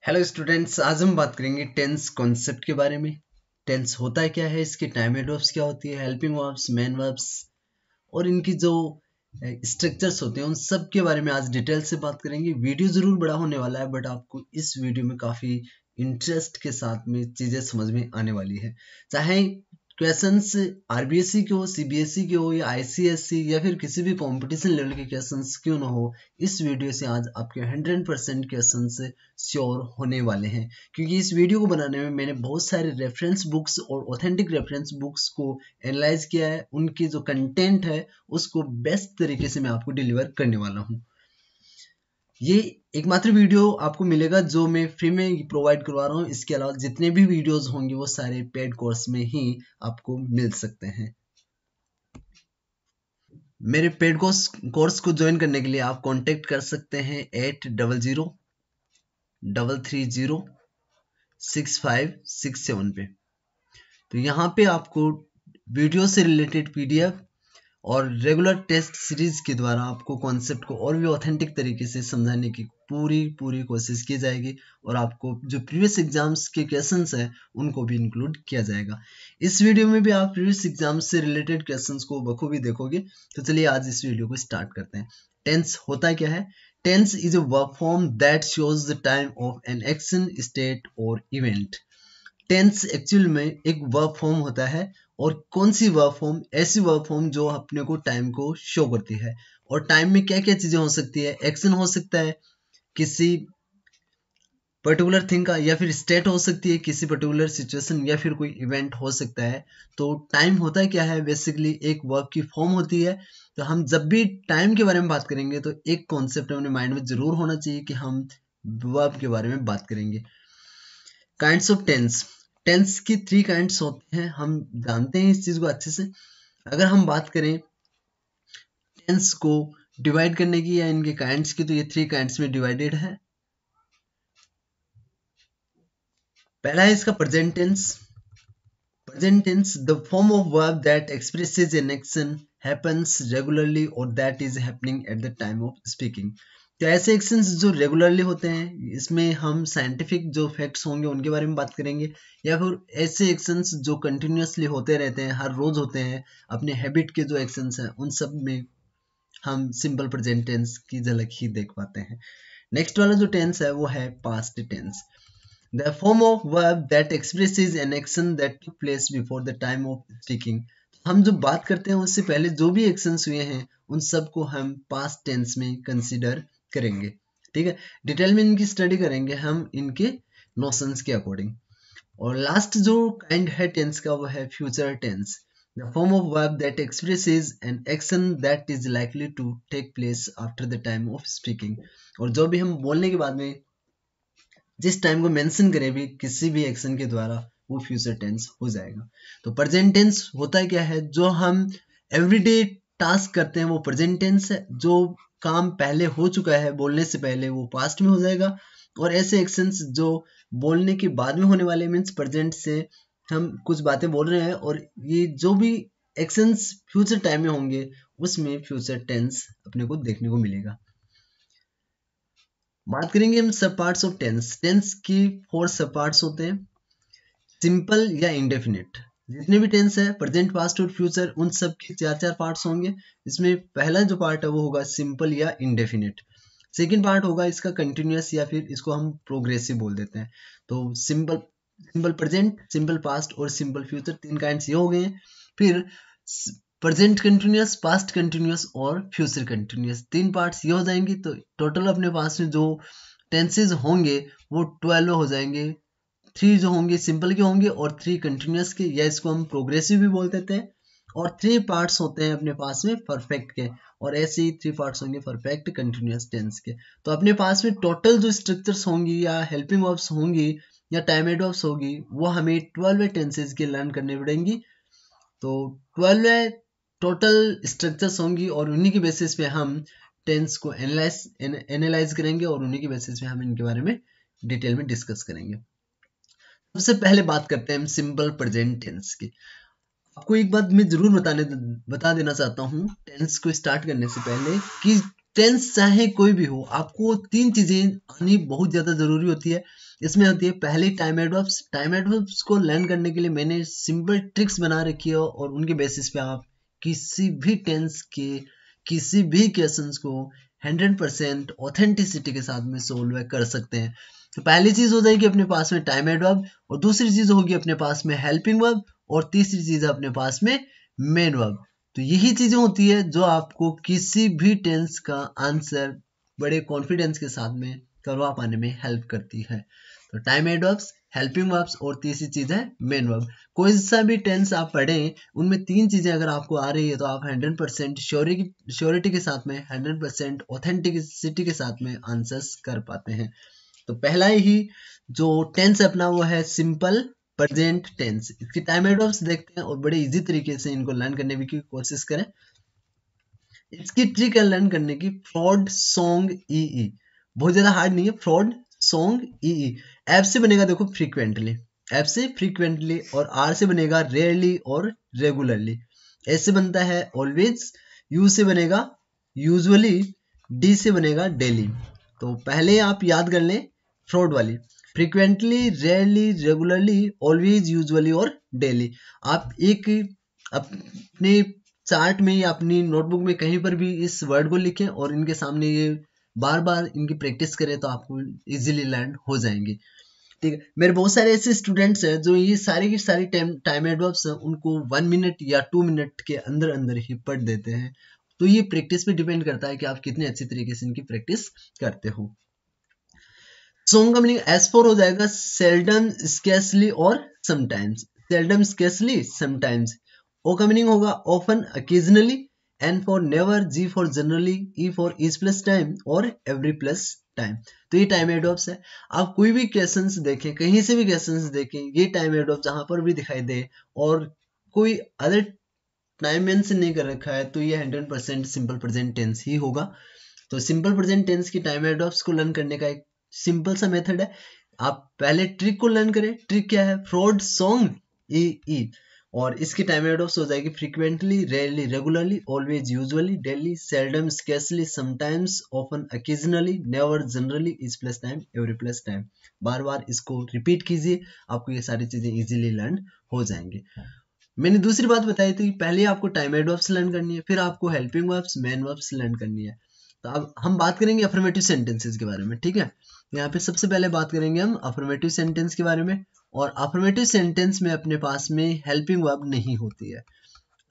Hello students, आज हम बात करेंगे टेंस कॉन्सेप्ट के बारे में। टेंस होता क्या है, इसके टाइम एंड वर्ब्स क्या होती है, हेल्पिंग वर्ब्स, मेन वर्ब्स और इनकी जो स्ट्रक्चर्स होते हैं उन सब के बारे में आज डिटेल से बात करेंगे। वीडियो जरूर बड़ा होने वाला है, बट आपको इस वीडियो में काफी इंटरेस्ट के साथ में चीजें समझ में आने वाली है। चाहे क्वेश्चंस आरबीएसई के हो, सीबीएसई के हो या आईसीएसई या फिर किसी भी कंपटीशन लेवल के क्वेश्चंस क्यों ना हो, इस वीडियो से आज आपके 100% क्वेश्चंस श्योर होने वाले हैं। क्योंकि इस वीडियो को बनाने में मैंने बहुत सारे रेफरेंस बुक्स और ऑथेंटिक रेफरेंस बुक्स को एनालाइज किया है। उनकी जो कंटेंट है उसको बेस्ट तरीके से मैं आपको डिलीवर करने वाला हूँ। ये एकमात्र वीडियो आपको मिलेगा जो मैं फ्री में प्रोवाइड करवा रहा हूँ। इसके अलावा जितने भी वीडियोस होंगे वो सारे पेड कोर्स में ही आपको मिल सकते हैं। मेरे पेड कोर्स को ज्वाइन करने के लिए आप कांटेक्ट कर सकते हैं 8003306567 पे। तो यहाँ पे आपको वीडियो से रिलेटेड पीडीएफ और रेगुलर टेस्ट सीरीज के द्वारा आपको कॉन्सेप्ट को और भी ऑथेंटिक तरीके से समझाने की पूरी कोशिश की जाएगी और आपको जो प्रीवियस एग्जाम्स के क्वेश्चंस हैं उनको भी इंक्लूड किया जाएगा। इस वीडियो में भी आप प्रीवियस एग्जाम्स से रिलेटेड क्वेश्चंस को बखूबी देखोगे। तो चलिए आज इस वीडियो को स्टार्ट करते हैं। टेंस होता क्या है? Tense is a verb form that shows the time of an action, state और इवेंट। टेंस एक्चुअल में एक वर्ब फॉर्म होता है। और कौन सी वर्ब फॉर्म? ऐसी वर्ब फॉर्म जो अपने को टाइम को शो करती है। और टाइम में क्या क्या चीजें हो सकती है? एक्शन हो सकता है किसी पर्टिकुलर थिंग का, या फिर स्टेट हो सकती है किसी पर्टिकुलर सिचुएशन, या फिर कोई इवेंट हो सकता है। तो टाइम होता क्या है? बेसिकली एक वर्ब की फॉर्म होती है। तो हम जब भी टाइम के बारे में बात करेंगे तो एक कॉन्सेप्ट अपने माइंड में जरूर होना चाहिए कि हम वर्ब के बारे में बात करेंगे। Kinds of tense. टेंस की 3 काइंड्स होते हैं, हम जानते हैं इस चीज को अच्छे से। अगर हम बात करें टेंस को डिवाइड करने की या इनके काइंड्स की, तो ये 3 काइंड्स में डिवाइडेड है। पहला है इसका present tense. Present tense the form of verb that expresses an action happens regularly और that is happening at the time of speaking. तो ऐसे एक्शंस जो रेगुलरली होते हैं, इसमें हम साइंटिफिक जो फैक्ट्स होंगे उनके बारे में बात करेंगे, या फिर ऐसे एक्शंस जो कंटिन्यूअसली होते रहते हैं, हर रोज होते हैं, अपने हैबिट के जो एक्शंस हैं उन सब में हम सिंपल प्रेजेंट टेंस की झलक ही देख पाते हैं। नेक्स्ट वाला जो टेंस है वो है past tense. The form of verb that expresses an action that took place before the time of speaking. हम जो बात करते हैं उससे पहले जो भी एक्शंस हुए हैं उन सबको हम पास्ट टेंस में कंसीडर करेंगे। ठीक है, डिटेल में इनकी स्टडी करेंगे हम इनके नोशंस के अकॉर्डिंग। और लास्ट जो काइंड है टेंस का वो है future tense. The form of verb that expresses an action that is likely to take place after the time of speaking. और जो भी हम बोलने के बाद में जिस टाइम को मेंशन करें भी किसी भी एक्शन के द्वारा, वो फ्यूचर टेंस हो जाएगा। तो प्रेजेंट टेंस होता क्या है? जो हम एवरीडे टास्क करते हैं वो प्रेजेंट टेंस है। जो काम पहले हो चुका है बोलने से पहले वो पास्ट में हो जाएगा। और ऐसे एक्शंस जो बोलने के बाद में होने वाले, मीन्स प्रेजेंट से हम कुछ बातें बोल रहे हैं और ये जो भी एक्शंस फ्यूचर टाइम में होंगे उसमें फ्यूचर टेंस अपने को देखने को मिलेगा। बात करेंगे हम सब पार्ट्स ऑफ टेंस। टेंस की 4 सब पार्ट्स होते हैं, सिंपल या इंडेफिनिट। जितने भी टेंस है, प्रेजेंट, पास्ट और फ्यूचर, उन सब के 4 पार्ट्स होंगे। इसमें पहला जो पार्ट है वो होगा सिंपल या इंडेफिनिट। सेकेंड पार्ट होगा इसका कंटिन्यूअस, या फिर इसको हम प्रोग्रेसिव बोल देते हैं। तो simple simple present, simple past और सिंपल फ्यूचर, 3 काइंड्स ये हो गए हैं। फिर प्रेजेंट कंटिन्यूअस, पास्ट कंटिन्यूअस और फ्यूचर कंटिन्यूअस, 3 पार्ट्स ये हो जाएंगे। तो टोटल अपने पास में जो टेंसेज होंगे वो 12 हो जाएंगे। 3 जो होंगे सिंपल के होंगे और 3 कंटिन्यूअस के, या इसको हम प्रोग्रेसिव भी बोल देते हैं। और 3 पार्ट्स होते हैं अपने पास में परफेक्ट के, और ऐसे ही 3 पार्ट्स होंगे परफेक्ट कंटिन्यूअस टेंस के। तो अपने पास में टोटल जो स्ट्रक्चर्स होंगी या हेल्पिंग वर्ब्स होंगी या टाइम एड वर्ब्स होगी वो हमें 12 टेंसेज के लर्न करने पड़ेंगी। तो 12 टोटल स्ट्रक्चर्स होंगी और उन्हीं के बेसिस पे हम टेंस को एनालाइज करेंगे और उन्हीं के बेसिस पे हम इनके बारे में डिटेल में डिस्कस करेंगे। सबसे पहले बात करते हैं हम सिंपल प्रेजेंट टेंस की। आपको एक बात मैं जरूर बता देना चाहता हूँ टेंस को स्टार्ट करने से पहले कि टेंस चाहे कोई भी हो, आपको 3 चीजें आनी बहुत ज्यादा जरूरी होती है। इसमें होती है पहले टाइम एडवर्ब्स। टाइम एडवर्ब्स को लर्न करने के लिए मैंने सिंपल ट्रिक्स बना रखी है और उनके बेसिस पे आप किसी भी टेंस के किसी भी क्वेश्चंस को 100% ऑथेंटिसिटी के साथ में सोल्व कर सकते हैं। तो पहली चीज हो जाएगी अपने पास में टाइम एडवर्ब, और दूसरी चीज होगी अपने पास में हेल्पिंग वर्ब, और तीसरी चीज है अपने पास में मेन वर्ब। तो यही चीजें होती है जो आपको किसी भी टेंस का आंसर बड़े कॉन्फिडेंस के साथ में करवा पाने में हेल्प करती है। तो टाइम एडवर्ब्स, हेल्पिंग वर्ब्स और तीसरी चीज है मेन वर्ब। कोई सा भी टेंस आप पढ़ें, उनमें 3 चीजें अगर आपको आ रही है तो आप 100% श्योरिटी के साथ में, 100% ऑथेंटिसिटी के साथ में आंसर्स कर पाते हैं। तो पहला ही जो टेंस है अपना वो है सिंपल प्रेजेंट टेंस। इसकी टाइम एडवर्ब्स देखते हैं और बड़े इजी तरीके से इनको लर्न करने की कोशिश करें। इसकी ट्रिक है लर्न करने की, फ्रॉड सॉन्ग ई। बहुत ज्यादा हार्ड नहीं है, फ्रॉड सॉन्ग ई। एफ से बनेगा देखो फ्रीक्वेंटली, एफ से फ्रीक्वेंटली, और आर से बनेगा रेयरली और रेगुलरली, एस से बनता है ऑलवेज, यू से बनेगा यूजुअली, डी से बनेगा डेली। तो पहले आप याद कर लें फ्रॉड वाली, frequently, rarely, regularly, always, usually और डेली। आप एक अपने चार्ट में या अपनी नोटबुक में कहीं पर भी इस वर्ड को लिखें और इनके सामने ये बार बार इनकी प्रैक्टिस करें तो आपको इजीली लर्न हो जाएंगी। ठीक है, मेरे बहुत सारे ऐसे स्टूडेंट्स हैं जो ये सारी की सारी टाइम एडवर्ब्स हैं उनको 1 मिनट या 2 मिनट के अंदर अंदर ही पढ़ देते हैं। तो ये प्रैक्टिस पे डिपेंड करता है कि आप कितने अच्छे तरीके से इनकी प्रैक्टिस करते हो। सॉन्ग का मीनिंग एज फॉर हो जाएगा सेल्डम, स्केर्सली और sometimes. Seldom, scarcely, sometimes. O का मीनिंग होगा often, occasionally. N for never, G for generally, E for each plus time और एवरी प्लस टाइम। तो ये टाइम एडवर्ब्स है। आप कोई भी क्वेश्चंस देखें, कहीं से भी क्वेश्चंस देखें, ये टाइम एडवर्ब जहां पर भी दिखाई दे और कोई अदर टाइम मेंशन नहीं कर रखा है तो ये 100% सिंपल प्रेजेंट टेंस ही होगा। तो सिंपल प्रेजेंट टेंस की टाइम एडवर्ब्स को लर्न करने का एक सिंपल सा मेथड है। आप पहले ट्रिक को लर्न करें। ट्रिक क्या है? फ्रॉड सॉन्ग ई, और इसकी टाइम एडवर्ब्स हो जाएगी frequently, rarely, regularly, always, usually, daily, seldom, scarcely, sometimes, often, occasionally, never, generally, each plus time, every plus time. बार बार इसको रिपीट कीजिए, आपको ये सारी चीजें इजीली लर्न हो जाएंगी। मैंने दूसरी बात बताई थी, पहले आपको टाइम एडवर्ब्स लर्न करनी है, फिर आपको helping verbs, main verbs learn करनी है। तो अब हम बात करेंगे अफर्मेटिव सेंटेंसेस के बारे में। ठीक है, यहाँ पे सबसे पहले बात करेंगे हम अफर्मेटिव सेंटेंस के बारे में। और अफर्मेटिव सेंटेंस में अपने पास में हेल्पिंग वर्ब नहीं होती है।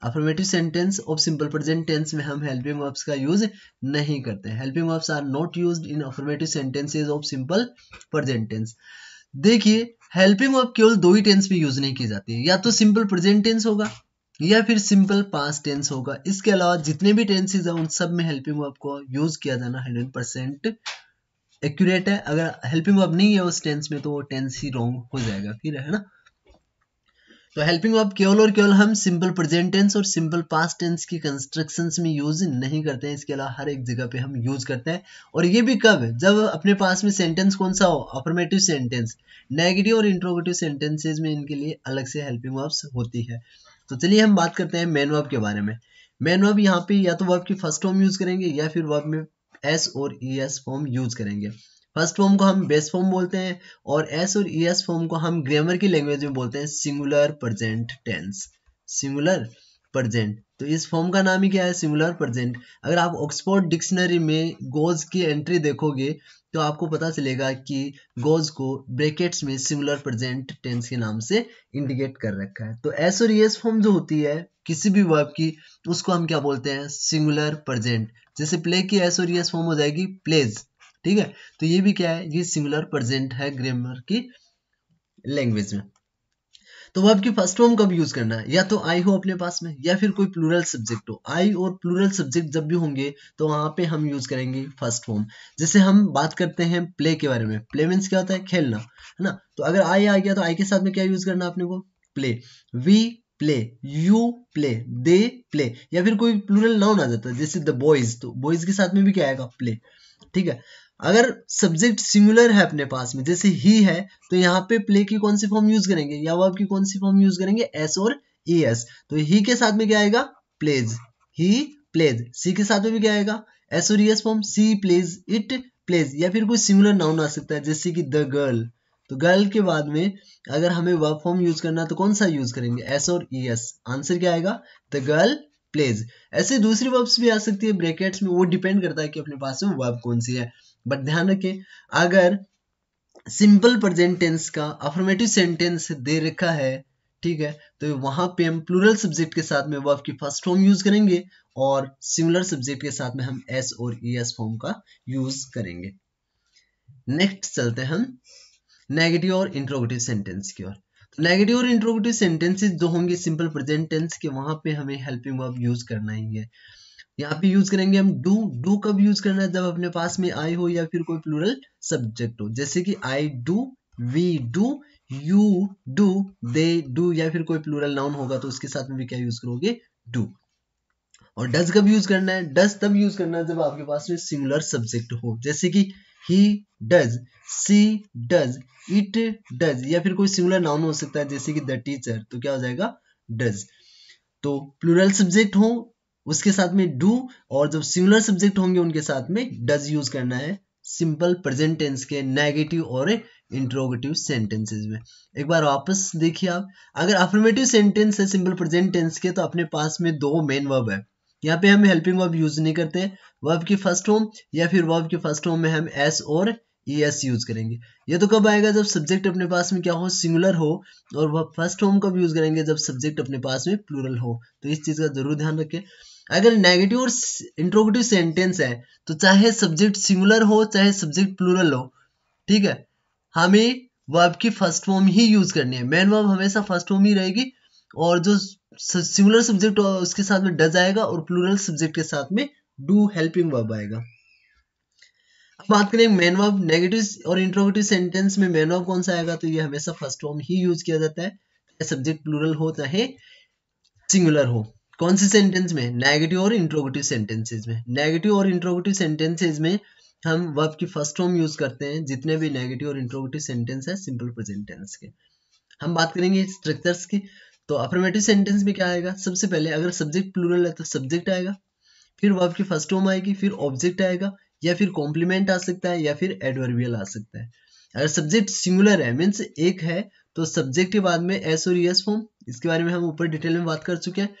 Affirmative sentence of simple present tense में हम हेल्पिंग वर्ब्स का यूज नहीं करते। Helping verbs are not used in affirmative sentences of simple present tense. देखिए, हेल्पिंग वर्ब केवल 2 ही टेंस में यूज नहीं की जाती है, या तो सिंपल प्रेजेंट टेंस होगा या फिर सिंपल पास्ट टेंस होगा। इसके अलावा जितने भी टेंसेस हैं उन सब में हेल्पिंग वर्ब को यूज किया जाना 100% एक्यूरेट है। अगर हेल्पिंग वर्ब नहीं है उस टेंस में तो वो टेंस ही रॉन्ग हो जाएगा फिर, है ना। तो हेल्पिंग वर्ब केवल और केवल हम सिंपल प्रेजेंट टेंस और सिंपल पास्ट टेंस की कंस्ट्रक्शंस में यूज नहीं करते हैं। इसके अलावा हर एक जगह पे हम यूज करते हैं। और ये भी कब? जब अपने पास में सेंटेंस कौन सा हो? Affirmative sentence. नेगेटिव और इंट्रोगेटिव सेंटेंसेस में इनके लिए अलग से हेल्पिंग वर्ब्स होती है। तो चलिए हम बात करते हैं मेन वर्ब के बारे में। मेन वर्ब यहाँ पे या तो वर्ब की फर्स्ट फॉर्म यूज करेंगे या फिर वर्ब में एस और ई एस फॉर्म यूज करेंगे। फर्स्ट फॉर्म को हम बेस फॉर्म बोलते हैं और एस और ई एस फॉर्म को हम ग्रामर की लैंग्वेज में बोलते हैं singular present tense. Singular present, तो इस फॉर्म का नाम ही क्या है? Singular present. अगर आप ऑक्सफोर्ड डिक्शनरी में गोज की एंट्री देखोगे तो आपको पता चलेगा कि गोज को ब्रैकेट्स में सिंगुलर प्रेजेंट टेंस के नाम से इंडिकेट कर रखा है। तो एस और ई एस फॉर्म जो होती है किसी भी वर्ब की, उसको हम क्या बोलते हैं? Singular present. जैसे प्ले की एस और ई एस फॉर्म हो जाएगी प्लेज। ठीक है, तो ये भी क्या है? ये सिंगुलर प्रेजेंट है ग्रामर की लैंग्वेज में। तो वर्ब की फर्स्ट फॉर्म कब यूज करना है? या तो आई हो अपने पास में या फिर कोई प्लूरल सब्जेक्ट हो। आई और प्लूरल सब्जेक्ट जब भी होंगे तो वहां पे हम यूज करेंगे फर्स्ट फॉर्म। जैसे हम बात करते हैं प्ले के बारे में। प्ले मीन्स क्या होता है? खेलना, है ना। तो अगर आई आ गया तो आई के साथ में क्या यूज करना अपने को? Play. We play, you play, they play, या फिर कोई प्लूरल नाउन आ जाता है जैसे द बॉयज, तो बॉयज के साथ में भी क्या आएगा? प्ले। ठीक है, अगर सब्जेक्ट सिंगुलर है अपने पास में जैसे ही है तो यहाँ पे प्ले की कौन सी फॉर्म यूज करेंगे या वर्ब की कौन सी फॉर्म यूज करेंगे? एस और ई एस। तो ही के साथ में क्या आएगा? Pledge, he plays. सी के साथ में भी क्या आएगा? एस और S form she plays, it plays, या फिर कोई सिंगुलर नाउन आ सकता है जैसे कि द गर्ल। तो गर्ल के बाद में अगर हमें वर्ब फॉर्म यूज करना है तो कौन सा यूज करेंगे, एस और ई एस। आंसर क्या आएगा, द गर्ल प्लेज। ऐसे दूसरी वर्ब्स भी आ सकती है ब्रैकेट्स में, वो डिपेंड करता है कि अपने पास में वर्ब कौन सी है। बट ध्यान रखें, अगर सिंपल प्रेजेंट टेंस का अफर्मेटिव सेंटेंस दे रखा है, ठीक है, तो वहां पे हम प्लूरल सब्जेक्ट के साथ में वर्ब की फर्स्ट फॉर्म यूज करेंगे और सिंगुलर सब्जेक्ट के साथ में हम एस और ई एस फॉर्म का यूज करेंगे। नेक्स्ट चलते हैं हम नेगेटिव और इंट्रोगेटिव सेंटेंस की ओर। तो नेगेटिव और इंट्रोगेटिव सेंटेंसेस जो होंगे सिंपल प्रेजेंट टेंस के, वहां पे हमें हेल्पिंग वर्ब यूज करना ही है। यहाँ पे यूज करेंगे हम डू। डू कब यूज करना है, जब अपने पास में आई हो या फिर कोई प्लूरल सब्जेक्ट हो, जैसे कि I do, we do, you do, they do, या फिर कोई प्लूरल नाउन होगा तो उसके साथ में भी क्या यूज करोगे, डू। और डज कब यूज करना है, डज तब यूज करना है जब आपके पास में सिंगुलर सब्जेक्ट हो, जैसे कि he does, she does, it does, या फिर कोई सिंगुलर नाउन हो सकता है जैसे कि द टीचर, तो क्या हो जाएगा, डज। तो प्लूरल सब्जेक्ट हो उसके साथ में डू, और जब सिंगुलर सब्जेक्ट होंगे उनके साथ में डज यूज करना है सिंपल प्रेजेंट टेंस के नेगेटिव और इंट्रोगेटिव सेंटेंसेस में। एक बार वापस देखिए आप, अगर अफर्मेटिव सेंटेंस है सिंपल प्रेजेंट टेंस के, तो अपने पास में दो मेन वर्ब है। यहाँ पे हम हेल्पिंग वर्ब यूज नहीं करते, वर्ब की फर्स्ट फॉर्म या फिर वर्ब की फर्स्ट फॉर्म में हम एस और ई एस यूज करेंगे। ये तो कब आएगा, जब सब्जेक्ट अपने पास में क्या हो, सिंगुलर हो। और वह फर्स्ट फॉर्म कब यूज करेंगे, जब सब्जेक्ट अपने पास में प्लूरल हो। तो इस चीज का जरूर ध्यान रखें। अगर नेगेटिव और इंट्रोगेटिव सेंटेंस है तो चाहे सब्जेक्ट सिंगुलर हो चाहे सब्जेक्ट प्लूरल हो, ठीक है, हमें वर्ब की फर्स्ट फॉर्म ही यूज करनी है। मेन वर्ब हमेशा फर्स्ट फॉर्म ही रहेगी, और जो सिंगुलर सब्जेक्ट उसके साथ में डज आएगा और प्लूरल सब्जेक्ट के साथ में डू हेल्पिंग वर्ब आएगा। अब बात करें मेन वर्ब, नेगेटिव और इंट्रोगेटिव सेंटेंस में मेन वर्ब कौन सा आएगा, तो ये हमेशा फर्स्ट फॉर्म ही यूज किया जाता है, चाहे सब्जेक्ट प्लूरल हो चाहे सिंगुलर हो। कौन सी सेंटेंस में, नेगेटिव और इंट्रोगेटिव सेंटेंसेस में। नेगेटिव और इंट्रोगेटिव सेंटेंसेस में हम वर्ब की फर्स्ट फॉर्म यूज करते हैं, जितने भी नेगेटिव और इंट्रोगेटिव सेंटेंस है सिंपल प्रेजेंट टेंस के। हम बात करेंगे स्ट्रक्चर्स की। तो अफर्मेटिव सेंटेंस में क्या आएगा, सबसे पहले अगर सब्जेक्ट प्लूरल है तो सब्जेक्ट आएगा, फिर वर्ब की फर्स्ट फॉर्म आएगी, फिर ऑब्जेक्ट आएगा, या फिर कॉम्प्लीमेंट आ सकता है, या फिर एडवर्बियल आ सकता है। अगर सब्जेक्ट सिंगुलर है मीन्स एक है, तो सब्जेक्ट के बाद में एस और एस फॉर्म, इसके बारे में हम ऊपर डिटेल में बात कर चुके हैं।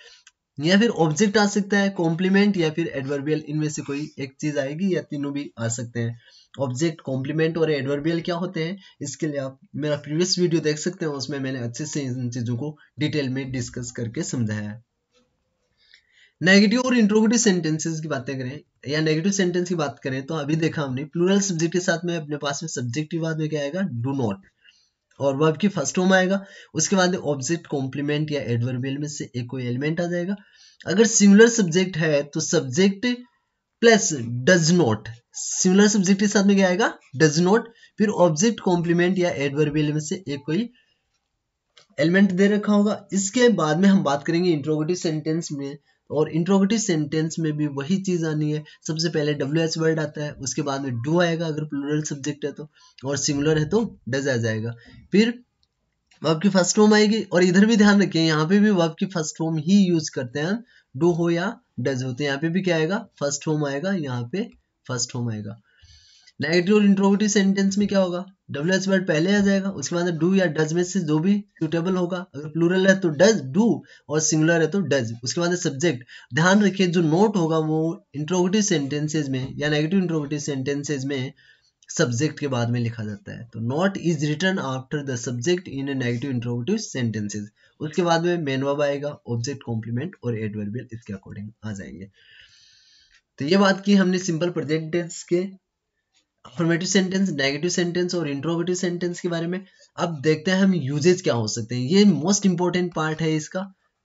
या फिर ऑब्जेक्ट आ सकता है, कॉम्प्लीमेंट, या फिर एडवर्बियल, इनमें से कोई एक चीज आएगी, या तीनों भी आ सकते हैं। ऑब्जेक्ट, कॉम्प्लीमेंट और एडवर्बियल क्या होते हैं, इसके लिए आप मेरा प्रीवियस वीडियो देख सकते हैं, उसमें मैंने अच्छे से इन चीजों को डिटेल में डिस्कस करके समझाया है। नेगेटिव और इंट्रोगेटिव सेंटेंसेस की बातें करें या नेगेटिव सेंटेंस की बात करें, तो अभी देखा हमने प्लूरल सब्जेक्ट के साथ में अपने पास में सब्जेक्ट के बाद में क्या आएगा, डू नॉट, और वर्ब की फर्स्ट फॉर्म आएगा, उसके बाद ऑब्जेक्ट, कॉम्प्लीमेंट या एडवर्बियल में से एक कोई एलिमेंट आ जाएगा। अगर सिंगुलर सब्जेक्ट है तो subject plus does not, singular subject के साथ में क्या आएगा, डज नॉट, फिर ऑब्जेक्ट, कॉम्प्लीमेंट या एडवर्बियल में से एक कोई एलिमेंट दे रखा होगा। इसके बाद में हम बात करेंगे इंट्रोगेटिव सेंटेंस में, और इंट्रोगेटिव सेंटेंस में भी वही चीज आनी है। सबसे पहले WH वर्ड आता है, उसके बाद में डू आएगा अगर प्लूरल सब्जेक्ट है तो, और सिंगुलर है तो डज आ जाएगा। फिर वर्ब की फर्स्ट फॉर्म आएगी, और इधर भी ध्यान रखिए यहाँ पे भी वर्ब की फर्स्ट फॉर्म ही यूज करते हैं, डू हो या डज हो, तो यहाँ पे भी क्या आएगा, फर्स्ट फॉर्म आएगा, यहाँ पे फर्स्ट फॉर्म आएगा। नेगेटिव और इंट्रोगेटिव सेंटेंस में क्या होगा, WH वर्ड पहले आ जाएगा, उसके बाद डू या डज में से जो भी सुटेबल होगा। अगर प्लूरल है तो डज, डू, और सिंगुलर है तो डज, उसके बाद सब्जेक्ट। ध्यान रखिए जो नोट होगा वो इंट्रोगेटिव सेंटेंसेज में या नेगेटिव इंट्रोगेटिव सेंटेंसेज में सब्जेक्ट के बाद में लिखा जाता है। तो not is written after the subject in a negative interrogative sentences. उसके बाद में मेन वर्ब आएगा, ऑब्जेक्ट, कॉम्प्लीमेंट और एडवर्बियल इसके अकॉर्डिंग आ जाएंगे। तो ये बात की हमने सिंपल प्रेजेंट टेंस के अफर्मेटिव सेंटेंस, नेगेटिव सेंटेंस और इंट्रोगेटिव सेंटेंस के बारे में। अब देखते हैं हम यूजेज क्या हो सकते हैं। ये मोस्ट इंपॉर्टेंट पार्ट है इसका,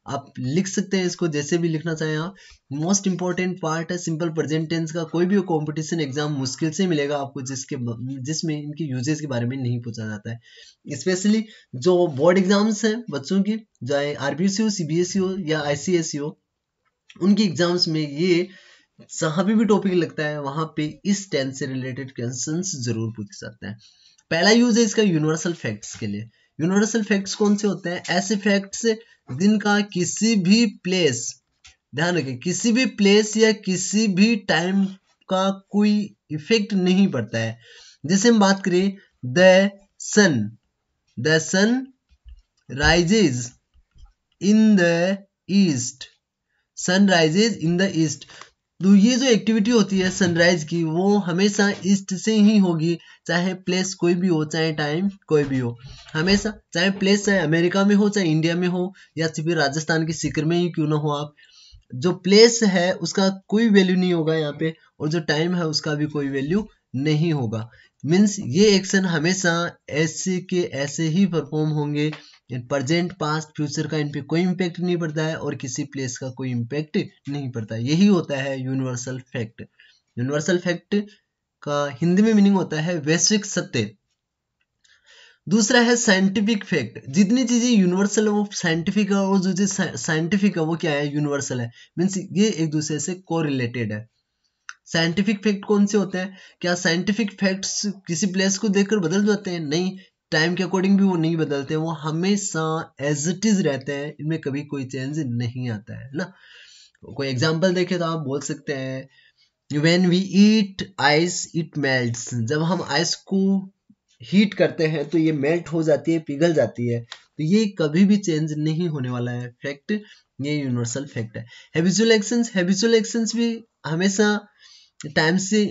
आप लिख सकते हैं इसको जैसे भी लिखना चाहें आप। मोस्ट इंपॉर्टेंट पार्ट है सिंपल प्रेजेंट टेंस का। कोई भी कंपटीशन एग्जाम मुश्किल से मिलेगा आपको जिसमें इनकी यूजेज के बारे में नहीं पूछा जाता है। स्पेशली जो बोर्ड एग्जाम्स हैं बच्चों की, चाहे RBSE हो, CBSE हो या ICSE हो, उनकी एग्जाम्स में ये जहां भी टॉपिक लगता है वहां पे इस टेंस से रिलेटेड क्वेश्चंस जरूर पूछे जाते हैं। पहला यूज है इसका यूनिवर्सल फैक्ट्स के लिए। यूनिवर्सल फैक्ट्स कौन से होते हैं, ऐसे फैक्ट्स जिनका किसी भी प्लेस, ध्यान रखें, किसी भी प्लेस या किसी भी टाइम का कोई इफेक्ट नहीं पड़ता है। जैसे हम बात करें the sun rises in the east, sun rises in the east. तो ये जो एक्टिविटी होती है सनराइज की, वो हमेशा ईस्ट से ही होगी, चाहे प्लेस कोई भी हो, चाहे टाइम कोई भी हो, हमेशा, चाहे प्लेस चाहे अमेरिका में हो, चाहे इंडिया में हो, या फिर राजस्थान के सीकर में ही क्यों ना हो आप, जो प्लेस है उसका कोई वैल्यू नहीं होगा यहाँ पे, और जो टाइम है उसका भी कोई वैल्यू नहीं होगा। मीन्स ये एक्शन हमेशा ऐसे के ऐसे ही परफॉर्म होंगे, प्रेजेंट पास्ट फ्यूचर का इन पे कोई इम्पैक्ट नहीं पड़ता है, और किसी प्लेस का कोई इम्पैक्ट नहीं पड़ता है। यही होता है यूनिवर्सल फैक्ट। यूनिवर्सल फैक्ट का हिंदी में मीनिंग होता है वैश्विक सत्य। दूसरा है साइंटिफिक फैक्ट। जितनी चीजें यूनिवर्सल है वो साइंटिफिक है, और जो चीज साइंटिफिक है वो क्या है, यूनिवर्सल है। मीन्स ये एक दूसरे से कोरिलेटेड है। साइंटिफिक फैक्ट कौन से होते हैं? क्या साइंटिफिक फैक्ट्स किसी प्लेस को देखकर बदल जाते हैं? नहीं, टाइम के अकॉर्डिंग भी वो नहीं बदलते, वो हमेशा एज इट इज रहते हैं, इनमें कभी कोई चेंज नहीं आता है ना। कोई एग्जांपल देखे तो आप बोल सकते हैं when we eat ice it melts. जब हम आइस को हीट करते हैं तो ये मेल्ट हो जाती है, पिघल जाती है, तो ये कभी भी चेंज नहीं होने वाला है फैक्ट, ये यूनिवर्सल फैक्ट है। हैबिचुअल एक्शंस भी हमेशा टाइम से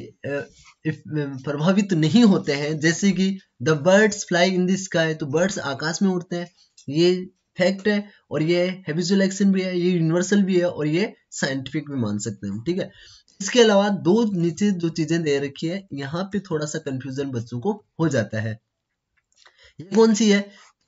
प्रभावित नहीं होते हैं। जैसे कि the birds fly in the sky, तो बर्ड्स आकाश में उड़ते हैं, ये फैक्ट है, और ये हैबिचुअल एक्शन भी है, ये यूनिवर्सल भी है, और ये साइंटिफिक भी मान सकते हैं, ठीक है। इसके अलावा दो नीचे जो चीजें दे रखी है, यहाँ पे थोड़ा सा कंफ्यूजन बच्चों को हो जाता है। ये कौन सी है?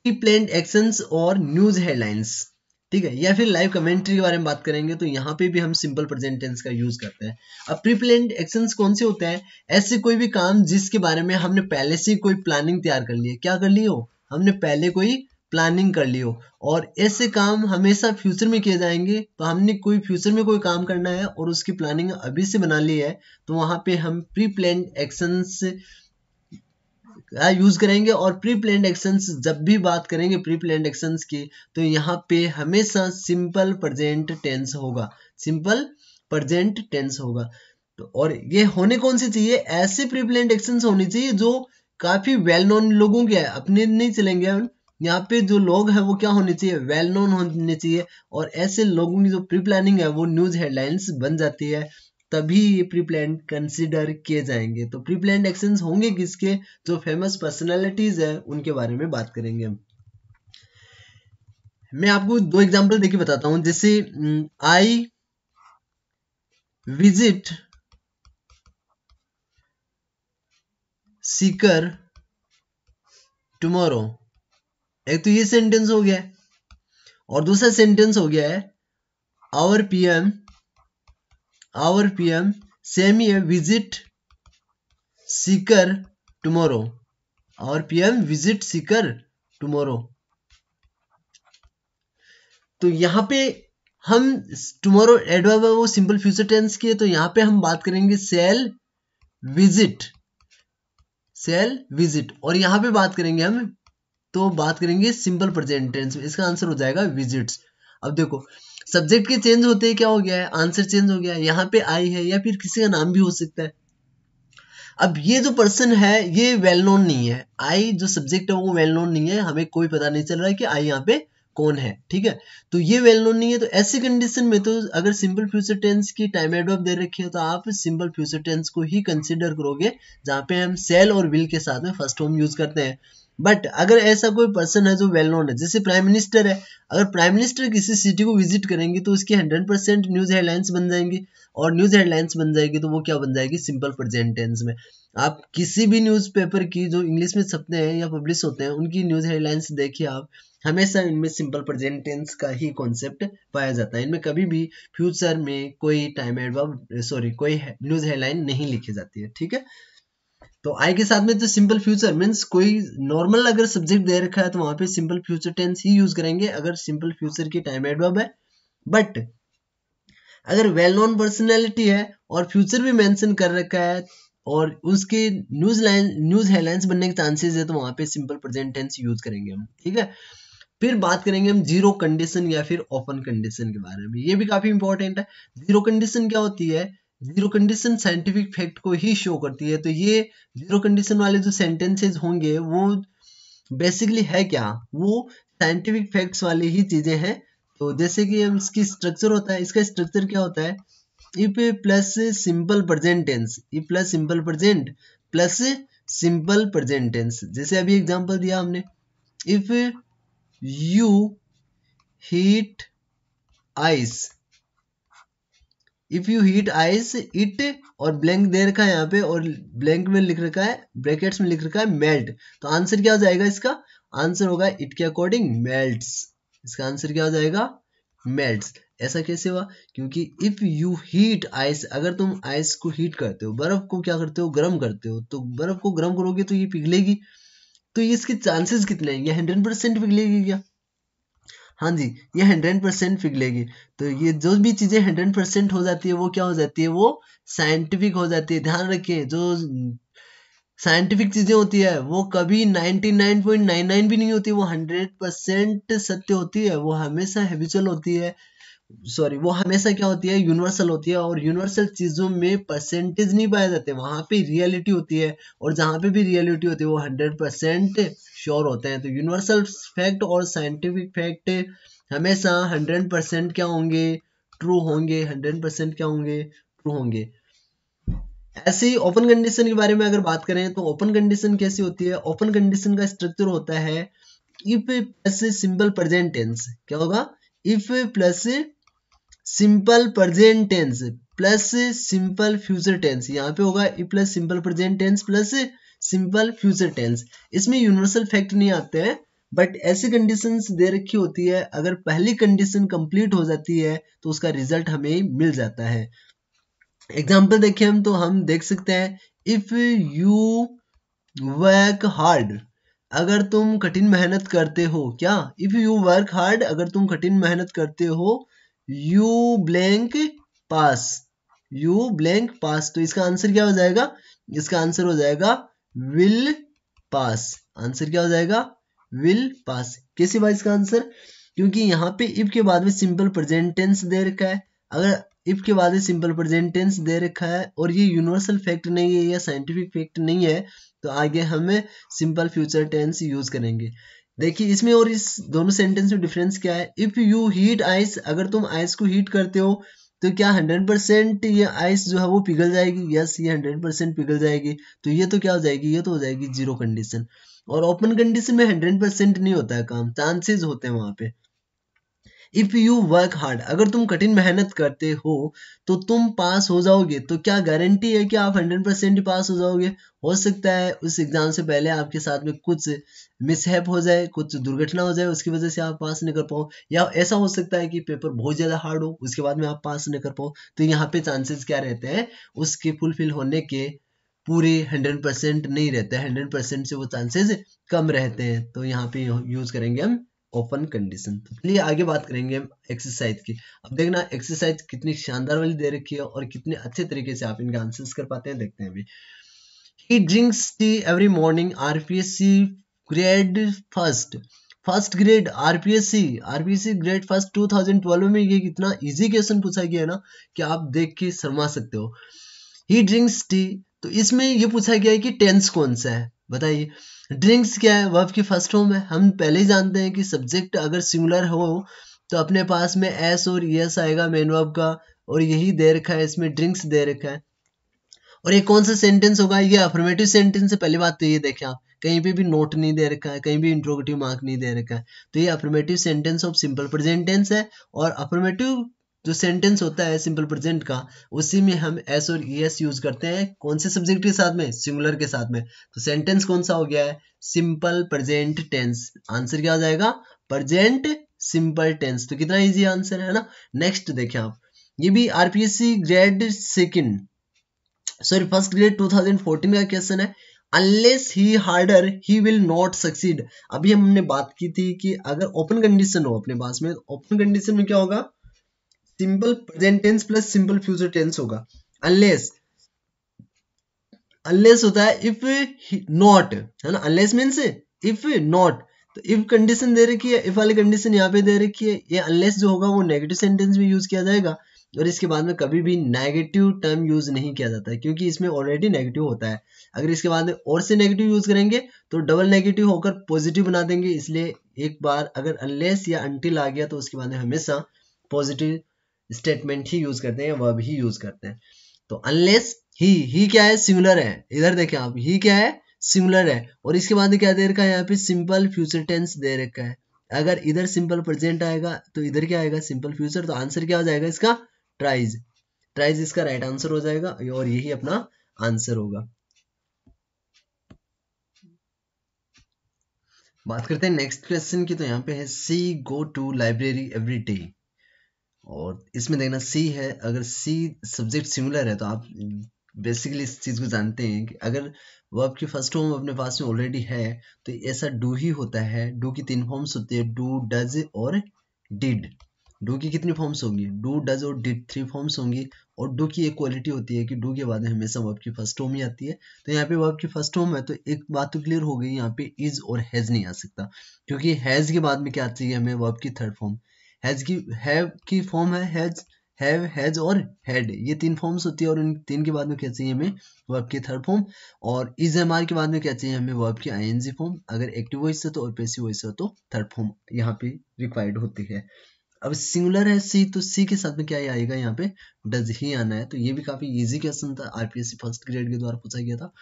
प्री प्लान्ड एक्शंस और न्यूज हेडलाइंस, ठीक है, या फिर लाइव कमेंट्री के बारे में बात करेंगे तो यहाँ पे भी हम सिंपल प्रेजेंट टेंस का यूज करते हैं। अब प्री प्लान्ड एक्शंस कौन से होते हैं? ऐसे कोई भी काम जिसके बारे में हमने पहले से कोई प्लानिंग तैयार कर ली है। क्या कर ली हो? हमने पहले कोई प्लानिंग कर ली हो, और ऐसे काम हमेशा फ्यूचर में किए जाएंगे। तो हमने कोई फ्यूचर में कोई काम करना है और उसकी प्लानिंग अभी से बना ली है, तो वहां पे हम प्री प्लान्ड एक्शंस यूज करेंगे। और प्री प्लान्ड एक्शंस जब भी बात करेंगे प्री प्लान्ड एक्शंस की, तो यहाँ पे हमेशा सिंपल प्रेजेंट टेंस होगा, सिंपल प्रेजेंट टेंस होगा। तो और ये होने कौन सी चाहिए? ऐसे प्री प्लान्ड एक्शंस होनी चाहिए जो काफी वेल नोन लोगों के है, अपने नहीं चलेंगे हम। यहाँ पे जो लोग हैं वो क्या होने चाहिए? वेल नोन होने चाहिए, और ऐसे लोगों की जो प्री प्लानिंग है वो न्यूज हेडलाइंस बन जाती है, तभी ये प्री प्लान कंसिडर किए जाएंगे। तो प्री प्लान एक्शंस होंगे किसके? जो फेमस पर्सनालिटीज है उनके बारे में बात करेंगे हम। मैं आपको दो एग्जांपल देके बताता हूं। जैसे आई विजिट सीकर टुमारो, एक तो ये सेंटेंस हो गया है, और दूसरा सेंटेंस हो गया है आवर पीएम सेम ये visit Sikar tomorrow, our PM visit Sikar tomorrow. तो यहाँ पे हम टुमारो एडवर्ब है वो सिंपल फ्यूचर टेंस की है, तो यहाँ पे हम बात करेंगे सेल विजिट, और यहाँ पे बात करेंगे हम, तो बात करेंगे सिंपल प्रेजेंट टेंस में। इसका आंसर हो जाएगा विजिट्स। अब देखो सब्जेक्ट के चेंज होते ही क्या हो गया है? आंसर चेंज हो गया है। यहाँ पे आई है, या फिर किसी का नाम भी हो सकता है। अब ये जो पर्सन है ये वेल नोन नहीं है, आई जो सब्जेक्ट है वो वेल नोन नहीं है, हमें कोई पता नहीं चल रहा है कि आई यहाँ पे कौन है, ठीक है। तो ये वेल नोन नहीं है, तो ऐसी कंडीशन में तो अगर सिंपल फ्यूचर टेंस की टाइम एडवर्ब दे रखी है तो आप सिंपल फ्यूचर टेंस को ही कंसीडर करोगे, जहाँ पे हम सेल और विल के साथ में फर्स्ट फॉर्म यूज करते हैं। बट अगर ऐसा कोई पर्सन है जो वेल नोन है, जैसे प्राइम मिनिस्टर है, अगर प्राइम मिनिस्टर किसी सिटी को विजिट करेंगे तो उसकी 100% न्यूज हेडलाइंस बन जाएंगी, और न्यूज हेडलाइंस बन जाएगी तो वो क्या बन जाएगी? सिंपल प्रेजेंट टेंस में। आप किसी भी न्यूज़पेपर की जो इंग्लिश में छपते हैं या पब्लिश होते हैं उनकी न्यूज हेडलाइंस देखिए आप, हमेशा इनमें सिंपल प्रेजेंट टेंस का ही कॉन्सेप्ट पाया जाता है। इनमें कभी भी फ्यूचर में कोई टाइम एडवर्ब कोई न्यूज हेडलाइन नहीं लिखी जाती है, ठीक है। तो आई के साथ में तो सिंपल फ्यूचर मीन्स कोई नॉर्मल अगर सब्जेक्ट दे रखा है तो वहां पे सिंपल फ्यूचर टेंस ही यूज करेंगे अगर सिंपल फ्यूचर की टाइम एडवर्ब है। बट अगर वेल नोन पर्सनैलिटी है और फ्यूचर भी मेंशन कर रखा है और उसके न्यूज हेडलाइंस बनने के चांसेस है, तो वहां पे सिंपल प्रेजेंट टेंस यूज करेंगे हम, ठीक है। फिर बात करेंगे हम जीरो कंडीशन या फिर ओपन कंडीशन के बारे में। ये भी काफी इंपॉर्टेंट है। जीरो कंडीशन क्या होती है? जीरो कंडीशन साइंटिफिक फैक्ट को ही शो करती है। तो ये जीरो कंडीशन वाले जो सेंटेंसेस होंगे वो बेसिकली है क्या, वो साइंटिफिक फैक्ट्स वाली ही चीजें हैं। तो जैसे कि हम इसकी स्ट्रक्चर होता है, इसका स्ट्रक्चर क्या होता है, if plus simple present tense, if plus simple present plus simple present tense. जैसे अभी एग्जांपल दिया हमने, if you heat ice, if you heat ice it, और ब्लैंक दे रखा है यहाँ पे और ब्लैंक में लिख रखा है, ब्रैकेट्स में लिख रखा है मेल्ट। तो आंसर क्या हो जाएगा इसका, आंसर होगा इट के अकॉर्डिंग मेल्ट्स। इसका आंसर क्या हो जाएगा, मेल्ट्स। ऐसा कैसे हुआ, क्योंकि इफ यू हीट आइस, अगर तुम आइस को हीट करते हो, बर्फ को क्या करते हो, गर्म करते हो, तो बर्फ को गर्म करोगे तो ये पिघलेगी। तो ये इसके चांसेस कितने हैं, ये 100% पिघलेगी क्या, हाँ जी, ये 100% पिघलेगी। तो ये जो भी चीजें 100% हो जाती है वो क्या हो जाती है, वो साइंटिफिक हो जाती है। ध्यान रखिए, जो साइंटिफिक चीजें होती है वो कभी 99.99 भी नहीं होती, वो 100% सत्य होती है, वो हमेशा हैबिचुअल होती है, सॉरी वो हमेशा क्या होती है, यूनिवर्सल होती है। और यूनिवर्सल चीजों में परसेंटेज नहीं पाए जाते, वहां पे रियलिटी होती है, और जहां पे भी रियलिटी होती है वो 100% श्योर होते हैं। तो यूनिवर्सल फैक्ट और साइंटिफिक फैक्ट हमेशा 100% क्या होंगे, ट्रू होंगे, 100% क्या होंगे, ट्रू होंगे। ऐसे ही ओपन कंडीशन के बारे में अगर बात करें तो ओपन कंडीशन कैसी होती है, ओपन कंडीशन का स्ट्रक्चर होता है if plus simple present tense. क्या होगा, if plus simple present tense plus simple future tense. यहाँ पे होगा if plus simple present tense plus simple future tense. इसमें यूनिवर्सल फैक्ट नहीं आते हैं, बट ऐसी कंडीशंस दे रखी होती है, अगर पहली कंडीशन कंप्लीट हो जाती है तो उसका रिजल्ट हमें मिल जाता है। एग्जाम्पल देखें हम तो हम देख सकते हैं, इफ यू वर्क हार्ड, अगर तुम कठिन मेहनत करते हो, क्या, इफ यू वर्क हार्ड, अगर तुम कठिन मेहनत करते हो, you blank pass, you blank pass. तो इसका आंसर क्या हो जाएगा, इसका आंसर हो जाएगा विल पास। आंसर क्या हो जाएगा, विल पास। कैसे भाई इसका आंसर, क्योंकि यहाँ पे इफ के बाद में सिंपल प्रेजेंट टेंस दे रखा है, अगर इफ के बाद में सिंपल प्रेजेंट टेंस दे रखा है और ये यूनिवर्सल फैक्ट नहीं है या साइंटिफिक फैक्ट नहीं है, तो आगे हमें सिंपल फ्यूचर टेंस यूज करेंगे। देखिए इसमें और इस दोनों सेंटेंस में डिफरेंस क्या है, इफ यू हीट आइस, अगर तुम आइस को हीट करते हो तो क्या 100% ये आइस जो है वो पिघल जाएगी, यस ये 100% पिघल जाएगी। तो ये तो क्या हो जाएगी, ये तो हो जाएगी जीरो कंडीशन। और ओपन कंडीशन में 100% नहीं होता है काम, चांसेस होते हैं वहां पे। इफ यू वर्क हार्ड, अगर तुम कठिन मेहनत करते हो तो तुम पास हो जाओगे, तो क्या गारंटी है कि आप 100% ही पास हो जाओगे, हो सकता है उस एग्जाम से पहले आपके साथ में कुछ मिसहैप हो जाए, कुछ दुर्घटना हो जाए, उसकी वजह से आप पास नहीं कर पाओ, या ऐसा हो सकता है कि पेपर बहुत ज्यादा हार्ड हो उसके बाद में आप पास नहीं कर पाओ। तो यहाँ पे चांसेस क्या रहते हैं, उसके फुलफिल होने के पूरे 100% नहीं रहते, 100% से वो चांसेस कम रहते हैं। तो यहाँ पे यूज करेंगे हम ओपन कंडीशन। तो चलिए आगे बात करेंगे हम एक्सरसाइज की। अब देखना एक्सरसाइज कितनी शानदार वाली दे रखी है और कितने अच्छे तरीके से आप इनके आंसर्स कर पाते हैं, देखते हैं अभी। ही drinks T every morning, RPSC grade first, first grade RPSC grade first 2012 में। ये कितना इजी क्वेश्चन पूछा गया है ना कि आप देख के शर्मा सकते हो। ही ड्रिंक्स टी, तो इसमें ये पूछा गया है कि टेंस कौन सा है, बताइए। ड्रिंक्स क्या है, वर्ब की फर्स्ट फॉर्म है। हम पहले ही जानते हैं कि सब्जेक्ट अगर सिंगुलर हो तो अपने पास में एस और यस आएगा मेन वर्ब का, और यही दे रखा है इसमें, ड्रिंक्स दे रखा है। और ये कौन सा सेंटेंस होगा, ये अफर्मेटिव सेंटेंस है। पहली बात तो ये देखें आप, कहीं पे भी नोट नहीं दे रखा है, कहीं भी इंट्रोगेटिव मार्क नहीं दे रखा है। तो ये affirmative sentence of simple present tense है। और अफर्मेटिव जो सेंटेंस होता है सिंपल प्रेजेंट का, उसी में हम एस और एस यूज करते हैं। कौन से सब्जेक्ट के साथ में, सिंगुलर के साथ में। तो सेंटेंस कौन सा हो गया है, सिंपल प्रेजेंट टेंस। आंसर क्या हो जाएगा, प्रेजेंट सिंपल टेंस। तो कितना इजी आंसर है ना। नेक्स्ट देखें आप, ये भी RPSC grade second sorry first grade 2014 का क्वेश्चन है। Unless he harder he will not succeed. अभी हमने बात की थी कि अगर ओपन कंडीशन हो अपने पास में, ओपन कंडीशन में क्या होगा, simple present tense plus simple future tense होगा। अनलेस, अनलेस होता है इफ नॉट, है ना। Unless means if not. तो इफ कंडीशन दे रखी है, इफ वाली कंडीशन यहाँ पे दे रखी है, ये अनलेस जो होगा वो नेगेटिव सेंटेंस में यूज किया जाएगा। और इसके बाद में कभी भी नेगेटिव टर्म यूज नहीं किया जाता है, क्योंकि इसमें ऑलरेडी नेगेटिव होता है। अगर इसके बाद में और से नेगेटिव यूज करेंगे तो डबल नेगेटिव होकर पॉजिटिव बना देंगे, इसलिए एक बार अगर अनलेस या अनटिल आ गया तो उसके बाद में हमेशा पॉजिटिव स्टेटमेंट ही यूज करते हैं, वर्ब ही यूज करते हैं। तो अनलेस ही क्या है, सिंगुलर है, इधर देखें आप, ही क्या है, सिंगुलर है, और इसके बाद क्या दे रखा है यहाँ पे, सिंपल फ्यूचर टेंस दे रखा है। अगर इधर सिंपल प्रेजेंट आएगा तो इधर क्या आएगा, सिंपल फ्यूचर। तो आंसर क्या हो जाएगा इसका, ट्राइज। ट्राइज इसका राइट आंसर हो जाएगा और यही अपना आंसर होगा। बात करते हैं नेक्स्ट क्वेश्चन की। तो यहाँ पे है she go to library every day, और इसमें देखना सी है, अगर सी सब्जेक्ट सिमिलर है तो आप बेसिकली इस चीज को जानते हैं कि अगर वर्ब की फर्स्ट फॉर्म अपने पास में ऑलरेडी है तो ऐसा डू ही होता है। डू की 3 फॉर्म्स होती है, डू, डज और डिड। डू की कितनी फॉर्म्स होंगी, डू, डज और डिड 3 फॉर्म्स होंगी। और डू की एक क्वालिटी होती है कि डू के बाद में हमेशा वर्ब की फर्स्ट फॉर्म ही आती है। तो यहाँ पे वर्ब की फर्स्ट फॉर्म है तो एक बात तो क्लियर हो गई, यहाँ पे इज और हैज नहीं आ सकता, क्योंकि हैज के बाद में क्या चाहिए हमें, वर्ब की थर्ड फॉर्म। हैज की, हैव की फॉर्म है हैज, हैव, हैज और हैड, ये 3 फॉर्म्स होती है, और इन 3 के बाद में क्या चाहिए हमें, वर्ब की थर्ड फॉर्म। और इज एम आर के बाद में क्या चाहिए हमें, वर्ब की आईएनजी फॉर्म। अगर एक्टिव वॉइस है तो, और पैसिव वॉइस है तो थर्ड फॉर्म यहाँ पे रिक्वायर्ड होती है। अब सिंगुलर है सी, तो सी के साथ में क्या आएगा, यहाँ पे डज ही आना है। तो ये भी काफी इजी क्वेश्चन था, आरपीएससी फर्स्ट ग्रेड के द्वारा पूछा गया था।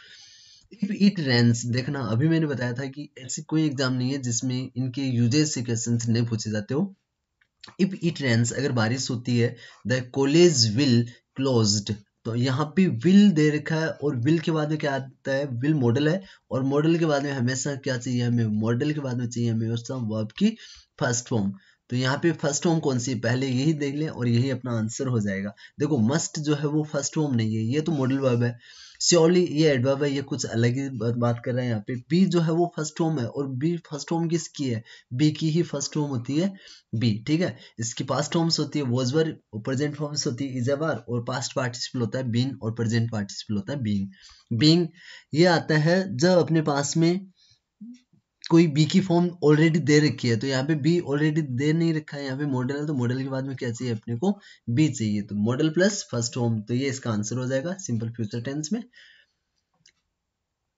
इफ इट रेन्स, देखना अभी मैंने बताया था कि ऐसी कोई एग्जाम नहीं है जिसमें इनके यूजेस से क्वेश्चन नहीं पूछे जाते हो। इफ इट रेन्स, अगर बारिश होती है, द कॉलेज विल क्लोज्ड। तो यहाँ पे विल दे रखा है, और विल के बाद में क्या आता है, विल मॉडल है, और मॉडल के बाद में हमेशा क्या चाहिए हमें, मॉडल के बाद में चाहिए हमें हमेशा वर्ब की फर्स्ट फॉर्म। तो यहाँ पे फर्स्ट फॉर्म कौन सी है, पहले यही देख लें और यही अपना आंसर हो जाएगा। देखो मस्ट जो है वो फर्स्ट फॉर्म नहीं है, ये तो मॉडल वर्ब है। श्योरली ये एडवर्ब है, ये कुछ अलग ही बात कर रहे हैं यहाँ पे। बी जो है वो फर्स्ट फॉर्म है, और बी फर्स्ट फॉर्म किसकी है, बी की ही फर्स्ट फॉर्म होती है बी, ठीक है। इसकी पास्ट फॉर्म्स होती है वॉज वर, और प्रेजेंट फॉर्म्स होती है इज एवर, और पास्ट पार्टिसिपल होता है बीन, और प्रेजेंट पार्टिसिपल होता है बीइंग। बीइंग ये आता है जब अपने पास में कोई बी की फॉर्म ऑलरेडी दे रखी है। तो यहाँ पे बी ऑलरेडी दे नहीं रखा है, यहाँ पे मॉडल है, तो मॉडल के बाद में क्या चाहिए अपने को, बी चाहिए। तो मॉडल प्लस फर्स्ट फॉर्म, तो ये इसका आंसर हो जाएगा सिंपल फ्यूचर टेंस में।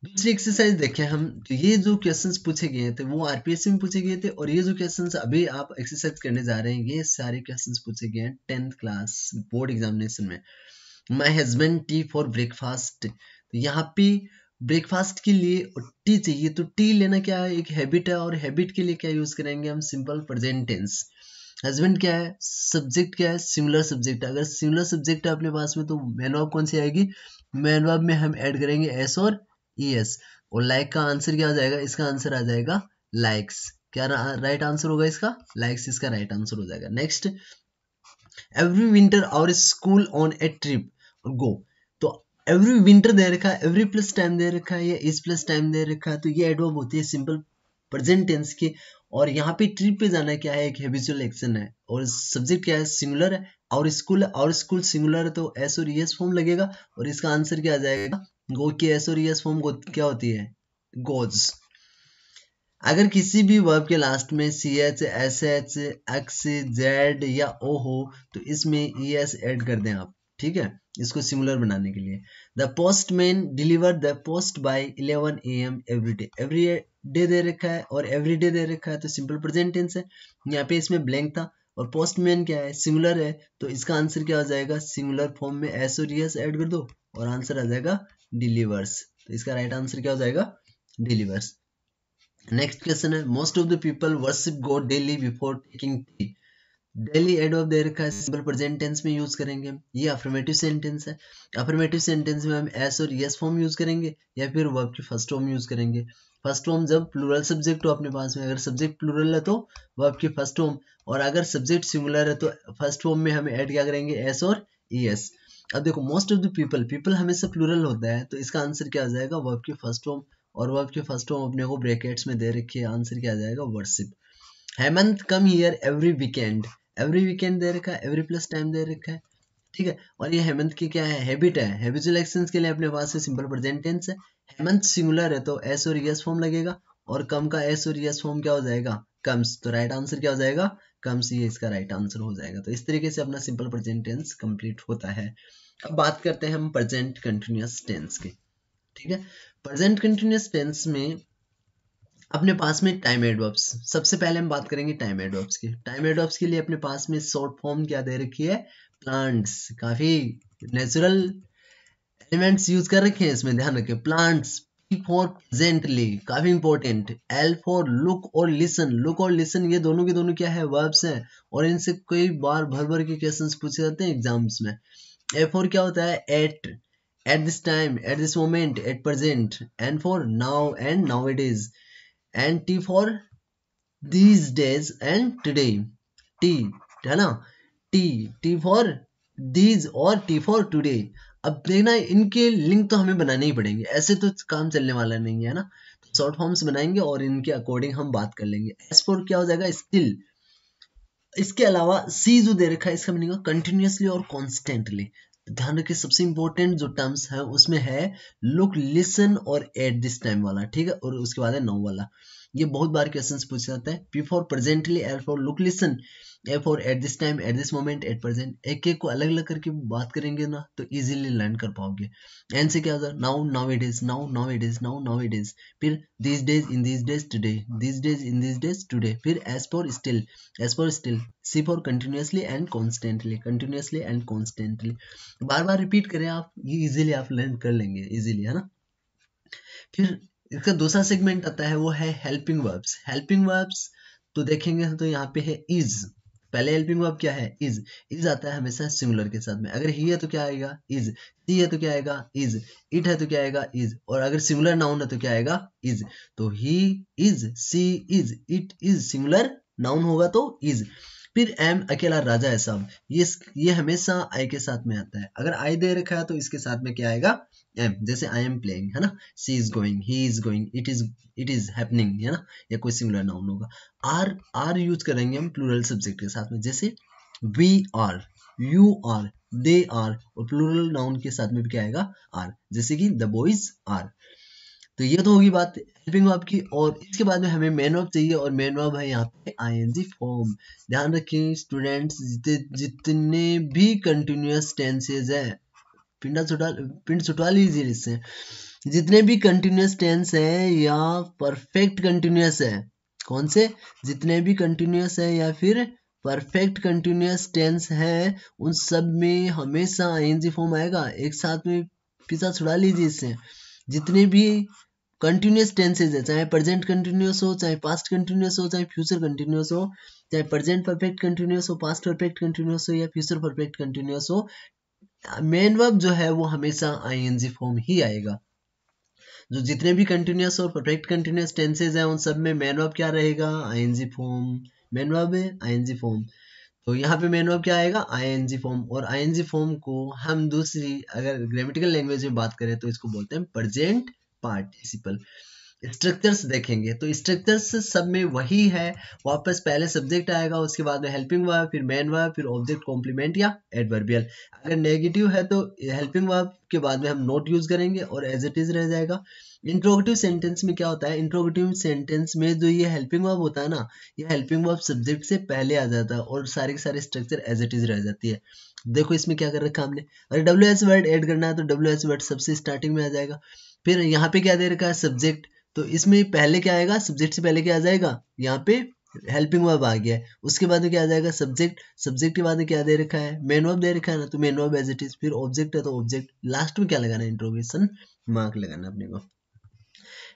दूसरी एक्सरसाइज देखें हम, तो ये जो क्वेश्चंस पूछे गए थे वो आरपीएससी में पूछे गए थे, और ये जो क्वेश्चंस अभी आप एक्सरसाइज करने जा रहे हैं ये सारे क्वेश्चंस पूछे गए हैं 10th क्लास बोर्ड एग्जामिनेशन में। My husband T for breakfast, तो यहाँ पे ब्रेकफास्ट के लिए टी चाहिए, तो टी लेना क्या है, एक हैबिट है, और हैबिट के लिए क्या यूज करेंगे हम, सिंपल प्रेजेंट टेंस। हस्बैंड क्या है, सब्जेक्ट क्या है, सिमिलर सब्जेक्ट। अगर सिमिलर सब्जेक्ट है अपने पास में तो मैन वर्ब कौन सी आएगी, मैन वर्ब में हम ऐड करेंगे एस और ईएस। और लाइक का आंसर क्या आ जाएगा, इसका आंसर आ जाएगा लाइक्स। क्या राइट आंसर होगा इसका, लाइक्स इसका राइट आंसर हो जाएगा। Next, every winter our school on a trip go. तो एवरी विंटर दे रखा है, एवरी प्लस टाइम दे रखा है, या इज प्लस टाइम दे रखा है, तो ये एडवर्ब होती है सिंपल प्रेजेंट टेंस की। और यहाँ पे ट्रिप पे जाना क्या है, एक हैबिचुअल एक्शन है, और सब्जेक्ट क्या है, सिंगुलर है, और स्कूल सिंगुलर है तो एस और ईएस फॉर्म लगेगा, और इसका आंसर क्या आ जाएगा, गो की एस और ईएस फॉर्म क्या होती है, गोज। अगर किसी भी वर्ब के लास्ट में C H, S H, X, Z या ओ हो तो इसमें ई एस एड कर दें आप, ठीक है, इसको सिमिलर बनाने के लिए। The postman deliver the post by 11 AM every day. Every day दे रखा है और एवरी डे दे रखा है, तो सिंपल प्रेजेंट टेंस है। यहाँ पे इसमें ब्लैंक था, और पोस्टमैन क्या है, सिंगुलर है, तो इसका आंसर क्या हो जाएगा, सिंगुलर फॉर्म में एस और एस ऐड कर दो और आंसर आ जाएगा डिलीवर्स। तो इसका राइट आंसर क्या हो जाएगा, डिलीवर्स। नेक्स्ट क्वेश्चन है, most of the people worship God daily before taking tea. Daily adverb दे रखा है, सिंपल प्रेजेंट टेंस में यूज करेंगे हम। ये अफर्मेटिव सेंटेंस है, अफर्मेटिव सेंटेंस में हम एस और यस फॉर्म यूज करेंगे, या फिर वर्ब की फर्स्ट फॉर्म यूज करेंगे। फर्स्ट फॉर्म जब प्लूरल सब्जेक्ट हो अपने पास में, अगर सब्जेक्ट प्लूरल है तो वर्ब की फर्स्ट फॉर्म, और अगर सब्जेक्ट सिंगुलर है तो फर्स्ट फॉर्म में हम ऐड क्या करेंगे, एस और ईएस। अब देखो most of the people, people हमेशा प्लूरल होता है, तो इसका आंसर क्या आ जाएगा, वर्ब की फर्स्ट फॉर्म, और वर्ब की फर्स्ट फॉर्म अपने को ब्रैकेट्स में दे रखी है, आंसर क्या आ जाएगा, worship. Hemant come here every weekend. Every weekend दे रखा है, एवरी प्लस टाइम दे रखा है, ठीक है। और ये हेमंत की क्या है, हैबिट है, हैबिचुअल एक्शंस के लिए अपने पास में सिंपल प्रेजेंट टेंस है। हेमंत सिंगुलर है तो एस और यस फॉर्म लगेगा, और कम का एस और यस फॉर्म क्या हो जाएगा, कम्स। तो राइट आंसर क्या हो जाएगा, कम्स, ये इसका राइट आंसर हो जाएगा। तो इस तरीके से अपना सिंपल प्रेजेंट टेंस कंप्लीट होता है। अब बात करते हैं हम प्रेजेंट कंटिन्यूअस टेंस की। ठीक है, प्रेजेंट कंटिन्यूअस टेंस में अपने पास में टाइम एडवर्ब्स, सबसे पहले हम बात करेंगे टाइम एडवर्ब्स की। टाइम एडवर्ब्स के लिए अपने पास में शॉर्ट फॉर्म क्या दे रखी है, प्लांट्स। काफी नेचुरल एलिमेंट्स यूज कर रखे हैं इसमें, ध्यान रखें। प्लांट्स, पी फॉर प्रेजेंटली, काफी इंपॉर्टेंट। एल फॉर लुक और लिसन, लुक और लिसन ये दोनों के दोनों क्या है, वर्ब्स हैं, और इनसे कई बार भर भर के क्वेश्चंस पूछे जाते हैं एग्जाम्स में। ए फॉर क्या होता है, at this time, at this moment, at present. N for now and now it is. And T for these days and today, T है ना, टी फॉर these और टी फॉर today। अब देखना इनके link तो हमें बनाने ही पड़ेंगे, ऐसे तो काम चलने वाला नहीं है ना। तो शॉर्ट फॉर्म्स बनाएंगे और इनके अकॉर्डिंग हम बात कर लेंगे। एस फॉर क्या हो जाएगा, स्टिल। इसके अलावा सी जो दे रखा है, इसका मीनिंग कंटिन्यूअसली और कॉन्स्टेंटली। ध्यान रखिए सबसे इंपॉर्टेंट जो टर्म्स है उसमें है लुक, लिसन और एट दिस टाइम वाला, ठीक है, और उसके बाद है नो वाला। ये बहुत बार क्वेश्चंस पूछे जाते हैं। P for presently, L for look, listen, A for eight this time, at this moment, at present. एक एक को अलग अलग करके बात करेंगे ना तो इजीली लर्न कर पाओगे। एन से क्या होता है, now, now it is, now, now it is, now, now it is. फिर these days, in these days, today, these days, in these days, today। फिर as for still, as for still। C for continuously and constantly, continuously and constantly। Bar bar repeat करें आप, ये easily आप learn कर लेंगे easily, है ना। फिर इसका दूसरा सेगमेंट आता है, वो है हेल्पिंग वर्ब्स। हेल्पिंग वर्ब्स तो देखेंगे तो यहाँ पे है इज। पहले हेल्पिंग वर्ब क्या है, इज आता है हमेशा सिंगुलर के साथ में। अगर ही है तो क्या आएगा, इज। सी है तो क्या आएगा, इज। इट है तो क्या आएगा, इज। और अगर सिंगुलर नाउन है तो क्या आएगा, इज। तो he is, she is, it is, singular noun होगा तो इज। फिर एम, अकेला राजा है साहब, ये हमेशा आई के साथ में आता है। अगर आई दे रखा है तो इसके साथ में क्या आएगा, एम। जैसे आई एम प्लेइंग, है ना, she is going, he is going, it is happening, है ना, या कोई सिंगुलर नाउन होगा। आर यूज करेंगे हम प्लूरल सब्जेक्ट के साथ में, जैसे we are, you are, they are, और प्लूरल नाउन के साथ में भी क्या आएगा, आर, जैसे कि द बॉयज आर। तो ये तो होगी बात हेल्पिंग वर्ब की। और इसके बाद में हमें मेन वर्ब चाहिए, और मेन वर्ब है यहाँ पे आईएनजी फॉर्म। ध्यान रखें स्टूडेंट्स, जितने भी कंटिन्यूअस टेंसेज है, पिंड छुटवा लीजिए इससे। जितने भी कंटिन्यूअस टेंस है या परफेक्ट कंटिन्यूअस है, कौन से, जितने भी कंटिन्यूअस है या फिर परफेक्ट कंटिन्यूअस टेंस है, उन सब में हमेशा आईएनजी फॉर्म आएगा। एक साथ में पीछा छुड़ा लीजिए इससे। जितने भी कंटिन्यूअस टेंसेज है, चाहे प्रेजेंट कंटिन्यूअस हो, चाहे पास्ट कंटिन्यूअस हो, चाहे फ्यूचर कंटिन्यूअस हो, चाहे प्रेजेंट परफेक्ट कंटिन्यूअस हो, पास्ट परफेक्ट कंटिन्यूअस हो, या फ्यूचर परफेक्ट कंटिन्यूअस हो, मेन वर्ब जो है वो हमेशा आईएनजी फॉर्म ही आएगा। जो जितने भी कंटिन्यूअस और परफेक्ट कंटिन्यूअस टेंसेज हैं उन सब में मेन वर्ब क्या रहेगा, आईएनजी फॉर्म। मेन वर्ब है आईएनजी फॉर्म। तो यहाँ पे मेन वर्ब क्या आएगा, आईएनजी फॉर्म। और आईएनजी फॉर्म को हम दूसरी अगर ग्रामेटिकल लैंग्वेज में बात करें तो इसको बोलते हैं प्रेजेंट पार्टिसिपल। स्ट्रक्चर्स देखेंगे तो स्ट्रक्चर्स सब में वही है, वापस पहले सब्जेक्ट आएगा, उसके बाद में हेल्पिंग वर्ब, फिर मेन वर्ब, फिर ऑब्जेक्ट कॉम्प्लीमेंट या एडवर्बियल। अगर नेगेटिव है तो हेल्पिंग वर्ब के बाद में हम नोट यूज करेंगे और एज इट इज रह जाएगा। इंट्रोगेटिव सेंटेंस में क्या होता है, इंट्रोगेटिव सेंटेंस में जो ये हेल्पिंग वर्ब होता है ना, ये हेल्पिंग वर्ब सब्जेक्ट से पहले आ जाता है और सारे के सारे स्ट्रक्चर एज इट इज रह जाती है। देखो इसमें क्या कर रखा हमने, अगर डब्ल्यू एच वर्ड ऐड करना है तो डब्ल्यू एच वर्ड सबसे स्टार्टिंग में आ जाएगा। फिर यहाँ पे क्या दे रखा है, सब्जेक्ट, तो इसमें पहले क्या आएगा, सब्जेक्ट से पहले क्या आ जाएगा, यहाँ पे हेल्पिंग वर्ब आ गया है। उसके बाद में क्या आ जाएगा, सब्जेक्ट, सब्जेक्ट के बाद में क्या दे रखा है, मेन वर्ब दे रखा है ना, तो main verb as it is. फिर ऑब्जेक्ट है तो ऑब्जेक्ट, लास्ट में क्या लगाना है, इंट्रोगेशन मार्क लगाना अपने को।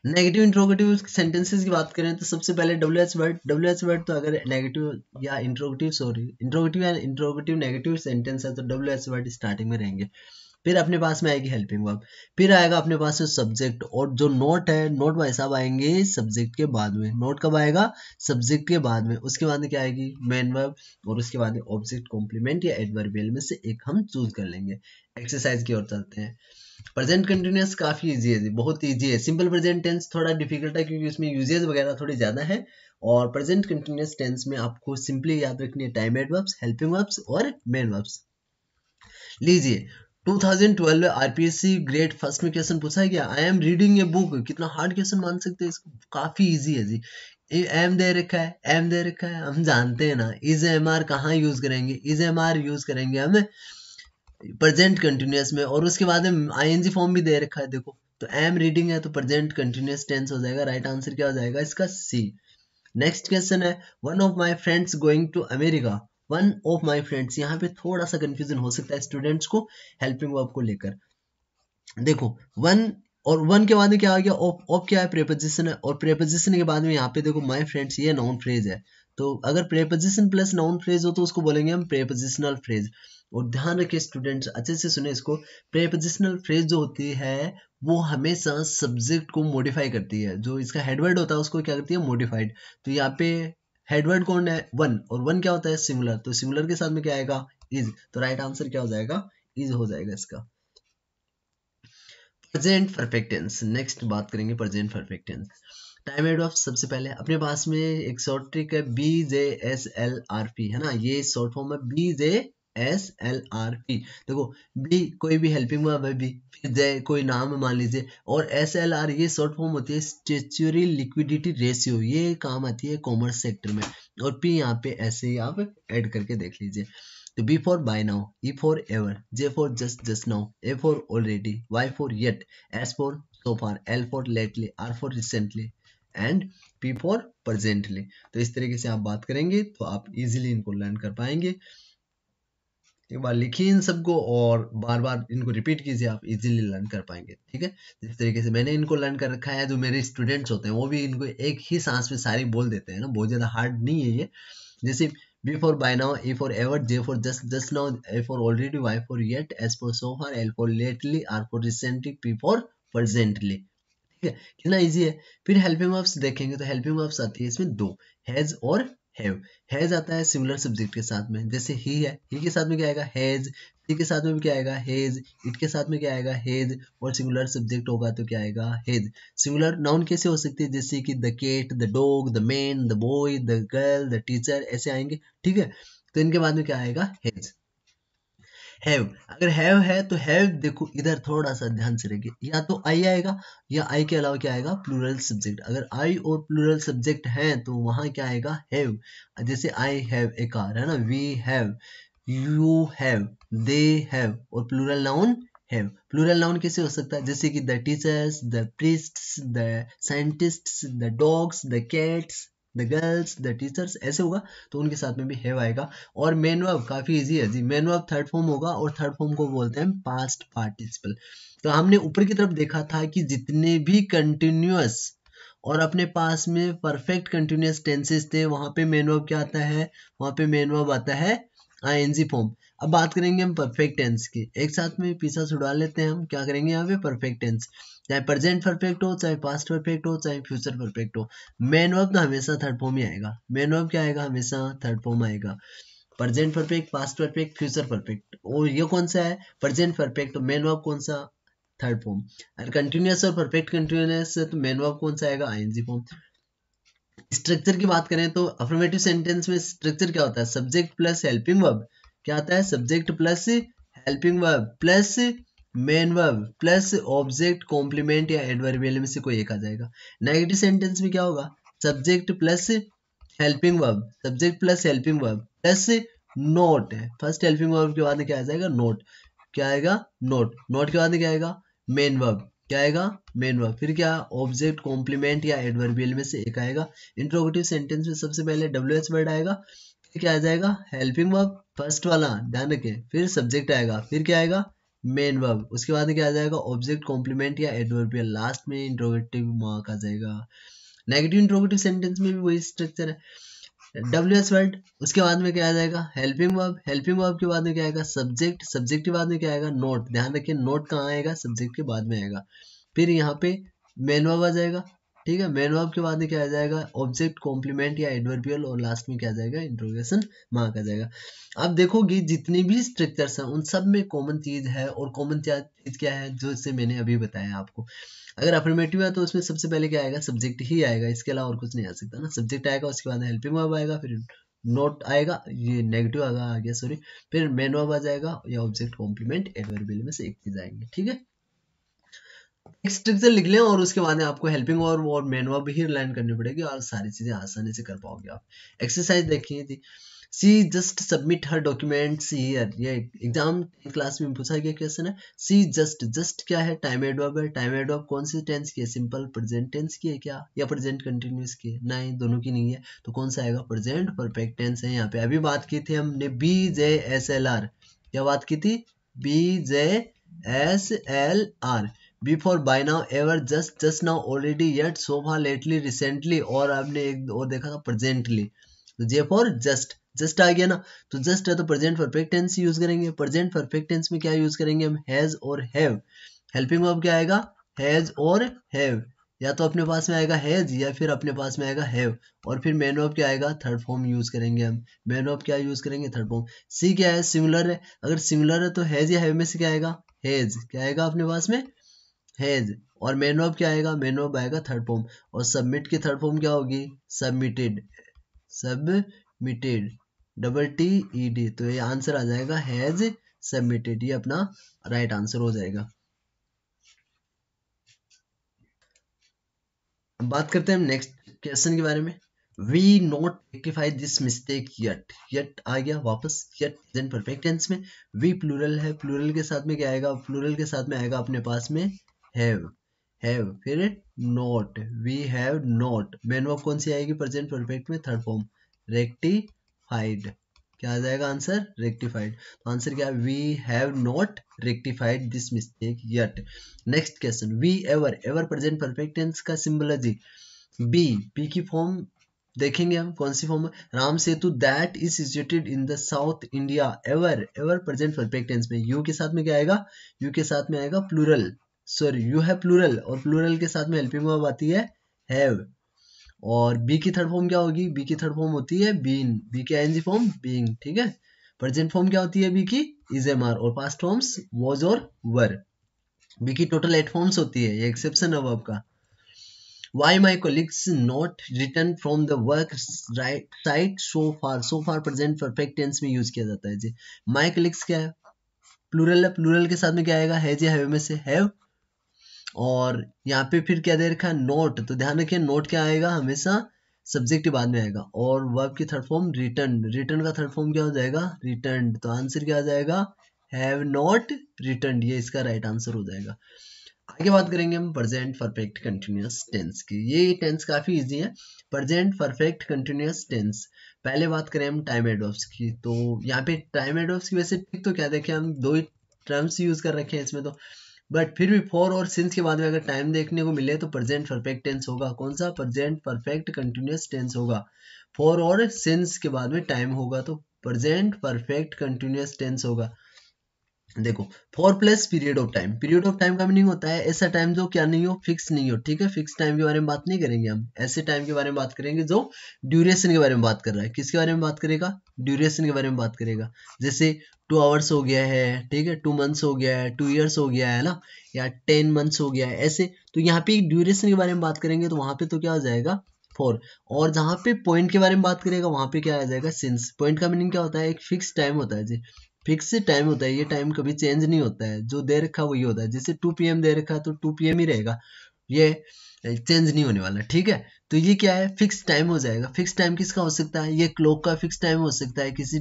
नेगेटिव इंट्रोगेटिव सेंटेंसेस की बात करें तो सबसे पहले डब्ल्यू एच वर्ड, तो अगर नेगेटिव या इंट्रोगेटिव, सॉरी इंट्रोगेटिव या इंट्रोगेटिव नेगेटिव सेंटेंस है तो डब्ल्यू एच वर्ड स्टार्टिंग में रहेंगे। फिर अपने पास में आएगी हेल्पिंग वर्ब, फिर आएगा अपने पास में सब्जेक्ट, और जो नोट है, नोट भाई साहब आएंगे सब्जेक्ट के बाद में। नोट कब आएगा, सब्जेक्ट के बाद में। उसके बाद में क्या आएगी, मेन वर्ब, और उसके बाद में ऑब्जेक्ट कॉम्प्लीमेंट या एडवर्बियल में से एक हम चूज कर लेंगे। एक्सरसाइज की ओर चलते हैं। प्रेजेंट कंटिन्यूअस काफी इजी है, बहुत इजी है। सिंपल प्रेजेंट टेंस थोड़ा डिफिकल्ट है क्योंकि उसमें यूजेस वगैरह थोड़ी ज्यादा है। और प्रेजेंट कंटिन्यूअस टेंस में आपको सिंपली याद रखनी है टाइम एडवर्ब्स, हेल्पिंग वर्ब्स और मेन वर्ब्स। लीजिए 2012 में आरपीएससी ग्रेड फर्स्ट में क्वेश्चन पूछा गया, I am reading a book. कितना हार्ड क्वेश्चन मान सकते हैं इसको, काफी इजी है जी। एम दे रखा है, एम दे रखा है, हम जानते हैं ना। इज एम आर कहाँ यूज करेंगे, इज एम आर यूज करेंगे हम प्रेजेंट कंटिन्यूअस में, और उसके बाद में आईएनजी फॉर्म भी दे रखा है देखो। तो एम रीडिंग है तो प्रेजेंट कंटिन्यूअस टेंस हो जाएगा। राइट आंसर क्या हो जाएगा इसका, सी। नेक्स्ट क्वेश्चन है, one of my friends going to America. One of my friends, यहाँ पे थोड़ा सा कंफ्यूजन हो सकता है स्टूडेंट्स को हेल्पिंग वर्ब को लेकर। देखो वन, और वन के बाद में क्या आ गया, ऑफ क्या है, प्रेपोजिशन है, और प्रेपोजिशन के बाद में यहाँ पे देखो माय फ्रेंड्स, ये नाउन फ्रेज है। तो अगर प्रेपोजिशन प्लस नाउन फ्रेज हो तो उसको बोलेंगे हम प्रेपोजिशनल फ्रेज। और ध्यान रखिए स्टूडेंट्स, अच्छे से सुने इसको। प्रेपोजिशनल फ्रेज जो होती है वो हमेशा सब्जेक्ट को मॉडिफाई करती है। जो इसका हेडवर्ड होता है उसको क्या करती है, मॉडिफाइड। तो यहाँ पे हेडवर्ड कौन है, वन, और वन क्या होता है, सिंगुलर। तो सिंगुलर के साथ में क्या आएगा, इज। तो राइट आंसर क्या हो जाएगा, इज हो जाएगा इसका। प्रेजेंट परफेक्ट टेंस, नेक्स्ट बात करेंगे present perfect tense. Time add of, सबसे पहले अपने पास में एक शॉर्ट ट्रिक है, BJSLRP है ना, ये शॉर्ट फॉर्म है BJSLRP। देखो बी कोई भी हेल्पिंग वर्ब है, बी, फिर जे कोई नाम मान लीजिए, और SLR ये शॉर्ट फॉर्म होती है स्टैच्यूटरी लिक्विडिटी रेशियो, ये काम आती है कॉमर्स सेक्टर में। और पी यहाँ पे ऐसे ही आप ऐड करके देख लीजिए। तो B for by now, E for ever, J for just now, A for already, Y for yet, S for so far, L for lately, R for recently, and P for presently। तो इस तरीके से आप बात करेंगे तो आप easily इनको लर्न कर पाएंगे। एक बार लिखिए इन सबको और बार बार इनको रिपीट कीजिए, आप इजीली लर्न कर पाएंगे। ठीक है, जिस तरीके से मैंने इनको लर्न कर रखा है, जो मेरे स्टूडेंट्स होते हैं वो भी इनको एक ही सांस में सारी बोल देते हैं ना, बहुत ज्यादा हार्ड नहीं है ये। जैसे B for by now, E for ever, J for just now, A for already, Y for yet, S for so far, L for lately, R for recently, P for presently। ठीक है, कितना easy है। फिर helping verbs देखेंगे तो helping verbs आती है इसमें दो, हैज और हैव। हैज आता है सिंगुलर सब्जेक्ट के साथ में, जैसे ही है, ही के साथ में क्या आएगा, हैज। सी के साथ में भी क्या आएगा, हेज। इट के साथ में क्या आएगा, हेज। और सिंगुलर सब्जेक्ट होगा तो क्या आएगा, हेज। सिंगुलर नाउन कैसे हो सकती है, जैसे कि the cat, the dog, the man, the boy, the girl, the teacher, ऐसे आएंगे। ठीक है, तो इनके बाद में क्या आएगा, हेज। हैव, अगर हैव है तो हैव, देखो इधर थोड़ा सा ध्यान से रखिए, या तो आई आएगा या आई के अलावा क्या आएगा, प्लूरल सब्जेक्ट। अगर आई और प्लूरल सब्जेक्ट हैं तो वहां क्या आएगा, हैव। जैसे आई हैव ए कार है ना, we have, you have, they have, और plural noun have. Plural noun कैसे हो सकता है, जैसे कि the teachers, the priests, the scientists, the dogs, the cats, the girls, the teachers, ऐसे होगा तो उनके साथ में भी हैव आएगा। और मेन वर्ब काफी इजी है जी, मेन वर्ब थर्ड फॉर्म होगा, और थर्ड फॉर्म को बोलते हैं पास्ट पार्टिसिपल। तो हमने ऊपर की तरफ देखा था कि जितने भी कंटिन्यूअस और अपने पास में परफेक्ट कंटिन्यूअस टेंसेस थे, वहां पे मेन वर्ब क्या आता है, वहां पे मेन वर्ब आता है आईएनजी फॉर्म। अब बात करेंगे हम परफेक्ट टेंस की, एक साथ में पीछा छुड़ा लेते हैं हम। क्या करेंगे यहाँ पे, परफेक्ट टेंस, चाहे प्रेजेंट परफेक्ट हो, चाहे पास्ट परफेक्ट हो, चाहे फ्यूचर परफेक्ट हो, मेन वर्ब तो हमेशा थर्ड फॉर्म ही आएगा। मेन वर्ब क्या आएगा, हमेशा थर्ड फॉर्म आएगा। Present perfect, past perfect, future perfect, और ये कौन सा है, प्रेजेंट परफेक्ट, तो मेन वर्ब कौन सा, थर्ड फॉर्म। और कंटिन्यूअस और परफेक्ट कंटिन्यूअस है तो मेन वर्ब कौन सा आएगा, आईएनजी फॉर्म। स्ट्रक्चर की बात करें तो अफर्मेटिव सेंटेंस में स्ट्रक्चर क्या होता है, सब्जेक्ट प्लस हेल्पिंग वर्ब। क्या आता है, subject plus helping verb plus main verb plus object complement या एडवर्बियल में से कोई एक आ जाएगा। नेगेटिव सेंटेंस में क्या होगा, subject plus helping verb, subject plus helping verb plus note है, फर्स्ट हेल्पिंग वर्ब के बाद में क्या आ जाएगा, नोट। क्या आएगा, नोट। नोट के बाद में क्या आएगा, मेन वर्ब। क्या आएगा, मेन वर्ब। फिर क्या, ऑब्जेक्ट कॉम्प्लीमेंट या एडवर्बियल में से एक आएगा। इंट्रोगेटिव सेंटेंस में सबसे पहले WH वर्ड आएगा, फिर क्या आ जाएगा, हेल्पिंग वर्ब फर्स्ट वाला, ध्यान रखें, फिर सब्जेक्ट आएगा, फिर क्या आएगा, मेन वर्ब, उसके बाद में क्या आ जाएगा, ऑब्जेक्ट कॉम्प्लीमेंट या एडवर्बियल, लास्ट में इंट्रोगेटिव मार्क आ जाएगा। नेगेटिव इंट्रोगेटिव सेंटेंस में भी वही स्ट्रक्चर है, WH वर्ड, उसके बाद में क्या आ जाएगा, हेल्पिंग वर्ब, हेल्पिंग वर्ब के बाद में क्या आएगा, सब्जेक्ट, सब्जेक्ट के बाद में क्या आएगा, नोट। ध्यान रखिए नोट कहाँ आएगा, सब्जेक्ट के बाद में आएगा। फिर यहाँ पे मेन वर्ब आ जाएगा। ठीक है, मेन वर्ब के बाद में क्या आ जाएगा, ऑब्जेक्ट कॉम्प्लीमेंट या एडवर्बियल, और लास्ट में क्या आ जाएगा, इंट्रोगेशन मार्क आ जाएगा। आप देखोगे जितने भी स्ट्रक्चर्स हैं उन सब में कॉमन चीज है, और कॉमन चीज क्या है, जो इससे मैंने अभी बताया आपको। अगर अफर्मेटिव है तो उसमें सबसे पहले क्या आएगा, सब्जेक्ट ही आएगा, इसके अलावा और कुछ नहीं आ सकता ना। सब्जेक्ट आएगा, उसके बाद हेल्पिंग वर्ब आएगा, फिर नोट आएगा, ये नेगेटिव आ गया सॉरी, फिर मेन वर्ब आ जाएगा या ऑब्जेक्ट कॉम्प्लीमेंट एडवर्बियल में से एक चीज आएंगे। ठीक है, स्ट्रक्चर लिख लें और उसके बाद में आपको हेल्पिंग वर्ब और मेन वर्ब ही लर्न करनी पड़ेगी और सारी चीजें आसानी से कर पाओगे आप। एक्सरसाइज देखिए थी, she just submit her documents here, ये एग्जाम क्लास में पूछा गया क्वेश्चन है। सी जस्ट, जस्ट क्या है, टाइम एडवर्ब है। टाइम एडवर्ब कौन सी टेंस की है, सिंपल प्रेजेंट टेंस की है क्या, या प्रेजेंट कंटिन्यूअस की है, नहीं दोनों की नहीं है, तो कौन सा आएगा, प्रेजेंट परफेक्ट टेंस है। यहाँ पे अभी बात की थी हमने BJSLR, क्या बात की थी, BJSLR, before, by now, ever, just, just now, already, yet, so far, lately, recently, और आपने एक और देखा था प्रेजेंटली। तो जे फॉर जस्ट, जस्ट आ गया ना, तो जस्ट है तो प्रेजेंट परफेक्ट टेंस यूज करेंगे। प्रेजेंट परफेक्ट टेंस में क्या यूज करेंगे हम, हैज और हैव। हेल्पिंग वर्ब क्या आएगा, हैज और हैव, या तो अपने पास में आएगा हैज या फिर अपने पास में आएगा हैव, और फिर मेन वर्ब क्या आएगा, थर्ड फॉर्म यूज करेंगे हम। मेन वर्ब क्या यूज करेंगे, थर्ड फॉर्म। सी क्या है, सिमिलर है, अगर सिमिलर है तो हैज या हैव में से क्या आएगा, हैज, क्या आएगा अपने पास में, हैज, और मेन वर्ब क्या आएगा, मेन वर्ब आएगा थर्ड फॉर्म, और सबमिट की थर्ड फॉर्म क्या होगी, सबमिटेड, सबमिटेड, DTED, तो ये आंसर आ जाएगा हैज सबमिटेड, ये अपना राइट आंसर हो जाएगा। अब बात करते हैं हम नेक्स्ट क्वेश्चन के बारे में। We not rectify this mistake yet, yet आ गया वापस, येट प्रेजेंट परफेक्ट टेंस में। वी प्लूरल है, प्लूरल के साथ में क्या आएगा, प्लूरल के साथ में आएगा अपने पास में हैव, फिर not, we have not. Main verb कौन सी आएगी प्रेजेंट परफेक्ट में, थर्ड फॉर्म, रेक्टिफाइड, क्या आ जाएगा आंसर, रेक्टिफाइड। तो आंसर क्या है, we have not rectified this mistake yet. Next question, we ever, ever present perfect tense का सिंबल है जी बी की फॉर्म देखेंगे हम कौन सी फॉर्म है, Ram Setu that is situated in the south India, ever, ever present perfect tense में यू के साथ में क्या आएगा, यू के साथ में आएगा प्लूरल, सॉरी यू है प्लूरल, और प्लूरल के साथ में हेल्पिंग वर्ब आती है हैव, और बी की थर्ड फॉर्म क्या होगी, बी की थर्ड फॉर्म होती है बीन, बी की आईएनजी फॉर्म बीइंग। ठीक है, प्रेजेंट फॉर्म क्या होती है बी की, इज एम आर, और पास्ट फॉर्म्स वॉज और वर। बी की टोटल 8 फॉर्म्स होती है, ये एक्सेप्शन है वर्ब का। Why my colleagues not returned from the work site so far, so far present perfect tense में यूज किया जाता है जी। My colleagues क्या है, प्लूरल है, प्लूरल के साथ में क्या आएगा, हैज या हैव में से हैव, और यहाँ पे फिर क्या दे रखा है, नोट, तो ध्यान रखिए नोट क्या आएगा, हमेशा सब्जेक्ट के बाद में आएगा, और वर्ब की थर्ड फॉर्म रिटर्न, रिटर्न का थर्ड फॉर्म क्या हो जाएगा, रिटर्न, तो आंसर क्या आ जाएगा, हैव नॉट रिटर्न, ये इसका राइट आंसर हो जाएगा। आगे बात करेंगे हम प्रेजेंट परफेक्ट कंटिन्यूअस टेंस की, ये टेंस काफी इजी है, प्रेजेंट परफेक्ट कंटिन्यूअस टेंस। पहले बात करें हम टाइम एडवर्ब्स की, तो यहाँ पे टाइम एडवर्ब्स की वैसे ठीक तो क्या देखें हम, दो ही टर्म्स यूज कर रखे हैं इसमें तो, बट फिर भी फॉर और सिंस के बाद में अगर टाइम देखने को मिले तो प्रेजेंट परफेक्ट टेंस होगा, कौन सा, प्रेजेंट परफेक्ट कंटिन्यूअस टेंस होगा। फॉर और सिंस के बाद में टाइम होगा तो प्रेजेंट परफेक्ट कंटिन्यूअस टेंस होगा। देखो, for plus period of time, period of time का मीनिंग होता है ऐसा टाइम जो क्या नहीं हो, फिक्स नहीं हो। ठीक है, फिक्स टाइम के बारे में बात नहीं करेंगे हम, ऐसे टाइम के बारे में बात करेंगे जो ड्यूरेशन के बारे में बात कर रहा है। किसके बारे में बात करेगा, ड्यूरेशन के बारे में बात करेगा, जैसे 2 आवर्स हो गया है, ठीक है, 2 मंथ्स हो गया है, 2 ईयर्स हो गया है ना, या 10 मंथ्स हो गया है, ऐसे। तो यहाँ पे ड्यूरेशन के बारे में बात करेंगे तो वहां पे तो क्या हो जाएगा, फॉर, और जहां पे पॉइंट के बारे में बात करेगा वहां पे क्या आ जाएगा, सिंस। पॉइंट का मीनिंग क्या होता है, एक फिक्स टाइम होता है जी, फिक्स टाइम होता है, ये टाइम कभी चेंज नहीं होता है, जो दे रखा वही होता है, जैसे 2 PM दे रखा है तो 2 PM ही रहेगा, ये चेंज नहीं होने वाला। ठीक है, तो ये क्या है, फिक्स टाइम हो जाएगा। फिक्स टाइम किसका हो सकता है, ये क्लॉक का फिक्स टाइम हो सकता है, किसी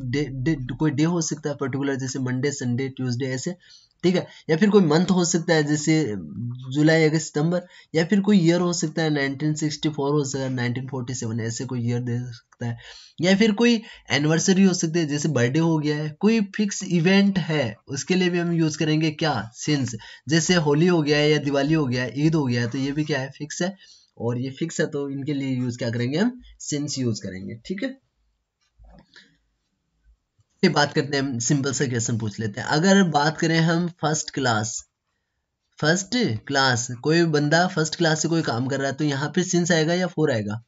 कोई डे हो सकता है पर्टिकुलर, जैसे मंडे संडे ट्यूसडे ऐसे। ठीक है, या फिर कोई मंथ हो सकता है जैसे जुलाई अगस्त सितंबर, या फिर कोई ईयर हो सकता है 1964 हो सकता है 1947, ऐसे कोई ईयर दे सकता है, या फिर कोई एनिवर्सरी हो सकती है जैसे बर्थडे हो गया है, कोई फिक्स इवेंट है उसके लिए भी हम यूज करेंगे क्या, सिंस। जैसे होली हो गया है या दिवाली हो गया है, ईद हो गया है, तो ये भी क्या है, फिक्स है, और ये फिक्स है तो इनके लिए यूज क्या करेंगे हम, सिंस यूज करेंगे। ठीक है, ये बात करते हैं हम, सिंपल सा क्वेश्चन पूछ लेते हैं। अगर बात करें हम फर्स्ट क्लास, कोई बंदा फर्स्ट क्लास से कोई काम कर रहा है तो यहाँ पे सिंस आएगा या फोर आएगा।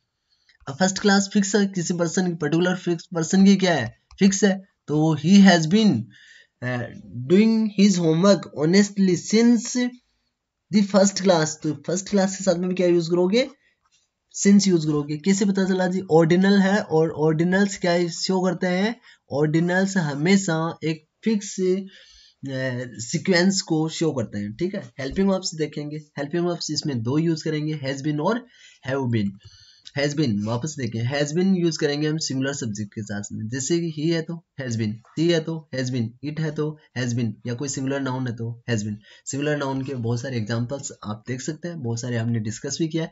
अब फर्स्ट क्लास फिक्स है, किसी पर्सन पर्टिकुलर फिक्स पर्सन की क्या है, फिक्स है, तो he has been doing his homework honestly since the first class, तो फर्स्ट क्लास के साथ में भी क्या यूज करोगे, सिंस यूज करोगे। कैसे पता चला जी? ऑर्डिनल है, और ऑर्डिनल्स क्या शो करते हैं? ऑर्डिनल्स हमेशा एक फिक्स सीक्वेंस को शो करते हैं, ठीक है। हेल्पिंग वर्ब्स देखेंगे, हेल्पिंग वर्ब्स इसमें दो यूज करेंगे, हैज बीन और हैव बीन। हैज बीन वापस देखें, हैज बीन यूज करेंगे हम सिंगुलर सब्जेक्ट के साथ में, जैसे कि ही है तो हैज बीन, सी है तो हैज बीन, इट है तो हैज बीन, या कोई सिंगुलर नाउन है तो हैज बीन। सिंगुलर नाउन के बहुत सारे एग्जांपल्स आप देख सकते हैं, बहुत सारे हमने डिस्कस भी किया है।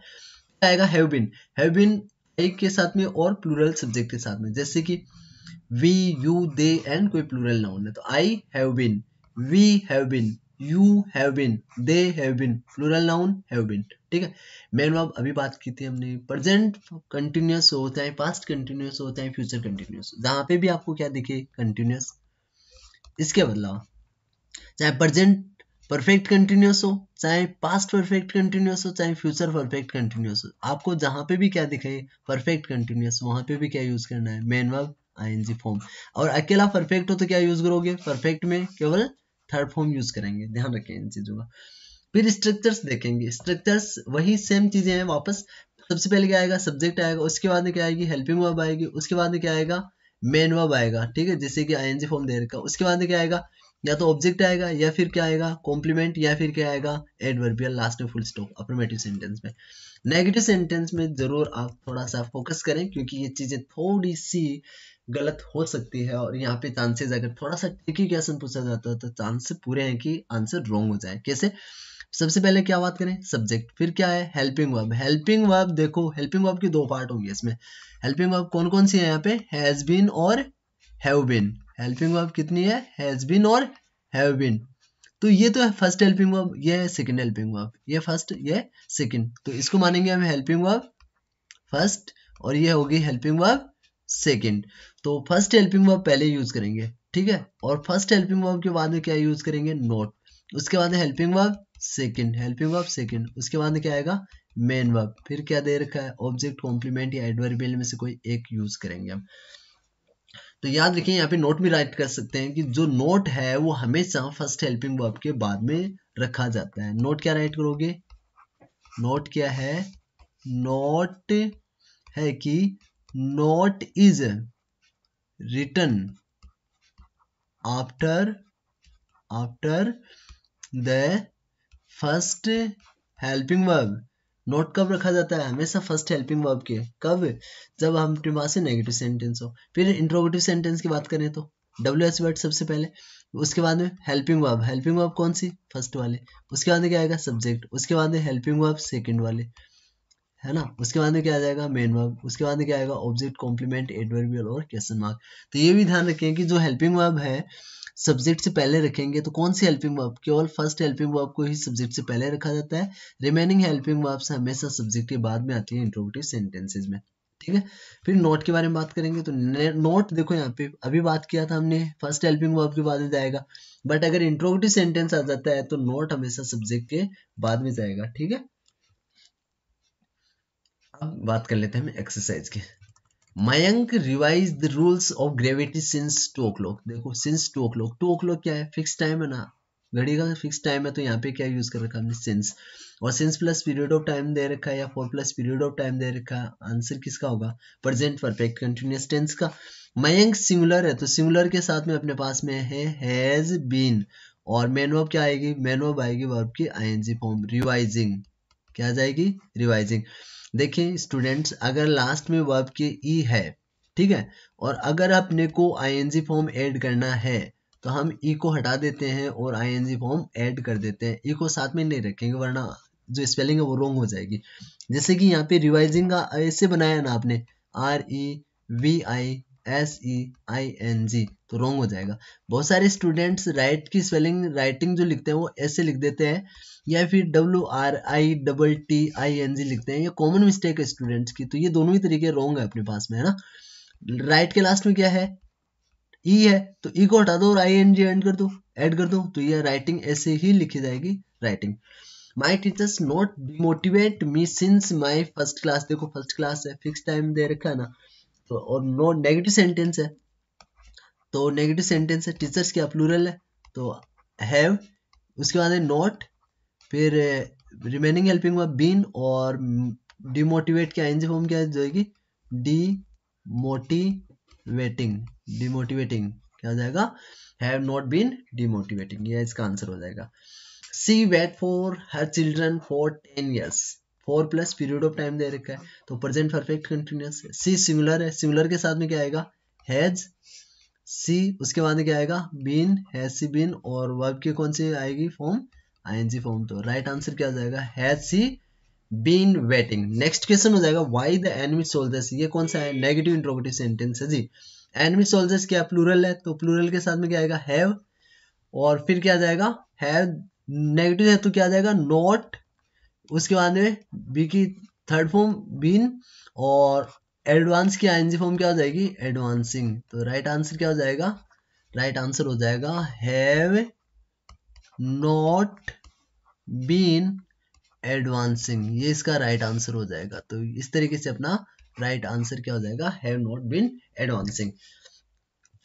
आएगा हैव बीन। हैव बीन एक के साथ में और प्लूरल सब्जेक्ट के साथ में, जैसे कि वी, यू, दे एंड कोई प्लूरल नाउन है तो I have been, we have been, you have been, they have been, plural noun have been, ठीक है। मेन वर्ब अभी बात की थी हमने, प्रेजेंट कंटिन्यूअस हो चाहे पास्ट कंटिन्यूअस हो चाहे फ्यूचर कंटिन्यूअस हो, जहां पे भी आपको क्या दिखे कंटिन्यूअस, इसके बदलाव चाहे प्रेजेंट परफेक्ट कंटिन्यूअस हो, चाहे पास्ट परफेक्ट कंटिन्यूअस हो, चाहे फ्यूचर परफेक्ट कंटिन्यूअस हो, आपको जहां पे भी क्या दिखे परफेक्ट कंटिन्यूअस, वहां पे भी क्या यूज करना है? Main verb ING form. और अकेला परफेक्ट हो तो क्या यूज करोगे? परफेक्ट में केवल थर्ड फॉर्म यूज करेंगे, ध्यान रखें इन चीजों का। फिर स्ट्रक्चर्स देखेंगे, स्ट्रक्चर्स वही सेम चीजें हैं वापस। सबसे पहले क्या आएगा? सब्जेक्ट आएगा, उसके बाद में क्या आएगी? हेल्पिंग वर्ब आएगी, उसके बाद में क्या आएगा? मेन वर्ब आएगा, ठीक है, जैसे कि आईएनजी फॉर्म दे रखा है। उसके बाद में क्या आएगा? या तो ऑब्जेक्ट आएगा, या फिर क्या आएगा? कॉम्प्लीमेंट, या फिर क्या आएगा? एडवर्बियल, लास्ट में फुल स्टॉप अफर्मेटिव सेंटेंस में। नेगेटिव सेंटेंस में जरूर आप थोड़ा सा फोकस करें, क्योंकि ये चीजें थोड़ी सी गलत हो सकती है, और यहाँ पे चांसेस, अगर थोड़ा सा ट्रिकी क्वेश्चन पूछा जाता है तो चांसेस पूरे हैं कि आंसर रॉन्ग हो जाए। कैसे? सबसे पहले क्या बात करें? सब्जेक्ट, फिर क्या है? Helping verb. हेल्पिंग वर्ब देखो, हेल्पिंग वर्ब की दो पार्ट होंगे इसमें। हेल्पिंग वर्ब कौन कौन सी है यहाँ पे? हैज बीन और हैव बीन। हेल्पिंग वर्ब कितनी है? हैज बीन और हैव बीन। तो ये तो है फर्स्ट हेल्पिंग वर्ब, ये है सेकंड हेल्पिंग वर्ब, ये फर्स्ट, ये सेकंड, तो इसको मानेंगे हम हेल्पिंग वर्ब फर्स्ट, और ये होगी हेल्पिंग वर्ब सेकंड। तो फर्स्ट हेल्पिंग वर्ब पहले यूज करेंगे, ठीक है, और फर्स्ट हेल्पिंग वर्ब के बाद में क्या यूज करेंगे? नॉट। उसके बाद में helping verb second, helping verb second, उसके बाद में क्या आएगा? Main verb. फिर क्या दे रखा है? ऑब्जेक्ट, कॉम्प्लीमेंट या एडवर्बियल में से कोई एक यूज करेंगे हम। तो याद रखिए, यहाँ पे नोट भी राइट कर सकते हैं कि जो नोट है वो हमेशा फर्स्ट हेल्पिंग वर्ब के बाद में रखा जाता है। नोट क्या राइट करोगे? नोट क्या है? नोट है कि not is written after the first helping verb. Not कब रखा जाता है? हमेशा फर्स्ट हेल्पिंग वर्ब के। कब? जब हमारे पास नेगेटिव सेंटेंस हो। फिर इंट्रोगेटिव सेंटेंस की बात करें तो WH वर्ड सबसे पहले, उसके बाद में हेल्पिंग वर्ब। हेल्पिंग वर्ब कौन सी? फर्स्ट वाले। उसके बाद में क्या आएगा? सब्जेक्ट। उसके बाद में हेल्पिंग वर्ब सेकंड वाले, है ना। उसके बाद में क्या आ जाएगा? Main verb. उसके बाद में क्या आएगा? ऑब्जेक्ट, कॉम्प्लीमेंट, एडवर्बियल और क्वेश्चन मार्क। तो ये भी ध्यान रखें कि जो हेल्पिंग वर्ब है सब्जेक्ट से पहले रखेंगे तो कौन सी हेल्पिंग वर्ब? केवल फर्स्ट हेल्पिंग वर्ब को ही सब्जेक्ट से पहले रखा जाता है। रिमेनिंग हेल्पिंग वर्ब्स हमेशा सब्जेक्ट के बाद में आती है इंट्रोगेटिव सेंटेंसेस में, ठीक है। फिर नोट के बारे में बात करेंगे तो नोट देखो, यहाँ पे अभी बात किया था हमने फर्स्ट हेल्पिंग वर्ब के बाद में जाएगा, बट अगर इंट्रोगेटिव सेंटेंस आ जाता है तो नोट हमेशा सब्जेक्ट के बाद में जाएगा, ठीक है। अब बात कर लेते हैं हम एक्सरसाइज के। Mayank revise the rules of gravity since 2 o'clock। देखो सिंस 2 o'clock, 2 o'clock क्या है? फिक्स टाइम है ना, घड़ी का फिक्स टाइम है, तो यहाँ पे क्या यूज कर रखा हमने? सिंस। और since plus period of time दे रखा है, या for plus period of time दे रखा है, आंसर किसका होगा? प्रेजेंट परफेक्ट कंटिन्यूअस टेंस का। मयंक सिंगुलर है तो सिंगुलर के साथ में अपने पास में है हैज बीन, और मेन वर्ब क्या आएगी? मेन वर्ब आएगी वर्ब की आईएनजी फॉर्म, रिवाइजिंग। क्या आ जाएगी? रिवाइजिंग। देखिए स्टूडेंट्स, अगर लास्ट में वर्ब के ई है, ठीक है, और अगर अपने को आईएनजी फॉर्म ऐड करना है तो हम ई को हटा देते हैं और आईएनजी फॉर्म ऐड कर देते हैं। ई को साथ में नहीं रखेंगे वरना जो स्पेलिंग है वो रॉन्ग हो जाएगी। जैसे कि यहाँ पे रिवाइजिंग का ऐसे बनाया ना आपने, REVISEING, तो रॉन्ग हो जाएगा। बहुत सारे स्टूडेंट्स राइट की स्पेलिंग, राइटिंग जो लिखते हैं वो ऐसे लिख देते हैं, या फिर WRITTING लिखते हैं। ये कॉमन मिस्टेक है स्टूडेंट्स की, तो ये दोनों ही तरीके रॉन्ग है अपने पास में, है ना। राइट के लास्ट में क्या है? ई है, तो ई को हटा दो और ING ऐड कर दो, तो ये राइटिंग ऐसे ही लिखी जाएगी, writing. My teachers not demotivate me since my first class. देखो फर्स्ट क्लास है, फिक्स टाइम दे रखा है ना, तो और नो नेगेटिव सेंटेंस है, तो नेगेटिव सेंटेंस है, टीचर्स क्या प्लूरल है, तो हैव। उसके बाद है नॉट, फिर रिमेनिंग हेल्पिंग वर्ब बीन, और डिमोटिवेट की आईएनजी फॉर्म क्या हो जाएगी, डिमोटिवेटिंग, डिमोटिवेटिंग क्या हो जाएगा, हैव नॉट बीन डिमोटिवेटिंग, ये इसका आंसर हो जाएगा। She wait for her children for 10 years, 4 plus period of time दे रखा है तो प्रेजेंट परफेक्ट कंटिन्यूअस है। सी सिंगुलर है, सिंगुलर के साथ में क्या आएगा, हैज। सी उसके बाद में क्या आएगा, बीन, हैज सी बीन, और वर्ब की कौन सी आएगी फॉर्म, आईएनजी फॉर्म। तो राइट आंसर क्या हो जाएगा, has she been waiting. Next question हो जाएगा व्हाई द एनिमी सोल्जर्स, ये कौन सा है, नेगेटिव इंट्रोगेटिव सेंटेंस है जी। एनिमी सोल्जर्स क्या प्लूरल है, तो प्लूरल के साथ में क्या आएगा, हैव, और फिर क्या जाएगा, हैव नेगेटिव है तो क्या जाएगा, नॉट, उसके बाद में बी की थर्ड फॉर्म बीन, और एडवांस की आईएनजी फॉर्म क्या हो जाएगी, एडवांसिंग। तो राइट आंसर क्या हो जाएगा, राइट आंसर हो जाएगा हैव नॉट बीन एडवांसिंग, ये इसका राइट आंसर हो जाएगा। तो इस तरीके से अपना राइट आंसर क्या हो जाएगा, हैव नॉट बीन एडवांसिंग।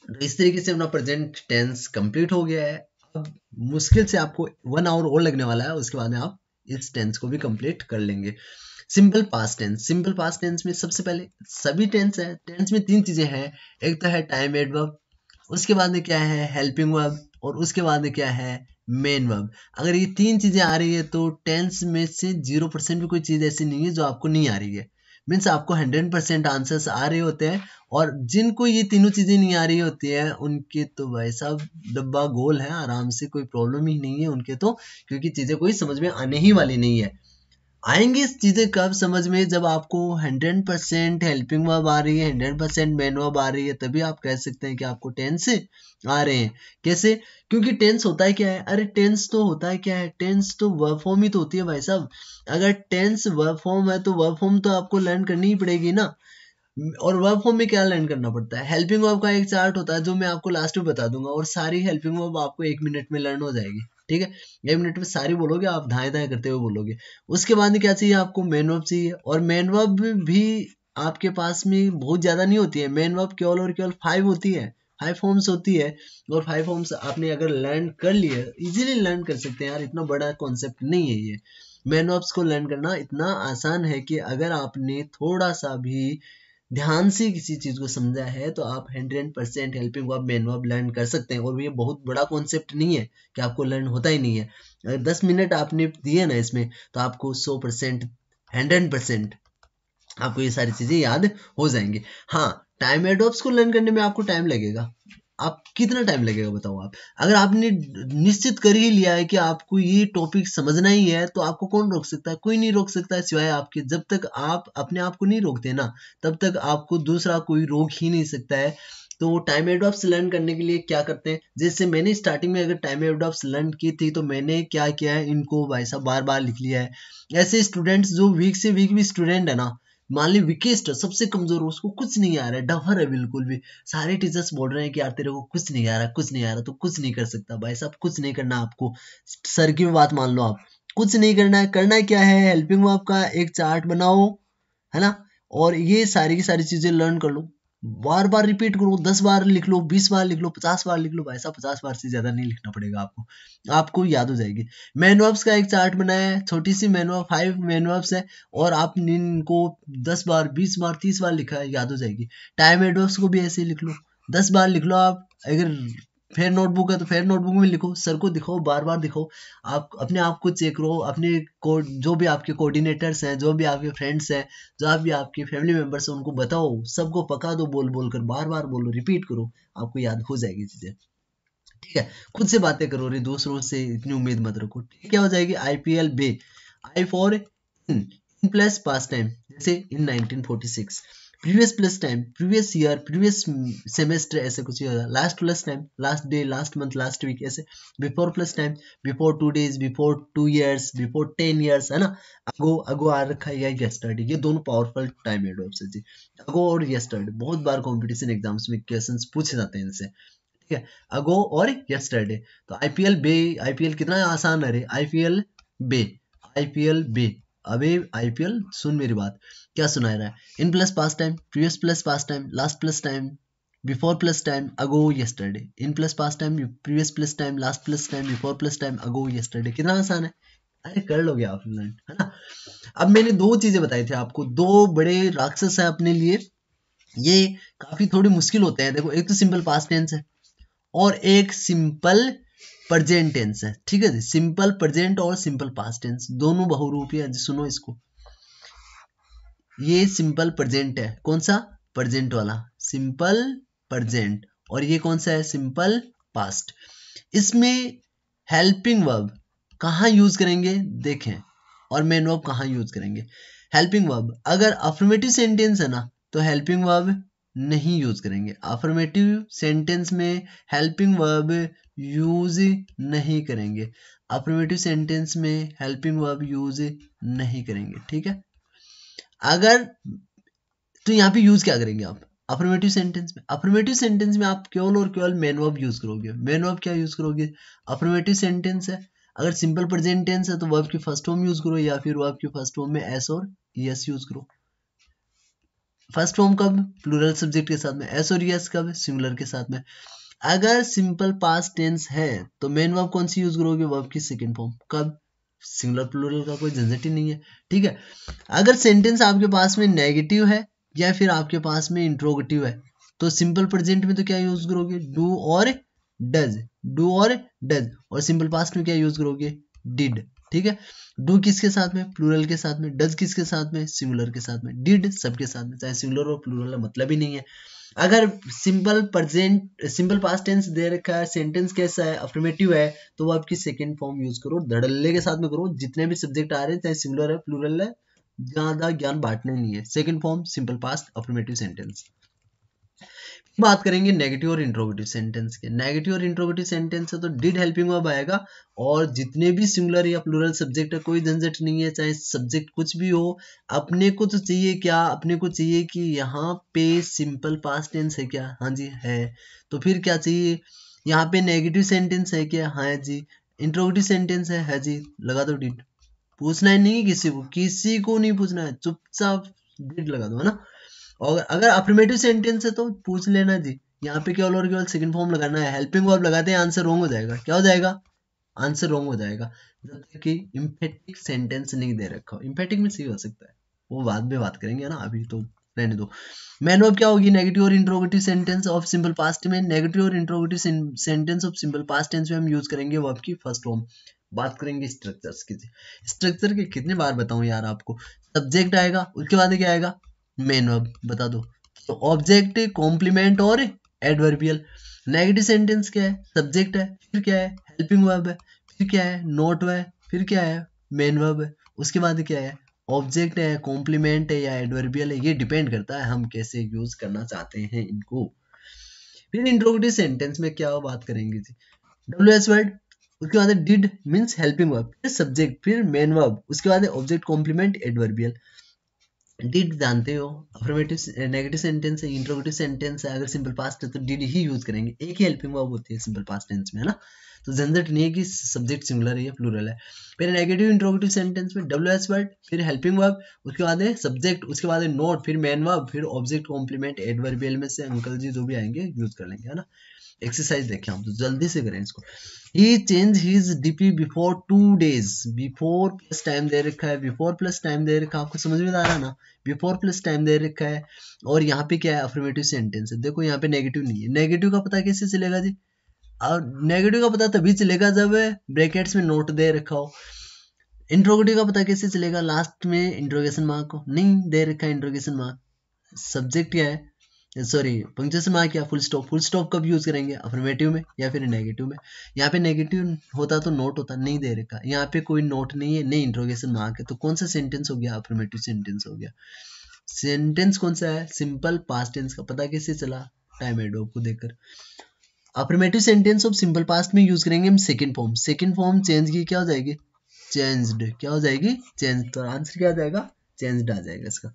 तो इस तरीके से अपना प्रेजेंट टेंस कंप्लीट हो गया है। अब मुश्किल से आपको 1 आवर और लगने वाला है, उसके बाद में आप इस टेंस को भी कंप्लीट कर लेंगे। Simple past tense, simple past tense में सबसे पहले सभी टेंस है, टेंस में 3 चीजें हैं, एक तो है टाइम एड वर्ब, उसके बाद में क्या है हेल्पिंग वर्ब, और उसके बाद में क्या है मेन वर्ब। अगर ये 3 चीजें आ रही है तो टेंस में से 0% भी कोई चीज ऐसी नहीं है जो आपको नहीं आ रही है, मीन्स आपको 100% आंसर्स आ रहे होते हैं। और जिनको ये तीनों चीजें नहीं आ रही होती है उनके तो भाई साहब डब्बा गोल है, आराम से, कोई प्रॉब्लम ही नहीं है उनके तो, क्योंकि चीजें कोई समझ में आने ही वाली नहीं है। आएंगी इस चीजें कब समझ में, जब आपको 100% हेल्पिंग वर्ब आ रही है, 100% मेन वर्ब आ रही है, तभी आप कह सकते हैं कि आपको टेंस आ रहे हैं। कैसे, क्योंकि टेंस होता है क्या है, अरे टेंस तो होता है क्या है, टेंस तो वर्ब फॉर्म ही तो होती है भाई साहब। अगर टेंस वर्ब फॉर्म है तो वर्ब फॉर्म तो आपको लर्न करनी ही पड़ेगी ना। और वर्ब फॉर्म में क्या लर्न करना पड़ता है, हेल्पिंग वर्ब का एक चार्ट होता है जो मैं आपको लास्ट में बता दूंगा, और सारी हेल्पिंग वर्ब आपको 1 मिनट में लर्न हो जाएगी। ठीक है, 1 मिनट में सारी बोलोगे आप, धाए धाए करते हुए बोलोगे। उसके बाद में क्या चाहिए आपको, मेन वर्ब चाहिए, और मेन वर्ब भी आपके पास में बहुत ज्यादा नहीं होती है, मेन वर्ब केवल और केवल 5 होती है, 5 फॉर्म्स होती है। और 5 फॉर्म्स आपने अगर लर्न कर लिए, इजीली लर्न कर सकते हैं यार, इतना बड़ा कॉन्सेप्ट नहीं है ये। मेन वर्ब्स को लर्न करना इतना आसान है कि अगर आपने थोड़ा सा भी ध्यान से किसी चीज को समझा है तो आप 100% helping verb main verb learn कर सकते हैं। और ये बहुत बड़ा कॉन्सेप्ट नहीं है कि आपको लर्न होता ही नहीं है। अगर 10 मिनट आपने दिए ना इसमें तो आपको 100%, 100% आपको ये सारी चीजें याद हो जाएंगी। हाँ, टाइम एडवर्ब्स को लर्न करने में आपको टाइम लगेगा। आप कितना टाइम लगेगा बताओ आप, अगर आपने निश्चित कर ही लिया है कि आपको ये टॉपिक समझना ही है तो आपको कौन रोक सकता है, कोई नहीं रोक सकता है सिवाय आपके। जब तक आप अपने आप को नहीं रोकते ना तब तक आपको दूसरा कोई रोक ही नहीं सकता है। तो टाइम एडवर्ब्स लर्न करने के लिए क्या करते हैं, जैसे मैंने स्टार्टिंग में अगर टाइम एडवर्ब्स लर्न की थी तो मैंने क्या किया है, इनको भाई साहब बार बार लिख लिया है। ऐसे स्टूडेंट्स जो वीक से वीक भी स्टूडेंट है ना, मान ली वीकेस्ट सबसे कमजोर, उसको कुछ नहीं आ रहा है, डफर है बिल्कुल भी, सारे टीचर्स बोल रहे हैं कि यार तेरे को कुछ नहीं आ रहा, कुछ नहीं आ रहा, तो कुछ नहीं कर सकता भाई साहब, कुछ नहीं करना आपको। सर की बात मान लो आप, कुछ नहीं करना है, करना है क्या है, हेल्पिंग वर्ब का एक चार्ट बनाओ, है ना, और ये सारी की सारी चीजें लर्न कर लो, बार बार रिपीट करो, 10 बार लिख लो, 20 बार लिख लो, 50 बार लिख लो, भाई साहब 50 बार से ज्यादा नहीं लिखना पड़ेगा आपको, आपको याद हो जाएगी। मैन वर्ब्स का एक चार्ट बनाया है, छोटी सी मैन वर्ब, 5 मैन वर्ब्स है, और आप इनको 10 बार 20 बार 30 बार लिखा है, याद हो जाएगी। टाइम एडवर्ब्स को भी ऐसे ही लिख लो, 10 बार लिख लो आप। अगर फिर नोटबुक है तो फिर नोटबुक में लिखो, सर को दिखाओ, बार बार दिखाओ, आप अपने आप को चेक करो, अपने को जो भी आपके कोऑर्डिनेटर्स हैं, जो भी आपके फ्रेंड्स हैं, जो भी आपके फैमिली मेंबर्स हैं, उनको बताओ, सबको पका दो, बोल बोल कर, बार बार बोलो, रिपीट करो, आपको याद हो जाएगी चीजें। ठीक है, खुद से बातें करो रे, दूसरों से इतनी उम्मीद मत रखो। ठीक, क्या हो जाएगी, IPL B, I for in plus past time, जैसे in 1946, previous plus time, previous year, previous semester, ऐसे कुछ होगा, last plus time, last day, last month, last week, ऐसे। Before plus time, before 2 days, before 2 years, before 10 years, है ना। अगो, अगो आ रखा है, या यस्टरडे, ये दोनों पावरफुल टाइम एडवर्ब्स है जी। अगो और यस्टरडे बहुत बार कॉम्पिटिशन एग्जाम्स में क्वेश्चंस पूछे जाते हैं इनसे। ठीक है, अगो और यस्टरडे। तो आईपीएल बे, आईपीएल कितना आसान है रे, आईपीएल बे, आईपीएल बे। अबे आईपीएल सुन मेरी बात, क्या सुना रहा है, in plus past time, previous plus past time, last plus time, before plus time, ago yesterday, in plus past time, previous plus time, last plus time, before plus time, ago yesterday. कितना आसान है, अरे कर लोगे आप learn, है ना। अब मैंने दो चीजें बताई थी आपको, दो बड़े राक्षस है अपने लिए, ये काफी थोड़ी मुश्किल होते हैं। देखो, एक तो सिंपल पास्ट टेंस है और एक सिंपल प्रेजेंट टेंस है, ठीक है जी। सिंपल प्रेजेंट और सिंपल पास्ट टेंस दोनों बहुरूपी है जी। सुनो इसको, ये सिंपल प्रेजेंट है, कौन सा, प्रेजेंट वाला सिंपल प्रेजेंट, और ये कौन सा है, सिंपल पास्ट। इसमें हेल्पिंग वर्ब कहाँ यूज करेंगे देखें, और मेन वर्ब कहाँ यूज करेंगे। हेल्पिंग वर्ब अगर अफर्मेटिव सेंटेंस है ना तो हेल्पिंग वर्ब नहीं यूज करेंगे। अफर्मेटिव सेंटेंस में हेल्पिंग वर्ब यूज नहीं करेंगे। अफर्मेटिव सेंटेंस में हेल्पिंग वर्ब यूज नहीं करेंगे, ठीक है। अगर तो यहाँ पे यूज क्या करेंगे आप अफर्मेटिव सेंटेंस में, अफर्मेटिव सेंटेंस में आप केवल और केवल मेन वर्ब यूज करोगे। मेन वर्ब क्या यूज करोगे, अफर्मेटिव सेंटेंस है, अगर सिंपल प्रेजेंट टेंस है तो वर्ब की फर्स्ट फॉर्म यूज करो, या फिर वर्ब की फर्स्ट फॉर्म में एस और यस यूज करो। फर्स्ट फॉर्म कब, प्लूरल सब्जेक्ट के साथ में, एस और यस कब, सिंगुलर के साथ में। अगर सिंपल पास्ट टेंस है तो मेन वर्ब कौन सी यूज करोगे, वर्ब की सेकंड फॉर्म, कब, सिंगुलर प्लूरल का कोई झंझट ही नहीं है, ठीक है। अगर सेंटेंस आपके पास में नेगेटिव है या फिर आपके पास में इंट्रोगेटिव है तो सिंपल प्रेजेंट में तो क्या यूज करोगे, डू और डज, डू और डज, और सिंपल पास्ट में क्या यूज करोगे, डिड, ठीक है। डू किसके साथ में, प्लूरल के साथ में, डज किसके साथ में, सिंगुलर के साथ में, डिड सबके साथ में, चाहे सिंगुलर और प्लूरल मतलब ही नहीं है। अगर simple present simple past tense दे रखा है, सेंटेंस कैसा है, अफर्मेटिव है, तो वो आपकी सेकंड फॉर्म यूज करो, धड़ल्ले के साथ में करो। जितने भी सब्जेक्ट आ रहे हैं चाहे सिंगुलर है प्लूरल है, ज्यादा ज्ञान बांटने नहीं है। Second form simple past affirmative sentence. बात करेंगे नेगेटिव और इंट्रोगेटिव सेंटेंस के। नेगेटिव और इंट्रोगेटिव सेंटेंस है तो डिड हेल्पिंग वर्ब आएगा, और जितने भी सिंगुलर या प्लूरल सब्जेक्ट है कोई झंझट नहीं है, चाहे सब्जेक्ट कुछ भी हो। अपने को तो चाहिए क्या, अपने को चाहिए कि यहाँ पे सिंपल पास्ट टेंस है क्या, हाँ जी है, तो फिर क्या चाहिए, यहाँ पे नेगेटिव सेंटेंस है क्या, हाँ जी। इंट्रोगेटिव सेंटेंस है जी, लगा दो डिड। पूछना ही नहीं है किसी को, किसी को नहीं पूछना है, चुपचाप डिड लगा दो, है ना। और अगर अफर्मेटिव सेंटेंस है तो पूछ लेना जी, यहाँ पे केवल और केवल सेकंड फॉर्म लगाना है। हेल्पिंग वर्ब लगाते हैं आंसर रॉन्ग हो जाएगा, क्या हो जाएगा, आंसर रॉन्ग हो जाएगा, जब तक कि इम्फेटिक सेंटेंस नहीं दे रखा हो। इम्फेटिक में सही हो सकता है, वो बाद में बात करेंगे ना, अभी तो रहने दो। मैन वर्ब क्या होगी, नेगेटिव और interrogative sentence of simple past में, नेगेटिव और interrogative sentence of simple past tense में हम यूज करेंगे वर्ब की फर्स्ट फॉर्म। बात करेंगे स्ट्रक्चर्स की। स्ट्रक्चर के कितने बार बताऊं यार आपको, सब्जेक्ट आएगा, उसके बाद क्या आएगा, मेन वर्ब, बता दो। तो ऑब्जेक्ट, कॉम्प्लीमेंट और एडवर्बियल। नेगेटिव सेंटेंस क्या है, सब्जेक्ट है, फिर क्या है, हेल्पिंग वर्ब है, फिर क्या है, नोट है, फिर क्या है, मेन वर्ब है, उसके बाद क्या है, ऑब्जेक्ट है, कॉम्प्लीमेंट है या एडवर्बियल है। ये डिपेंड करता है हम कैसे यूज करना चाहते हैं इनको। फिर इंट्रोगेटिव सेंटेंस में क्या बात करेंगे जी, डब्ल्यू एस वर्ड, उसके बाद डिड मीन्स हेल्पिंग वर्ब, फिर सब्जेक्ट, फिर मेन वर्ब, उसके बाद ऑब्जेक्ट, कॉम्प्लीमेंट, एडवर्बियल। डिड जानते हो अफर्मेटिव नेगेटिव सेंटेंस है, इंट्रोगेटिव सेंटेंस है, अगर सिंपल पास्ट है तो डिड ही यूज करेंगे, एक ही हेल्पिंग वर्ब होती है सिंपल पास्ट टेंस में, है ना। तो झंझट नहीं है कि सब्जेक्ट सिंगुलर है या प्लूरल है। फिर नेगेटिव इंट्रोगेटिव सेंटेंस में डब्ल्यू एस वर्ड, फिर हेल्पिंग वर्ब, उसके बाद है सब्जेक्ट, उसके बाद है नोट, फिर मेन वर्ब, फिर ऑब्जेक्ट, कॉम्प्लीमेंट, एडवर्बियल में से अंकल जी जो भी आएंगे यूज कर लेंगे, है ना। एक्सरसाइज देखें हम, तो जल्दी से करें इसको। He change his DP before 2 days, before plus time दे रखा है, बिफोर प्लस टाइम दे रखा है, आपको समझ में आ रहा है ना, बिफोर प्लस टाइम दे रखा है। और यहाँ पे क्या है, अफर्मेटिव सेंटेंस है। देखो यहाँ पे नेगेटिव नहीं है, नेगेटिव का पता कैसे चलेगा जी, और नेगेटिव का पता तभी चलेगा जब ब्रैकेट्स में नोट दे रखा हो। इंट्रोगेटिव का पता कैसे चलेगा, लास्ट में इंट्रोगेशन मार्क हो, नहीं दे रखा है इंट्रोगेशन मार्क। सब्जेक्ट क्या है, सॉरी पंक्चुएशन मार्क या फुल स्टॉप, फुल स्टॉप कब यूज करेंगे, अफर्मेटिव में या फिर नेगेटिव में। यहाँ पे नेगेटिव होता तो नोट होता, नहीं दे रखा, यहाँ पे कोई नोट नहीं है, नहीं इंट्रोगेशन मार्क है, तो कौन सा सेंटेंस हो गया, अफर्मेटिव सेंटेंस हो गया। सेंटेंस कौन सा है, सिंपल पास्ट टेंस का पता कैसे चला, टाइम एडवर्ब को देखकर। Affirmative sentence of simple past में यूज करेंगे हम second form, second form change की क्या हो जाएगी, चेंज्ड, क्या हो जाएगी, चेंज, तो आंसर क्या आ जाएगा, चेंज्ड आ जाएगा इसका।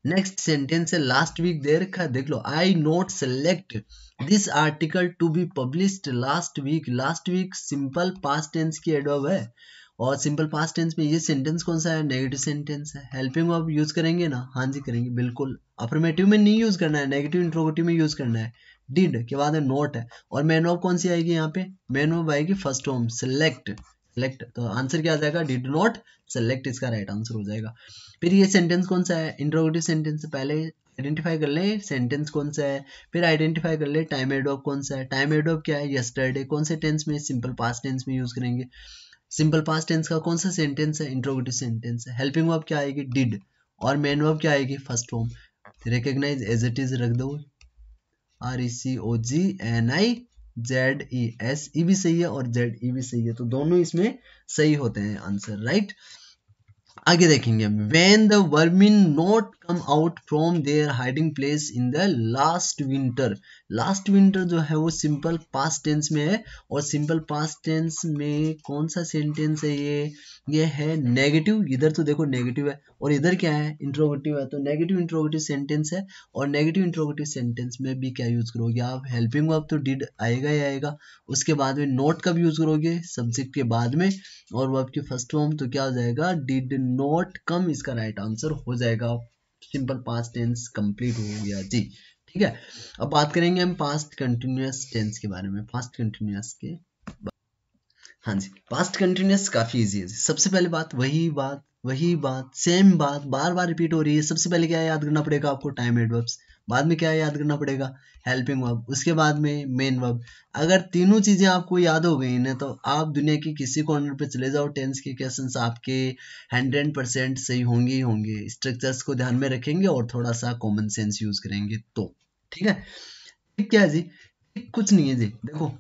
नेक्स्ट सेंटेंस है लास्ट वीक दे रखा है, देख लो, I not select this article to be published last week. Last week simple past tense की एडवर्ब है, और सिंपल पास्ट टेंस में ये सेंटेंस कौन सा है, नेगेटिव सेंटेंस है। हेल्पिंग वर्ब यूज करेंगे ना, हाँ जी करेंगे बिल्कुल। अफर्मेटिव में नहीं यूज करना है, नेगेटिव इंट्रोगेटिव में यूज करना है। डिड के बाद नोट है, और मेन वर्ब कौन सी आएगी यहाँ पे, मेन वर्ब आएगी फर्स्ट फॉर्म, सेलेक्ट। सेलेक्ट, तो आंसर क्या आ जाएगा, डिड नॉट सेलेक्ट इसका राइट आंसर हो जाएगा। फिर ये सेंटेंस कौन सा है, इंट्रोगेटिव सेंटेंस से पहले आइडेंटिफाई कर ले सेंटेंस कौन सा है, फिर आइडेंटिफाई कर ले टाइम एडवर्ब कौन सा है। टाइम एडवर्ब क्या है, यस्टरडे, कौन से टेंस में, सिंपल पास्ट टेंस में यूज करेंगे। सिंपल पास्ट टेंस का कौन सा सेंटेंस है, इंट्रोगेटिव सेंटेंस है। हेल्पिंग वर्ब क्या आएगी, डिड, और मेन वर्ब क्या आएगी, first form. Recognize as it is रख दो, RECOGNIZE भी सही है और ZE भी सही है, तो दोनों इसमें सही होते हैं आंसर, राइट। आगे देखेंगे हम, when the vermin not come out from there hiding place in the last winter. Last winter जो है वो सिंपल पास्ट टेंस में है, और सिंपल पास्ट टेंस में कौन सा सेंटेंस है, ये है नेगेटिव। इधर तो देखो नेगेटिव है और इधर क्या है, इंट्रोगेटिव है, तो नेगेटिव इंट्रोगेटिव सेंटेंस है। और नेगेटिव इंट्रोगेटिव सेंटेंस में भी क्या यूज करोगे आप, हेल्पिंग वर्ब तो डिड आएगा ही आएगा, उसके बाद में नॉट कब यूज करोगे, सब्जेक्ट के बाद में, और वर्ब की फर्स्ट फॉर्म, तो क्या हो जाएगा, डिड नॉट कम इसका राइट आंसर हो जाएगा। सिंपल पास्ट टेंस कंप्लीट हो गया जी, ठीक है। अब बात करेंगे हम पास्ट कंटिन्यूअस टेंस के बारे में, पास्ट कंटिन्यूअस के। हाँ जी, पास्ट कंटिन्यूअस काफी इजी है। सबसे पहले वही बात सेम बात बार बार रिपीट हो रही है। सबसे पहले क्या याद करना पड़ेगा आपको, टाइम एडवर्ब्स, बाद में क्या याद करना पड़ेगा, हेल्पिंग वर्ब, उसके बाद में मेन वर्ब। अगर तीनों चीजें आपको याद हो गई ना, तो आप दुनिया की किसी कॉर्नर पे चले जाओ, टेंस के क्वेश्चंस आपके 100% सही होंगे ही होंगे। स्ट्रक्चर्स को ध्यान में रखेंगे और थोड़ा सा कॉमन सेंस यूज करेंगे तो, ठीक है। क्या है जी, कुछ नहीं है जी, देखो,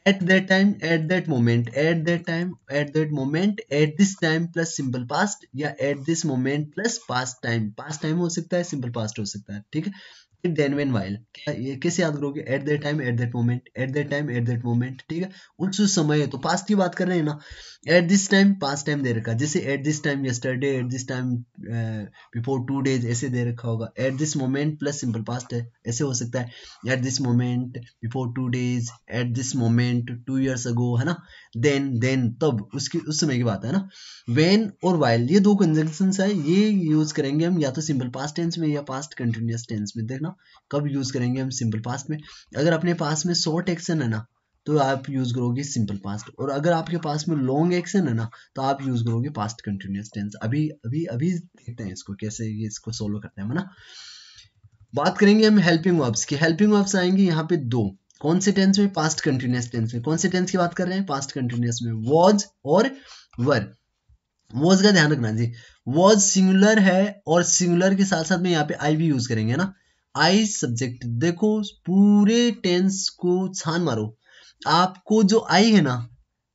at that time, at that moment, at that time, at that moment, at this time plus simple past, या at this moment plus past time हो सकता है, सिंपल पास्ट हो सकता है, ठीक है। फिर देन व्हेन व्हाइल, क्या ये कैसे याद करोगे, eight that time at that moment, eight that time at that moment, ठीक है। उस समय है तो पास्ट की बात कर रहे हैं ना। At this time past time दे रखा, जैसे at this time yesterday, at this time before 2 days, ऐसे दे रखा होगा। At this moment plus simple past है, ऐसे हो सकता है, at this moment before 2 days, at this moment 2 years ago, है ना। देन तब, उसकी उस समय की बात है ना। वेन और वाइल, ये दो कंजंक्शंस है, ये यूज करेंगे हम या तो सिंपल पास्ट टेंस में या पास्ट कंटिन्यूअस टेंस में। देखना कब यूज करेंगे हम, सिंपल पास्ट में। अगर अपने पास में शॉर्ट एक्शन है ना, तो आप यूज करोगे सिंपल पास्ट, और अगर आपके पास में लॉन्ग एक्शन है ना, तो आप यूज करोगे पास्ट कंटिन्यूअस टेंस। अभी अभी अभी देखते हैं इसको कैसे ये इसको सोल्व करते हैं, है ना। बात करेंगे हम हेल्पिंग वर्ब्स की। हेल्पिंग वर्ब्स आएंगे यहाँ पे दो, कौन से टेंस में, पास्ट कंटिन्यूअस टेंस में। कौन से टेंस की बात कर रहे हैं, पास्ट कंटिन्यूअस में, वॉज और वर। वॉज का ध्यान रखना जी, वॉज सिंगुलर है, और सिंगुलर के साथ साथ में यहाँ पे आई भी यूज करेंगे ना। आई सब्जेक्ट, देखो पूरे टेंस को छान मारो, आपको जो आई है ना,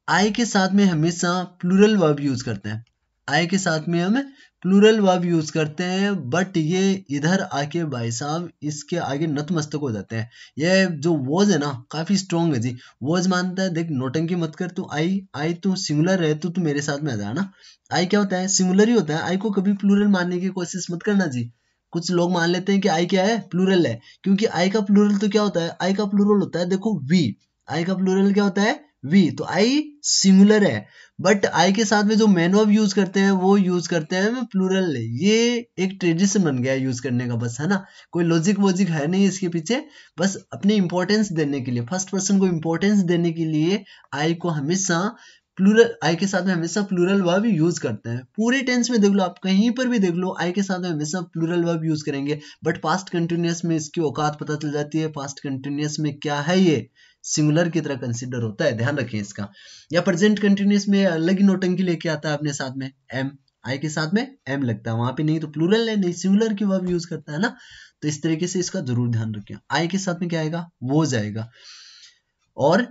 आई के साथ में हमेशा प्लूरल वर्ब यूज करते हैं। आई के साथ में हम प्लूरल वर्ब यूज करते हैं, बट ये इधर आके भाई साहब इसके आगे नतमस्तक हो जाते हैं। ये जो वॉज है ना, काफी स्ट्रॉन्ग है जी। वॉज मानता है, देख नोटंकी मत कर, तू आई तू सिंगुलर है, तो तू मेरे साथ में आ जा ना। आई क्या होता है, सिंगुलर ही होता है। आई को कभी प्लूरल मानने की कोशिश मत करना जी। कुछ लोग मान लेते हैं कि आई क्या है, प्लूरल है, क्योंकि आई का प्लूरल तो क्या होता है, आई का प्लूरल होता है, देखो वी। आई का प्लूरल क्या होता है, वी, तो आई सिंगुलर है, बट आई के साथ में जो मैन वर्ब यूज करते हैं वो यूज करते हैं प्लूरल। ये एक ट्रेडिशन बन गया है यूज करने का, बस, है ना। कोई लॉजिक वॉजिक है नहीं इसके पीछे, बस अपने इंपॉर्टेंस देने के लिए, फर्स्ट पर्सन को इंपॉर्टेंस देने के लिए आई को हमेशा प्लूरल, आई के साथ में हमेशा प्लूरल वर्ब यूज करते हैं। पूरे टेंस में देख लो, आप कहीं पर भी देख लो, आई के साथ में हमेशा प्लूरल वर्ब यूज करेंगे। बट पास्ट कंटिन्यूअस में इसकी औकात पता चल जाती है, पास्ट कंटिन्यूअस में क्या है, ये सिंगुलर की तरह कंसिडर होता है, ध्यान रखें इसका। या प्रेजेंट कंटिन्यूअस में अलग ही नोटंकी लेके आता है अपने साथ में, एम, आई के साथ में एम लगता है, वहां पे नहीं तो प्लूरल है, नहीं सिंगुलर की वर्ब यूज करता है ना। तो इस तरीके से इसका जरूर ध्यान रखें। आई के साथ में क्या आएगा, वो जाएगा, और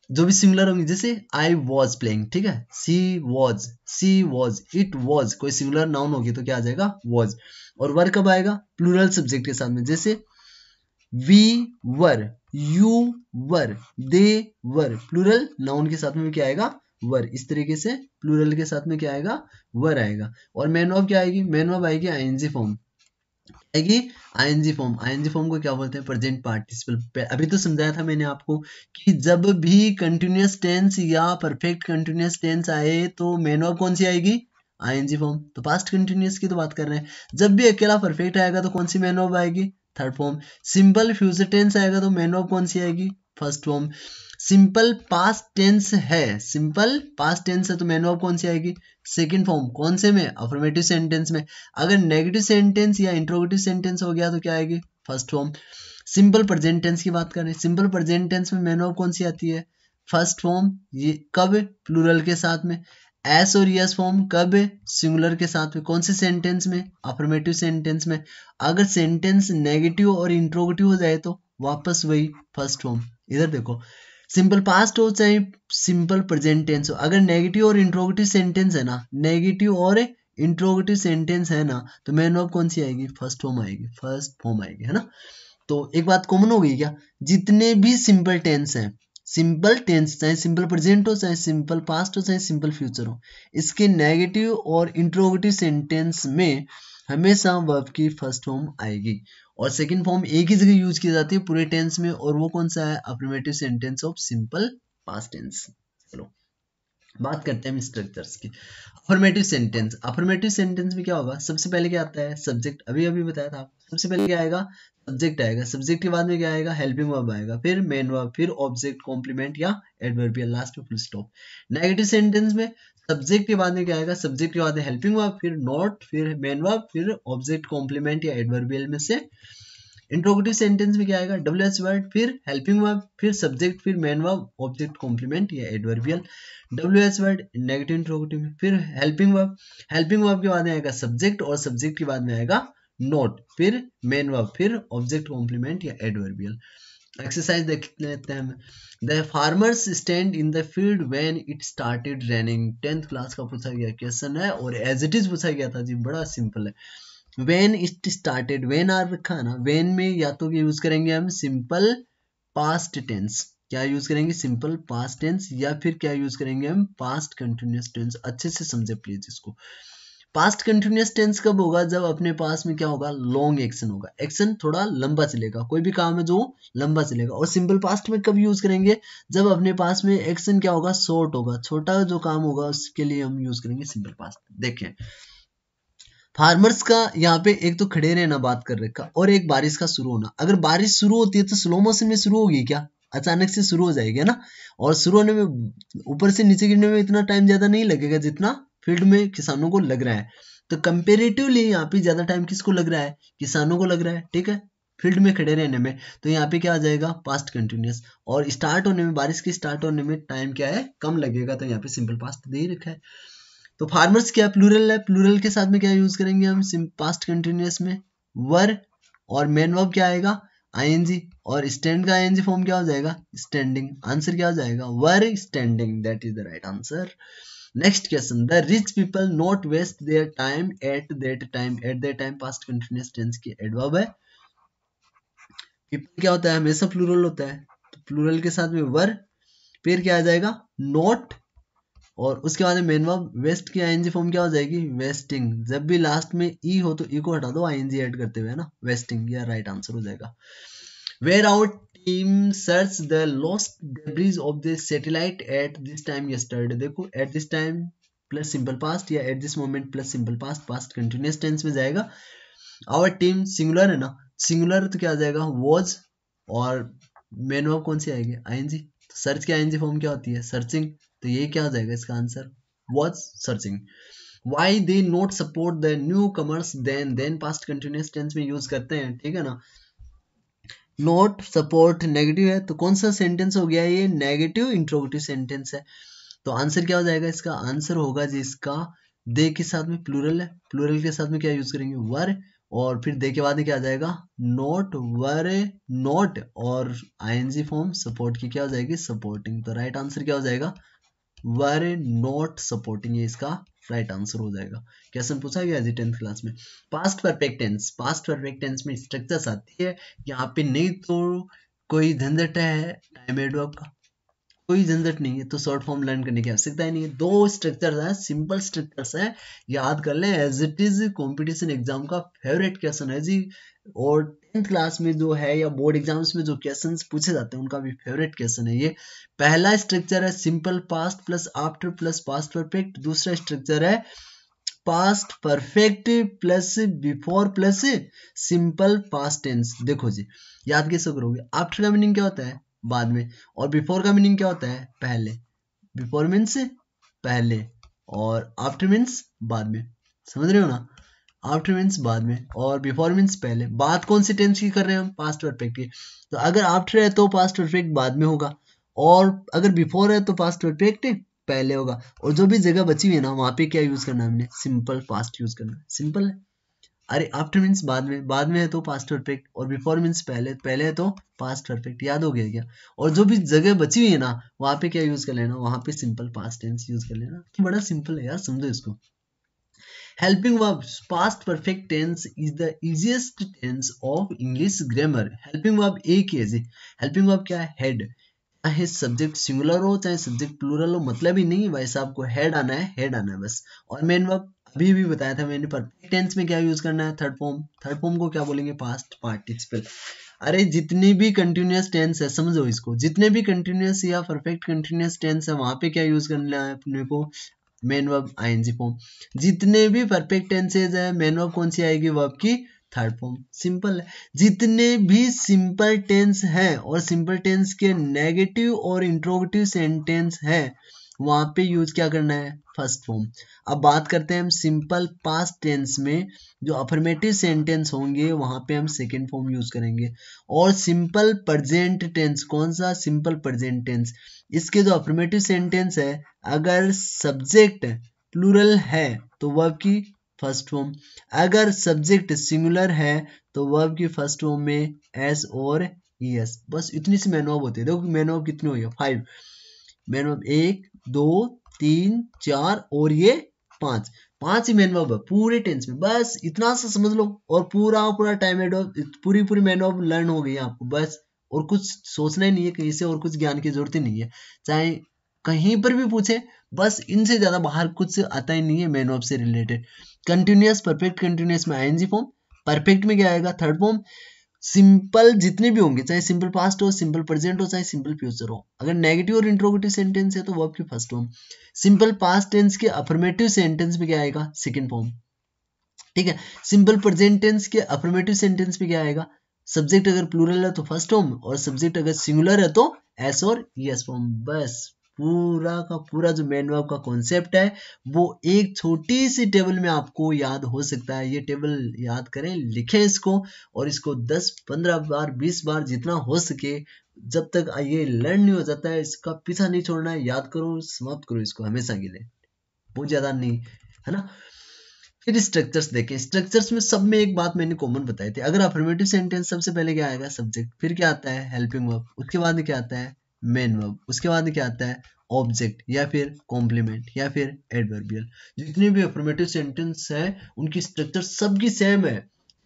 जो भी सिंगुलर होंगे, जैसे आई वॉज प्लेइंग, ठीक है, सी वॉज, इट वॉज, कोई सिंगुलर नाउन होगी तो क्या आ जाएगा, वॉज। और वर कब आएगा, प्लूरल सब्जेक्ट के साथ में, जैसे we were, you were, they were, plural noun के साथ में क्या आएगा, वर। इस तरीके से प्लूरल के साथ में क्या आएगा, वर आएगा। और मेन वर्ब क्या आएगी, मेन वर्ब आएगी आईएनजी फॉर्म, आएगी आईएनजी फॉर्म। आईएनजी फॉर्म को क्या बोलते हैं, प्रेजेंट पार्टिसिपल। अभी तो समझाया था मैंने आपको कि जब भी कंटिन्यूअस टेंस या परफेक्ट कंटिन्यूअस टेंस आए तो मेन वर्ब कौन सी आएगी, आईएनजी फॉर्म। तो पास्ट कंटिन्यूअस की तो बात कर रहे हैं। जब भी अकेला परफेक्ट आएगा तो कौन सी मेन वर्ब आएगी, third form. Simple future tense आएगा तो मेन वर्ब कौन सी आएगी, first form. Simple past tense है, सिंपल पास्ट टेंस है तो मैन वर्ब कौन सी आएगी, सेकंड फॉर्म, कौन से में, अफर्मेटिव सेंटेंस में। अगर नेगेटिव सेंटेंस या इंट्रोगेटिव सेंटेंस हो गया तो क्या आएगी, first form. Simple present tense की बात करें, सिंपल प्रेजेंट टेंस में मैन वर्ब कौन सी आती है, फर्स्ट फॉर्म। ये कब, प्लूरल के साथ में। एस और यस फॉर्म कब, सिंगुलर के साथ में। कौन से सेंटेंस में, अफर्मेटिव सेंटेंस में। अगर सेंटेंस नेगेटिव और इंट्रोगेटिव हो जाए तो वापस वही फर्स्ट फॉर्म। इधर देखो, सिंपल पास्ट हो चाहे सिंपल प्रेजेंट टेंस हो, अगर नेगेटिव और इंट्रोगेटिव सेंटेंस है ना, नेगेटिव और इंट्रोगेटिव सेंटेंस है ना, तो मैन वर्ब कौन सी आएगी, फर्स्ट फॉर्म आएगी, फर्स्ट फॉर्म आएगी, है ना। तो एक बात कॉमन हो गई क्या, जितने भी सिंपल टेंस हैं, सिंपल टेंस चाहे सिंपल प्रेजेंट हो, चाहे सिंपल पास्ट हो, चाहे सिंपल फ्यूचर हो, इसके नेगेटिव और इंट्रोगेटिव सेंटेंस में हमेशा वर्ब की फर्स्ट फॉर्म आएगी। और सेकंड फॉर्म एक ही जगह यूज की जाती है पूरे टेंस में, और वो कौन सा है, affirmative sentence of simple past tense. चलो बात करते हैं स्ट्रक्चर्स की। अफर्मेटिव सेंटेंस, अफर्मेटिव सेंटेंस में क्या होगा, सबसे पहले क्या आता है, सब्जेक्ट, अभी अभी बताया था आपको। सबसे पहले क्या आएगा, सब्जेक्ट आएगा, सब्जेक्ट के बाद में क्या आएगा, हेल्पिंग वर्ब आएगा, फिर मेन वर्ब, फिर ऑब्जेक्ट, कॉम्प्लीमेंट या एडवर्बियल, लास्ट में फुल स्टॉप। नेगेटिव सेंटेंस में सब्जेक्ट के बाद में क्या आएगा, सब्जेक्ट के बाद में हेल्पिंग वर्ब, फिर नॉट, फिर मेन वर्ब, फिर ऑब्जेक्ट, कॉम्प्लीमेंट या एडवर्बियल में से। इंट्रोगेटिव सेंटेंस में क्या आएगा, डब्ल्यूएच वर्ड, फिर हेल्पिंग वर्ब, फिर सब्जेक्ट, फिर मेन वर्ब, ऑब्जेक्ट, कॉम्प्लीमेंट या adverbial. WH word negative interrogative में, फिर हेल्पिंग वर्ब, हेल्पिंग वर्ब के बाद में आएगा सब्जेक्ट, और सब्जेक्ट के बाद में आएगा नोट, फिर मेन वर्ब, फिर ऑब्जेक्ट, कॉम्प्लीमेंट या एडवर्बियल। एक्सरसाइज देख लेते हैं हम। The farmers stand in the field when it started raining, 10th class का पूछा गया क्वेश्चन है, और एज इट इज पूछा गया था जी, बड़ा सिंपल है। When it started, when are रखा है ना, वेन में या तो यूज करेंगे हम सिंपल पास्ट टेंस, क्या यूज करेंगे, सिंपल पास्ट टेंस, या फिर क्या यूज करेंगे हम, पास्ट कंटिन्यूअस टेंस। अच्छे से समझे प्लीज इसको। पास्ट कंटिन्यूअस टेंस कब होगा, जब अपने पास में क्या होगा, लॉन्ग एक्शन होगा, एक्शन थोड़ा लंबा चलेगा, कोई भी काम है जो लंबा चलेगा। और सिंपल पास्ट में कब यूज करेंगे, जब अपने पास में एक्शन क्या होगा, शॉर्ट होगा, छोटा जो काम होगा उसके लिए हम यूज करेंगे सिंपल पास्ट। देखें फार्मर्स का यहाँ पे एक तो खड़े रहना बात कर रखा, और एक बारिश का शुरू होना। अगर बारिश शुरू होती है तो स्लो मोशन में शुरू होगी क्या, अचानक से शुरू हो जाएगी ना, और शुरू होने में ऊपर से नीचे गिरने में इतना टाइम ज्यादा नहीं लगेगा जितना फील्ड में किसानों को लग रहा है। तो कंपेरेटिवली यहाँ पे ज्यादा टाइम किसको लग रहा है, किसानों को लग रहा है, ठीक है, फील्ड में खड़े रहने में। तो यहाँ पे क्या आ जाएगा, पास्ट कंटिन्यूअस। और स्टार्ट होने में, बारिश के स्टार्ट होने में टाइम क्या है, कम लगेगा, तो यहाँ पे सिंपल पास्ट दे ही रखा है। तो फार्मर्स क्या प्लूरल है, प्लूरल के साथ में क्या यूज करेंगे हम, पास्ट कंटिन्यूअस में वर, और मेन वर्ब क्या आएगा, आईएनजी, और स्टैंड का आईएनजी फॉर्म क्या हो जाएगा, स्टैंडिंग। आंसर क्या हो जाएगा, were standing, that is the right answer. Next question, the rich people not waste their time at that time, at that time past continuous tense की adverb है। People क्या होता है, हमेशा प्लूरल होता है, तो प्लूरल के साथ में वर, फिर क्या आ जाएगा, नॉट, और उसके बाद मेन वर्ब, वेस्ट की आईएनजी फॉर्म क्या हो जाएगी, वेस्टिंग। जब भी लास्ट में ई हो तो ई को हटा दो आईएनजी ऐड करते हुए, ना, वेस्टिंग, या राइट आंसर हो जाएगा। Where our team search the lost debris of the satellite at this time yesterday. देखो at this time plus simple past, या at this moment plus simple past, past continuous tense में जाएगा। Our team singular है ना, singular तो क्या आ जाएगा, वॉज, और मेन वर्ब कौन सी आएगी, आईएनजी। तो सर्च की आईएनजी फॉर्म क्या होती है, सर्चिंग। तो ये क्या हो जाएगा इसका answer, was searching. Why they not support the new comers, then past continuous tense में यूज करते हैं, ठीक है ना। नॉट सपोर्ट नेगेटिव है, तो कौन सा सेंटेंस हो गया, ये नेगेटिव इंट्रोगेटिव सेंटेंस है। तो आंसर क्या हो जाएगा, इसका आंसर होगा जी, इसका दे के साथ में प्लूरल है, प्लूरल के साथ में क्या यूज करेंगे, वर, और फिर दे के बाद में क्या आ जाएगा, नॉट, वर, नॉट, और आईएनजी फॉर्म सपोर्ट की क्या हो जाएगी, सपोर्टिंग। तो राइट आंसर क्या हो जाएगा, वर नॉट सपोर्टिंग, ये इसका राइट आंसर हो जाएगा। क्वेश्चन पूछा गया जी 10th क्लास में। Past perfect tense, past perfect tense में स्ट्रक्चर्स आती है यहाँ पे, नहीं तो कोई झंझट है टाइम एडवर्ब का, कोई झंझट नहीं है, तो शॉर्ट फॉर्म लर्न करने की आवश्यकता ही नहीं है। दो स्ट्रक्चर्स है, सिंपल स्ट्रक्चर्स है, याद कर लें, as it is competition exam का फेवरेट क्वेश्चन है जी। और 10th क्लास में जो है, या बोर्ड एग्जाम्स में जो क्वेश्चंस पूछे जाते हैं उनका भी फेवरेट क्वेश्चन है ये। पहला स्ट्रक्चर है simple past plus after plus past perfect. दूसरा स्ट्रक्चर है past perfect plus before plus simple past tense. देखो जी, याद कैसे करोगे, आफ्टर का मीनिंग क्या होता है, बाद में, और बिफोर का मीनिंग क्या होता है, पहले। बिफोर मीन्स पहले, और आफ्टर मीन्स बाद में, समझ रहे हो ना। आफ्टर मीन्स बाद में और बिफोर मीन्स पहले। बात कौन सी टेंस की कर रहे हैं हम, पास्ट परफेक्ट की। तो अगर आफ्टर है तो पास्ट परफेक्ट बाद में होगा, और अगर बिफोर है तो पास्ट परफेक्ट पहले होगा। और जो भी जगह बची हुई है ना, वहां पे क्या यूज करना है हमने, सिंपल पास्ट यूज करना है। सिंपल है। अरे आफ्टर मीन्स बाद में है तो पास्ट परफेक्ट, और बिफोर मीन्स पहले, पहले है तो पास्ट परफेक्ट। याद हो गया क्या। और जो भी जगह बची हुई है ना, वहां पे क्या यूज कर लेना, वहां पे सिंपल पास्ट टेंस यूज कर लेना। तो बड़ा सिंपल है यार, समझो इसको। Helping verbs past perfect tense is the easiest tense of English grammar. Helping verb एक ही है जी। Helping verb क्या है, head। चाहे सब्जेक्ट सिंगुलर हो चाहे सब्जेक्ट प्लूरल हो, मतलब ही नहीं भाई साहब को, हेड आना है, हेड आना है बस। और मेन वर्ब अभी भी बताया था मैंने, परफेक्ट टेंस में क्या यूज करना है, थर्ड फॉर्म। थर्ड फॉर्म को क्या बोलेंगे, पास्ट पार्टिसिपल। अरे जितनी भी कंटिन्यूअस टेंस है, समझो इसको, जितने भी कंटिन्यूअस या परफेक्ट कंटिन्यूअस टेंस है, वहां पे क्या यूज करना है अपने को, मेन वर्ब आईएनजी फॉर्म। जितने भी परफेक्ट टेंसेज है, मेन वर्ब कौन सी आएगी, वर्ब की थर्ड फॉर्म। सिंपल है। जितने भी सिंपल टेंस हैं और सिंपल टेंस के नेगेटिव और इंट्रोगेटिव सेंटेंस है, वहां पे यूज क्या करना है, फर्स्ट फॉर्म। अब बात करते हैं हम सिंपल पास्ट टेंस में, जो अफर्मेटिव सेंटेंस होंगे वहां पे हम सेकेंड फॉर्म यूज करेंगे। और सिंपल प्रेजेंट टेंस, कौन सा, सिंपल प्रेजेंट टेंस, इसके जो अफर्मेटिव सेंटेंस है, अगर सब्जेक्ट प्लूरल है तो वर्ब की फर्स्ट फॉर्म, अगर सब्जेक्ट सिंगुलर है तो वर्ब की फर्स्ट फॉर्म में एस और ईएस। बस इतनी सी मैन वर्ब होती है। देखो मैन वर्ब कितनी हुई है, 5। मैन वर्ब 1 2 3 4 और ये 5, 5 ही मैन वर्ब है पूरे टेंस में। बस इतना सा समझ लो और पूरा पूरा टाइम एड, पूरी मैन वर्ब लर्न हो गई है आपको बस। और कुछ सोचना ही नहीं है कहीं से, और कुछ ज्ञान की जरूरत ही नहीं है। चाहे कहीं पर भी पूछे, बस इनसे ज्यादा बाहर कुछ आता ही नहीं है मैन वर्ब से रिलेटेड। कंटिन्यूअस, परफेक्ट कंटिन्यूअस में आईएनजी फॉर्म, परफेक्ट में क्या आएगा, थर्ड फॉर्म। सिंपल जितने भी होंगे, चाहे सिंपल पास्ट हो, सिंपल प्रेजेंट हो, चाहे सिंपल फ्यूचर हो, अगर नेगेटिव और इंट्रोगेटिव सेंटेंस है तो वर्ब की first form. Simple past tense के अफर्मेटिव सेंटेंस में क्या आएगा, सेकंड फॉर्म। ठीक है। सिंपल प्रेजेंट टेंस के अफर्मेटिव सेंटेंस में क्या आएगा, सब्जेक्ट अगर प्लूरल है तो फर्स्ट फॉर्म, और सब्जेक्ट अगर सिंगुलर है तो एस और यस फॉर्म। बस पूरा का पूरा जो मेन वर्ब का कॉन्सेप्ट है, वो एक छोटी सी टेबल में आपको याद हो सकता है। ये टेबल याद करें, लिखें इसको, और इसको 10-15 बार 20 बार जितना हो सके, जब तक ये लर्न नहीं हो जाता है, इसका पीछा नहीं छोड़ना है। याद करो, समाप्त करो इसको हमेशा के लिए, बहुत ज्यादा नहीं, है ना। फिर स्ट्रक्चर्स देखें। स्ट्रक्चर्स में सब में एक बात मैंने कॉमन बताई थी, अगर अफर्मेटिव सेंटेंस सबसे पहले क्या आएगा, सब्जेक्ट, फिर क्या आता है, हेल्पिंग वर्ब, उसके बाद में क्या आता है, मेन वर्ब, उसके बाद में क्या आता है, ऑब्जेक्ट या फिर कॉम्प्लीमेंट या फिर एडवर्बियल। जितने भी अफर्मेटिव सेंटेंस है उनकी स्ट्रक्चर सबकी सेम है।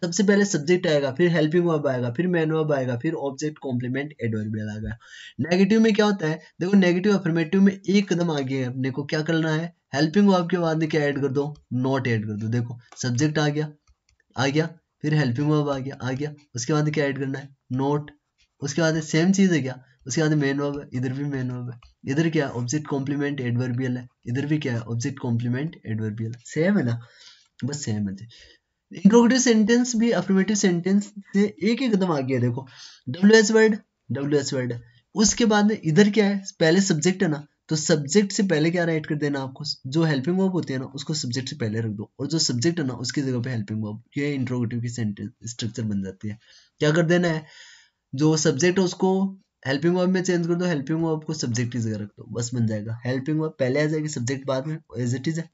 सबसे पहले सब्जेक्ट आएगा, फिर हेल्पिंग वर्ब आएगा, फिर मेन वर्ब आएगा, फिर ऑब्जेक्ट कॉम्प्लीमेंट एडवर्बियल आएगा। नेगेटिव में क्या होता है, देखो नेगेटिव अफर्मेटिव में एक कदम आगे है, अपने को क्या करना है, हेल्पिंग वर्ब के बाद में क्या ऐड कर दो, नॉट ऐड कर दो। देखो सब्जेक्ट आ गया, फिर हेल्पिंग वर्ब आ गया, उसके बाद क्या ऐड करना है, नॉट। उसके बाद सेम चीज है क्या, उसके बाद मेन वर्ब है, इधर भी मेन वर्ब है, इधर क्या है, ऑब्जेक्ट कॉम्प्लीमेंट एडवर्बियल है, इधर भी क्या है, ऑब्जेक्ट कॉम्प्लीमेंट एडवर्बियल। सेम है ना, बस सेम है। इंट्रोगेटिव सेंटेंस भी अफर्मेटिव सेंटेंस से एक ही कदम आगे है। देखो डब्ल्यू एस वर्ड, उसके बाद में इधर क्या है, पहले सब्जेक्ट है ना, तो सब्जेक्ट से पहले क्या राइट कर देना आपको, जो हेल्पिंग वर्ब होती है ना उसको सब्जेक्ट से पहले रख दो, और जो सब्जेक्ट है ना उसकी जगह पे हेल्पिंग वर्ब। ये इंट्रोगेटिव की सेंटेंस स्ट्रक्चर बन जाती है। क्या कर देना है, जो सब्जेक्ट है उसको हेल्पिंग वर्ब में चेंज कर दो, हेल्पिंग वर्ब को सब्जेक्ट की जगह रख दो, बस बन जाएगा। हेल्पिंग वर्ब पहले आ जाएगी, सब्जेक्ट बाद में, एज इट इज है।